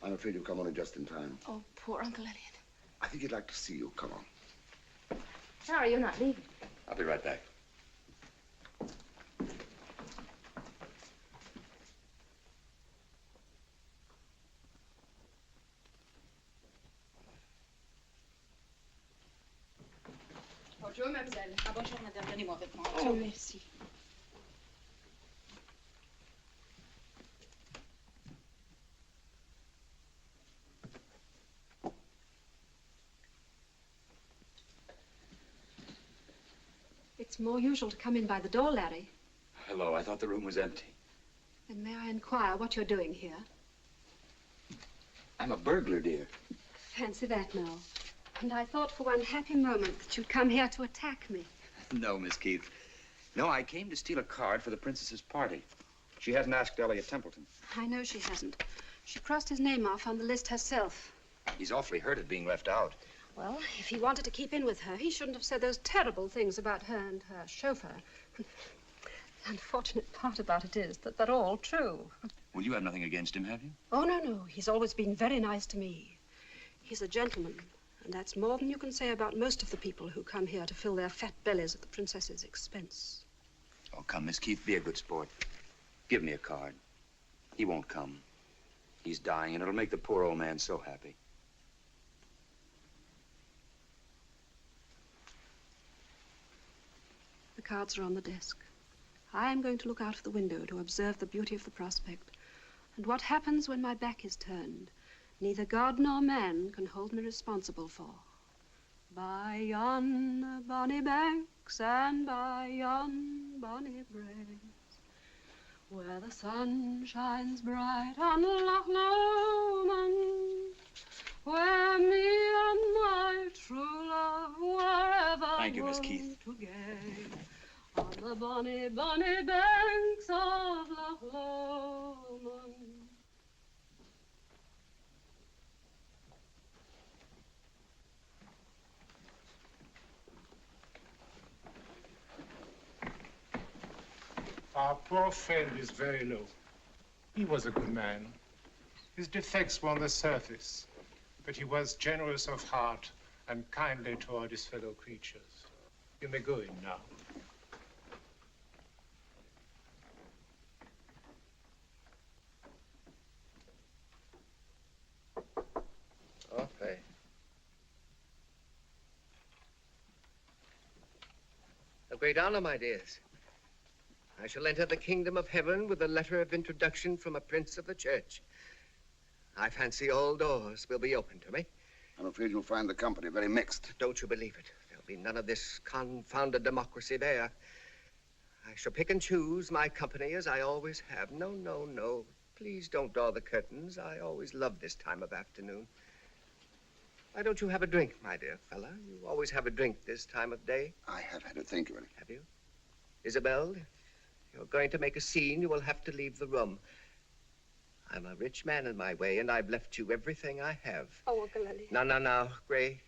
Speaker 1: I'm afraid you've come only just in time.
Speaker 8: Oh, poor Uncle Elliot.
Speaker 1: I think he'd like to see you. Come on.
Speaker 8: Sorry, you're not leaving.
Speaker 3: I'll be right back.
Speaker 8: Bonjour, mademoiselle.
Speaker 19: Ah, bonjour, madame. Donnez-moi votre manteau.
Speaker 8: Oh, merci.
Speaker 9: It's more usual to come in by the door, Larry.
Speaker 3: Hello. I thought the room was empty.
Speaker 9: And may I inquire what you're doing here?
Speaker 3: I'm a burglar, dear.
Speaker 9: Fancy that now. And I thought for one happy moment that you'd come here to attack me.
Speaker 3: No, Miss Keith. No, I came to steal a card for the princess's party. She hasn't asked Elliot Templeton.
Speaker 9: I know she hasn't. She crossed his name off on the list herself.
Speaker 3: He's awfully hurt at being left out.
Speaker 9: Well, if he wanted to keep in with her, he shouldn't have said those terrible things about her and her chauffeur. The unfortunate part about it is that they're all true.
Speaker 3: Well, you have nothing against him, have you?
Speaker 9: Oh, no. He's always been very nice to me. He's a gentleman, and that's more than you can say about most of the people who come here to fill their fat bellies at the princess's expense.
Speaker 3: Oh, come, Miss Keith, be a good sport. Give me a card. He won't come. He's dying, and it'll make the poor old man so happy.
Speaker 9: The cards are on the desk. I am going to look out of the window to observe the beauty of the prospect. And what happens when my back is turned, neither God nor man can hold me responsible for. By yon bonny banks and by yon bonny braes, where the sun shines bright on Loch Lomond, where me and my true love were ever
Speaker 3: Thank you, Miss Keith.
Speaker 9: wont to gaze, on the bonny, bonny banks of Loch Lomond.
Speaker 11: Our poor friend is very low. He was a good man. His defects were on the surface, but he was generous of heart and kindly toward his fellow creatures. You may go in now.
Speaker 4: Okay. A great honor, my dears. I shall enter the kingdom of heaven with a letter of introduction from a prince of the church. I fancy all doors will be open to me.
Speaker 1: I'm afraid you'll find the company very mixed.
Speaker 4: Don't you believe it? There'll be none of this confounded democracy there. I shall pick and choose my company as I always have. No. Please don't draw the curtains. I always love this time of afternoon. Why don't you have a drink, my dear fella? You always have a drink this time of day.
Speaker 1: I have had it, thank you.
Speaker 4: Have you? Isabel, if you're going to make a scene, you will have to leave the room. I'm a rich man in my way, and I've left you everything I have.
Speaker 9: Oh, Uncle Elliot.
Speaker 4: No. Gray,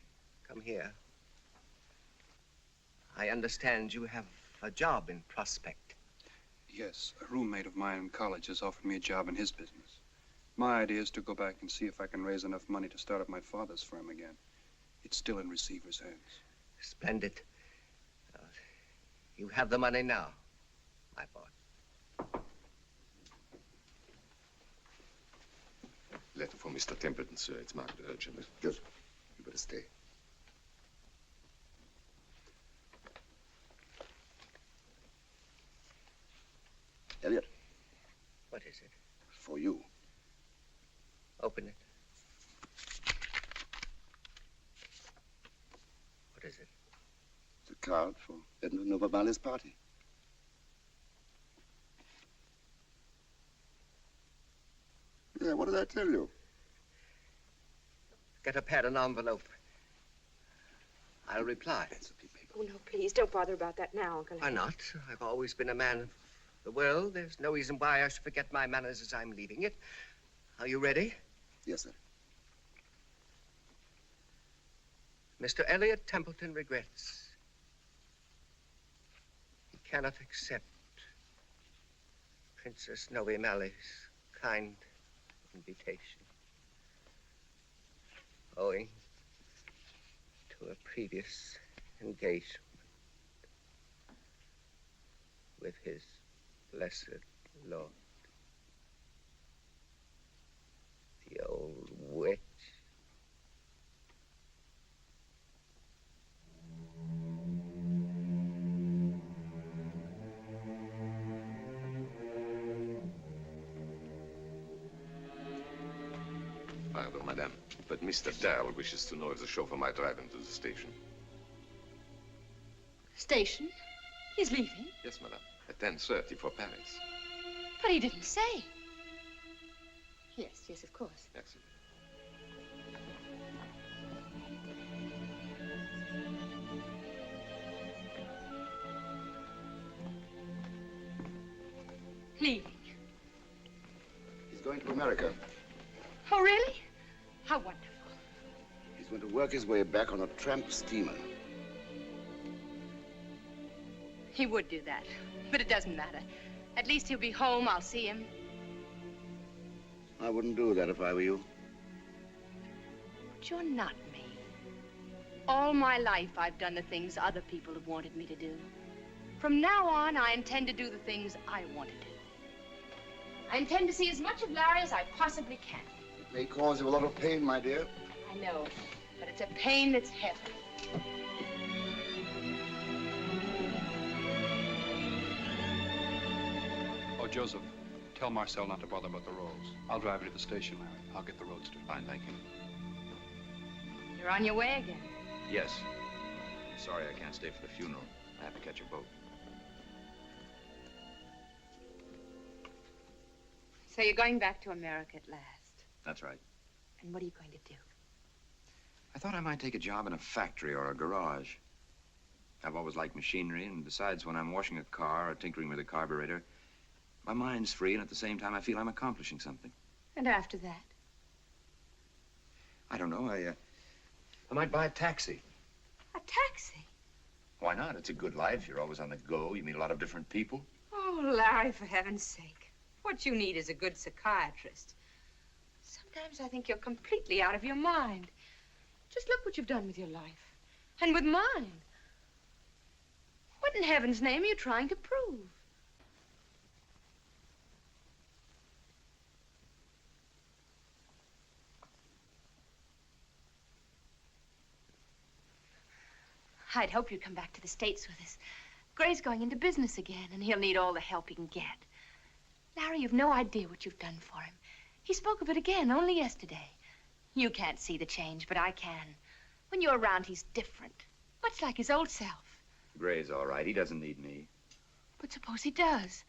Speaker 4: come here. I understand you have a job in Prospect.
Speaker 14: Yes, a roommate of mine in college has offered me a job in his business. My idea is to go back and see if I can raise enough money to start up my father's firm again. It's still in receiver's hands.
Speaker 4: Splendid. You have the money now, my boy.
Speaker 1: Letter from Mr. Templeton, sir. It's marked urgent. Yes. You better stay. Elliot.
Speaker 4: What is it?
Speaker 1: For you.
Speaker 4: Open it. What is it?
Speaker 1: It's a card for Edna Novabale's party. Yeah, what did I tell you?
Speaker 4: Get a pad and envelope. I'll reply.
Speaker 9: Oh, no, please, don't bother about that now, Uncle
Speaker 4: Why not? I've always been a man of the world. There's no reason why I should forget my manners as I'm leaving it. Are you ready?
Speaker 1: Yes, sir.
Speaker 4: Mr. Elliot Templeton regrets. He cannot accept Princess Novi Malley's kind invitation, owing to a previous engagement with his blessed Lord. The old witch.
Speaker 1: Pardon, madame, but Mr. Darrell wishes to know if the chauffeur might drive him to the station.
Speaker 8: Station? He's leaving?
Speaker 1: Yes, madame. At 10:30 for Paris.
Speaker 8: But he didn't say. Yes, of course.
Speaker 1: Yes.
Speaker 8: Leaving.
Speaker 1: He's going to America.
Speaker 8: Oh, really? How wonderful.
Speaker 1: He's going to work his way back on a tramp steamer.
Speaker 8: He would do that, but it doesn't matter. At least he'll be home. I'll see him.
Speaker 1: I wouldn't do that if I were you.
Speaker 8: But you're not me. All my life, I've done the things other people have wanted me to do. From now on, I intend to do the things I want to do. I intend to see as much of Larry as I possibly can.
Speaker 1: It may cause you a lot of pain, my dear.
Speaker 8: I know, but it's a pain that's heavy.
Speaker 14: Oh, Joseph, tell Marcel not to bother about the rolls. I'll drive you to the station, Larry. I'll get the roadster.
Speaker 3: Fine, thank you.
Speaker 8: You're on your way again.
Speaker 3: Yes. Sorry I can't stay for the funeral. I have to catch a boat.
Speaker 8: So you're going back to America at last.
Speaker 3: That's right.
Speaker 8: And what are you going to do?
Speaker 3: I thought I might take a job in a factory or a garage. I've always liked machinery, and besides, when I'm washing a car or tinkering with a carburetor, my mind's free, and at the same time, I feel I'm accomplishing something.
Speaker 8: And after that?
Speaker 3: I don't know. I might buy a taxi.
Speaker 8: A taxi?
Speaker 3: Why not? It's a good life. You're always on the go. You meet a lot of different people.
Speaker 12: Oh, Larry, for heaven's sake. What you need is a good psychiatrist. Sometimes I think you're completely out of your mind. Just look what you've done with your life. And with mine. What in heaven's name are you trying to prove? I'd hope you'd come back to the States with us. Gray's going into business again, and he'll need all the help he can get. Larry, you've no idea what you've done for him. He spoke of it again only yesterday. You can't see the change, but I can. When you're around, he's different. Much like his old self.
Speaker 3: Gray's all right. He doesn't need me.
Speaker 8: But suppose he does.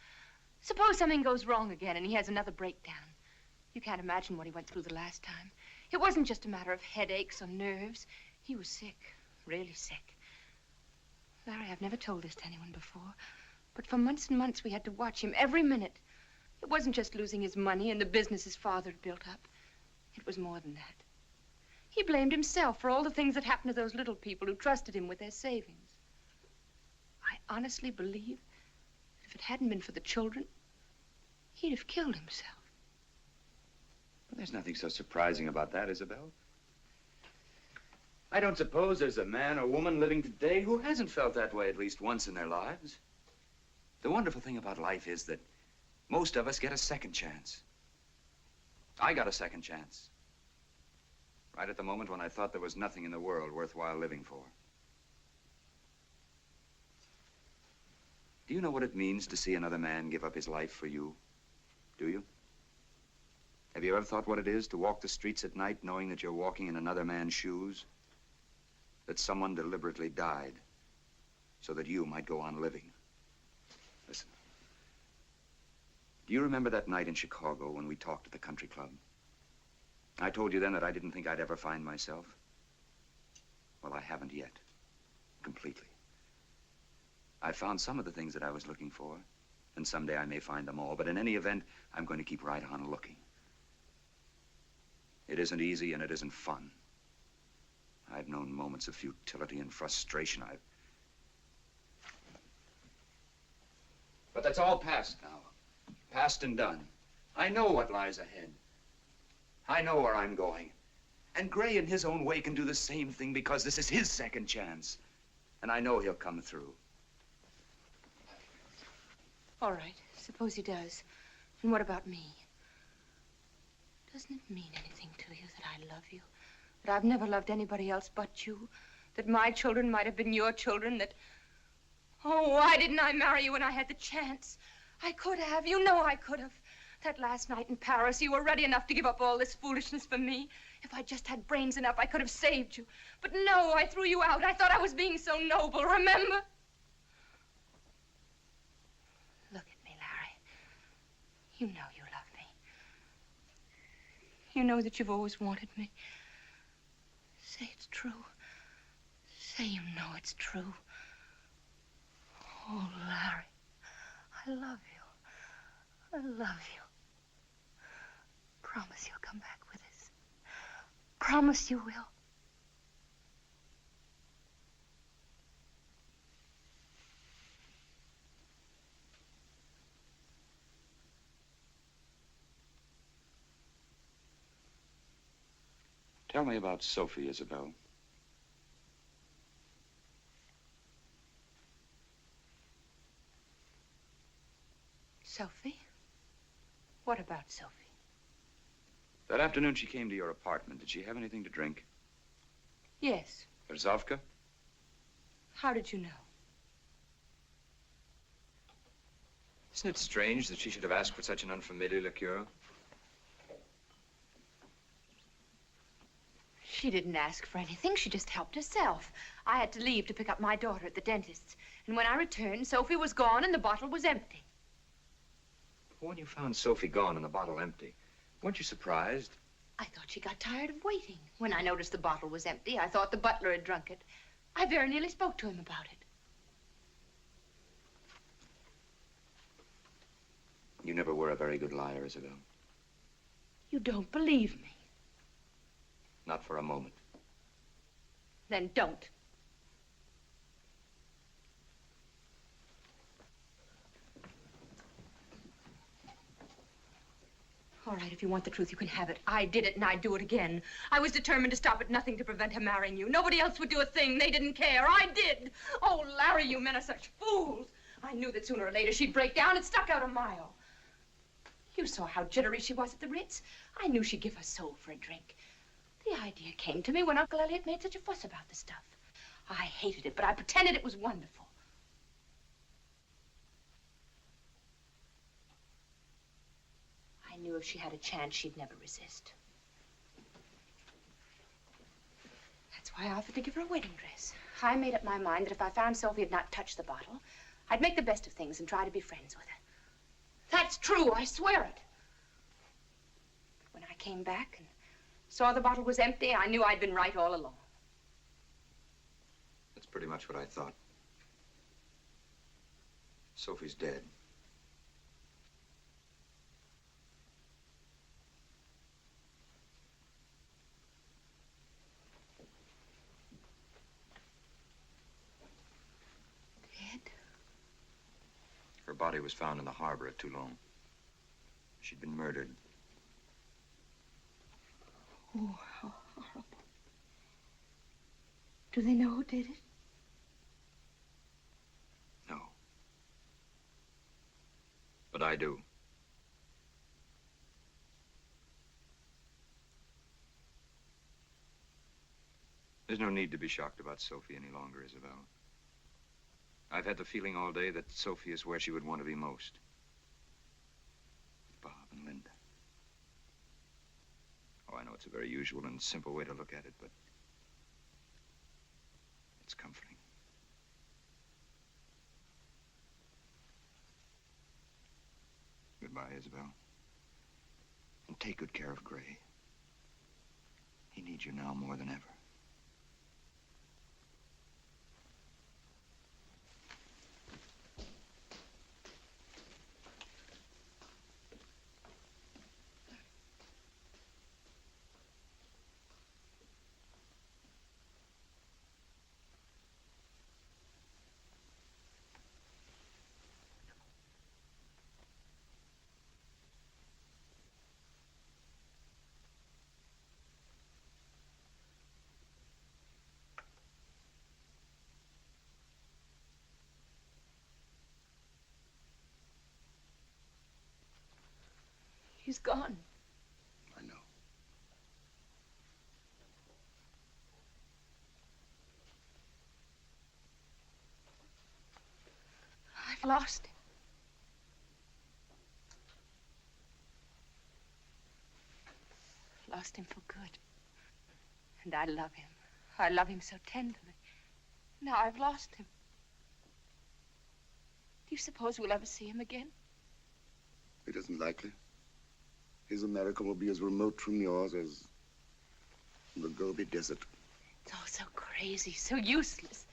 Speaker 8: Suppose something goes wrong again and he has another breakdown. You can't imagine what he went through the last time. It wasn't just a matter of headaches or nerves. He was sick, really sick. Larry, I've never told this to anyone before, but for months and months we had to watch him every minute. It wasn't just losing his money and the business his father had built up. It was more than that. He blamed himself for all the things that happened to those little people who trusted him with their savings. I honestly believe that if it hadn't been for the children, he'd have killed himself.
Speaker 3: Well, there's nothing so surprising about that, Isabel. I don't suppose there's a man or woman living today who hasn't felt that way at least once in their lives. The wonderful thing about life is that most of us get a second chance. I got a second chance. Right at the moment when I thought there was nothing in the world worthwhile living for. Do you know what it means to see another man give up his life for you? Do you? Have you ever thought what it is to walk the streets at night knowing that you're walking in another man's shoes? That someone deliberately died so that you might go on living? Listen. Do you remember that night in Chicago when we talked at the country club? I told you then that I didn't think I'd ever find myself. Well, I haven't yet. Completely. I found some of the things that I was looking for, and someday I may find them all, but in any event, I'm going to keep right on looking. It isn't easy and it isn't fun. I've known moments of futility and frustration. But that's all past now. Past and done. I know what lies ahead. I know where I'm going. And Gray, in his own way, can do the same thing because this is his second chance. And I know he'll come through.
Speaker 12: All right, suppose he does. And what about me? Doesn't it mean anything to you that I love you? That I've never loved anybody else but you? That my children might have been your children? That... Oh, why didn't I marry you when I had the chance? I could have. You know I could have. That last night in Paris, you were ready enough to give up all this foolishness for me. If I just had brains enough, I could have saved you. But no, I threw you out. I thought I was being so noble, remember? Look at me, Larry. You know you love me. You know that you've always wanted me. Say it's true. Say you know it's true. Oh, Larry, I love you. I love you. Promise you'll come back with us. Promise you will.
Speaker 3: Tell me about Sophie, Isabel.
Speaker 12: Sophie? What about Sophie?
Speaker 3: That afternoon she came to your apartment. Did she have anything to drink?
Speaker 12: Yes.
Speaker 3: Berzovka?
Speaker 12: How did you know?
Speaker 3: Isn't it strange that she should have asked for such an unfamiliar liqueur?
Speaker 12: She didn't ask for anything. She just helped herself. I had to leave to pick up my daughter at the dentist's. And when I returned, Sophie was gone and the bottle was empty.
Speaker 3: When you found Sophie gone and the bottle empty, weren't you surprised?
Speaker 12: I thought she got tired of waiting. When I noticed the bottle was empty, I thought the butler had drunk it. I very nearly spoke to him about it.
Speaker 3: You never were a very good liar, Isabel.
Speaker 12: You don't believe me.
Speaker 3: Not for a moment.
Speaker 12: Then don't. All right, if you want the truth, you can have it. I did it, and I'd do it again. I was determined to stop at nothing to prevent her marrying you. Nobody else would do a thing. They didn't care. I did. Oh, Larry, you men are such fools. I knew that sooner or later she'd break down and stuck out a mile. You saw how jittery she was at the Ritz. I knew she'd give her soul for a drink. The idea came to me when Uncle Elliot made such a fuss about the stuff. I hated it, but I pretended it was wonderful. I knew if she had a chance, she'd never resist. That's why I offered to give her a wedding dress. I made up my mind that if I found Sophie had not touched the bottle, I'd make the best of things and try to be friends with her. That's true, I swear it. But when I came back and saw the bottle was empty, I knew I'd been right all along.
Speaker 3: That's pretty much what I thought. Sophie's dead. Her body was found in the harbor at Toulon. She'd been murdered.
Speaker 12: Oh, how horrible. Do they know who did it?
Speaker 3: No. I do. There's no need to be shocked about Sophie any longer, Isabel. I've had the feeling all day that Sophie is where she would want to be most. With Bob and Linda. Oh, I know it's a very usual and simple way to look at it, but it's comforting. Goodbye, Isabel. And take good care of Gray. He needs you now more than ever.
Speaker 12: He's gone.
Speaker 1: I know.
Speaker 12: I've lost him. Lost him for good. And I love him. I love him so tenderly. Now I've lost him. Do you suppose we'll ever see him again?
Speaker 1: It isn't likely. His America will be as remote from yours as the Gobi Desert.
Speaker 12: It's all so crazy, so useless.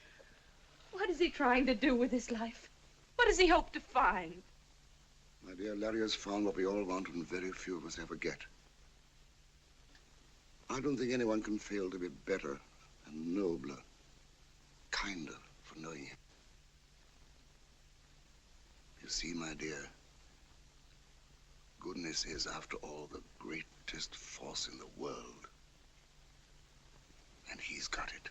Speaker 12: What is he trying to do with his life? What does he hope to find?
Speaker 1: My dear, Larry has found what we all want and very few of us ever get. I don't think anyone can fail to be better and nobler, kinder for knowing him. You see, my dear, goodness is, after all, the greatest force in the world. And he's got it.